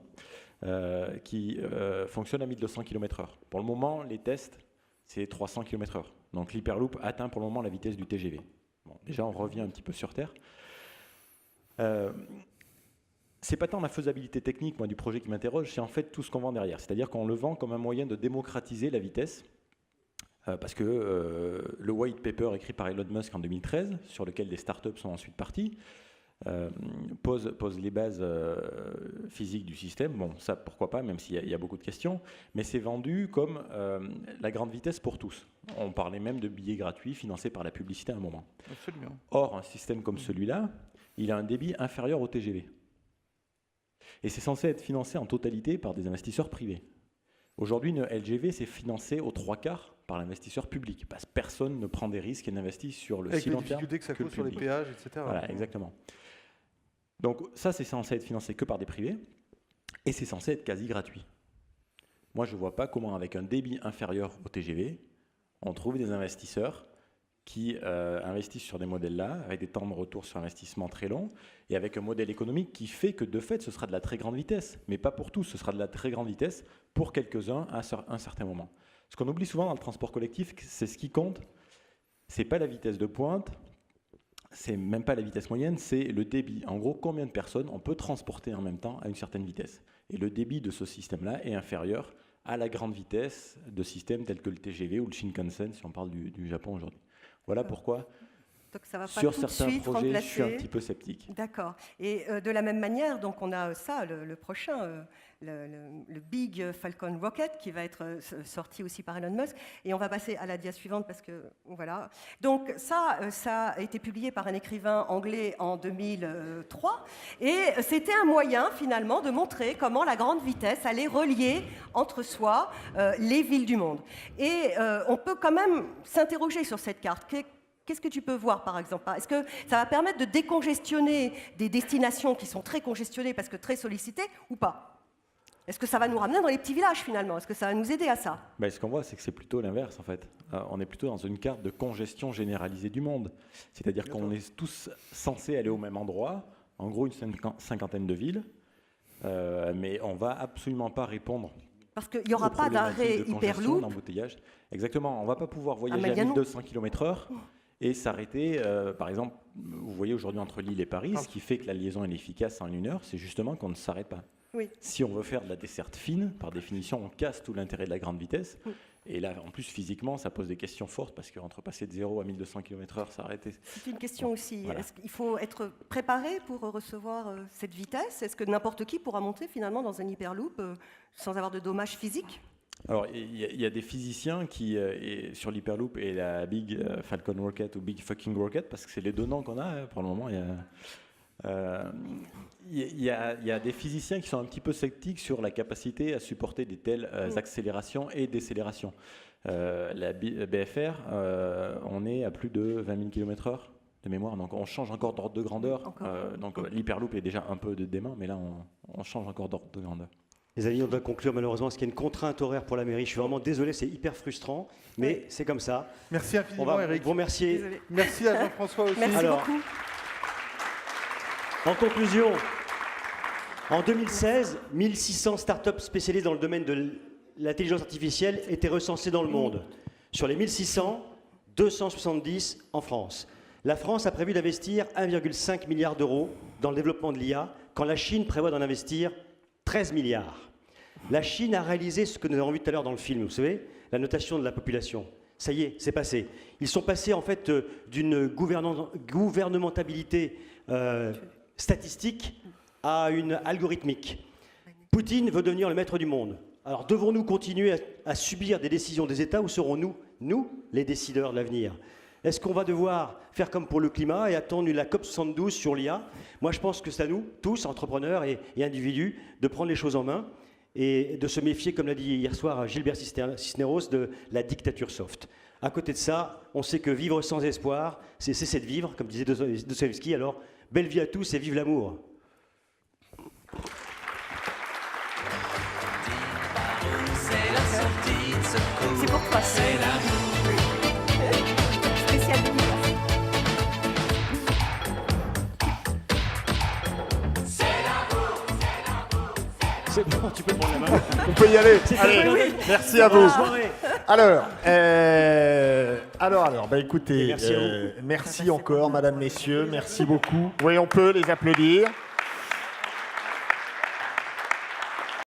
qui fonctionne à 1200 km/h. Pour le moment, les tests, c'est 300 km/h. Donc l'Hyperloop atteint pour le moment la vitesse du TGV. Bon, déjà, on revient un petit peu sur Terre. C'est pas tant la faisabilité technique, moi, du projet qui m'interroge, c'est en fait tout ce qu'on vend derrière. C'est-à-dire qu'on le vend comme un moyen de démocratiser la vitesse, parce que le white paper écrit par Elon Musk en 2013, sur lequel des startups sont ensuite partis, pose les bases physiques du système. Bon, ça, pourquoi pas, même s'il y a beaucoup de questions, mais c'est vendu comme la grande vitesse pour tous. On parlait même de billets gratuits financés par la publicité à un moment. Absolument. Or, un système comme celui-là, il a un débit inférieur au TGV. Et c'est censé être financé en totalité par des investisseurs privés. Aujourd'hui, une LGV, c'est financé aux 3/4 par l'investisseur public, parce que personne ne prend des risques et n'investit sur le si long terme. Avec les difficultés que ça cause sur les péages, etc. Voilà, exactement. Donc ça, c'est censé être financé que par des privés, et c'est censé être quasi gratuit. Moi, je ne vois pas comment, avec un débit inférieur au TGV, on trouve des investisseurs qui investissent sur des modèles-là, avec des temps de retour sur investissement très longs, et avec un modèle économique qui fait que, de fait, ce sera de la très grande vitesse. Mais pas pour tous, ce sera de la très grande vitesse pour quelques-uns à un certain moment. Ce qu'on oublie souvent dans le transport collectif, c'est ce qui compte, c'est pas la vitesse de pointe, c'est même pas la vitesse moyenne, c'est le débit. En gros, combien de personnes on peut transporter en même temps à une certaine vitesse. Et le débit de ce système-là est inférieur à la grande vitesse de systèmes tels que le TGV ou le Shinkansen, si on parle du Japon aujourd'hui. Voilà pourquoi, donc ça va pas sur tout de certains suite projets, remplacer. je suis un petit peu sceptique. D'accord. Et de la même manière, donc on a ça, le prochain, le Big Falcon Rocket, qui va être sorti aussi par Elon Musk. Et on va passer à la dia suivante, parce que, voilà. Donc ça a été publié par un écrivain anglais en 2003. Et c'était un moyen, finalement, de montrer comment la grande vitesse allait relier entre soi les villes du monde. Et on peut quand même s'interroger sur cette carte. Qu'est-ce que tu peux voir, par exemple? Est-ce que ça va permettre de décongestionner des destinations qui sont très congestionnées parce que très sollicitées ou pas? Est-ce que ça va nous ramener dans les petits villages, finalement? Est-ce que ça va nous aider à ça? Ce qu'on voit, c'est que c'est plutôt l'inverse, en fait. On est plutôt dans une carte de congestion généralisée du monde. C'est-à-dire qu'on est tous censés aller au même endroit, en gros une cinquantaine de villes, mais on ne va absolument pas répondre. Parce qu'il n'y aura pas d'arrêt Hyperloop. D'embouteillage. Exactement, on ne va pas pouvoir voyager à 1200 km/h. Et s'arrêter, par exemple, vous voyez aujourd'hui entre Lille et Paris, ce qui fait que la liaison est efficace en 1 heure, c'est justement qu'on ne s'arrête pas. Oui. Si on veut faire de la desserte fine, par définition, on casse tout l'intérêt de la grande vitesse. Et là, en plus, physiquement, ça pose des questions fortes, parce qu'entre passer de 0 à 1200 km/h, s'arrêter. C'est une question aussi. Voilà. Est-ce qu'il faut être préparé pour recevoir cette vitesse? Est-ce que n'importe qui pourra monter finalement dans un Hyperloop sans avoir de dommages physiques? Alors, il y a des physiciens qui, sur l'Hyperloop et la Big Falcon Rocket ou Big Fucking Rocket, parce que c'est les deux noms qu'on a pour le moment. Il y a des physiciens qui sont un petit peu sceptiques sur la capacité à supporter des telles accélérations et décélérations. La BFR, on est à plus de 20 000 km/h de mémoire, donc on change encore d'ordre de grandeur. Donc l'Hyperloop est déjà un peu de dément, mais là on change encore d'ordre de grandeur. Les amis, on doit conclure malheureusement parce qu'il y a une contrainte horaire pour la mairie. Je suis vraiment désolé, c'est hyper frustrant, mais c'est comme ça. Merci infiniment, Eric. Vous remercier. Désolé. Merci à Jean-François aussi. Merci beaucoup. En conclusion, en 2016, 1600 startups spécialisées dans le domaine de l'intelligence artificielle étaient recensées dans le monde. Sur les 1600, 270 en France. La France a prévu d'investir 1,5 milliard d'euros dans le développement de l'IA, quand la Chine prévoit d'en investir 13 milliards. La Chine a réalisé ce que nous avons vu tout à l'heure dans le film, vous savez, la notation de la population. Ça y est, c'est passé. Ils sont passés en fait d'une gouvernementabilité statistique à une algorithmique. Poutine veut devenir le maître du monde. Alors devons-nous continuer à subir des décisions des États ou serons-nous, nous, les décideurs de l'avenir? Est-ce qu'on va devoir faire comme pour le climat et attendre la COP72 sur l'IA? Moi, je pense que c'est à nous, tous, entrepreneurs et individus, de prendre les choses en main et de se méfier, comme l'a dit hier soir Gilbert Cisneros, de la dictature soft. À côté de ça, on sait que vivre sans espoir, c'est cesser de vivre, comme disait Dostoïevski. Alors, belle vie à tous et vive l'amour. C'est pour toi. C'est l'amour. Spécial d'univers. C'est bon, tu peux prendre la main. On peut y aller. Allez, Oui. merci à vous. Soirée. Alors, écoutez, merci, merci encore, madame, messieurs, merci beaucoup. Oui, on peut les applaudir.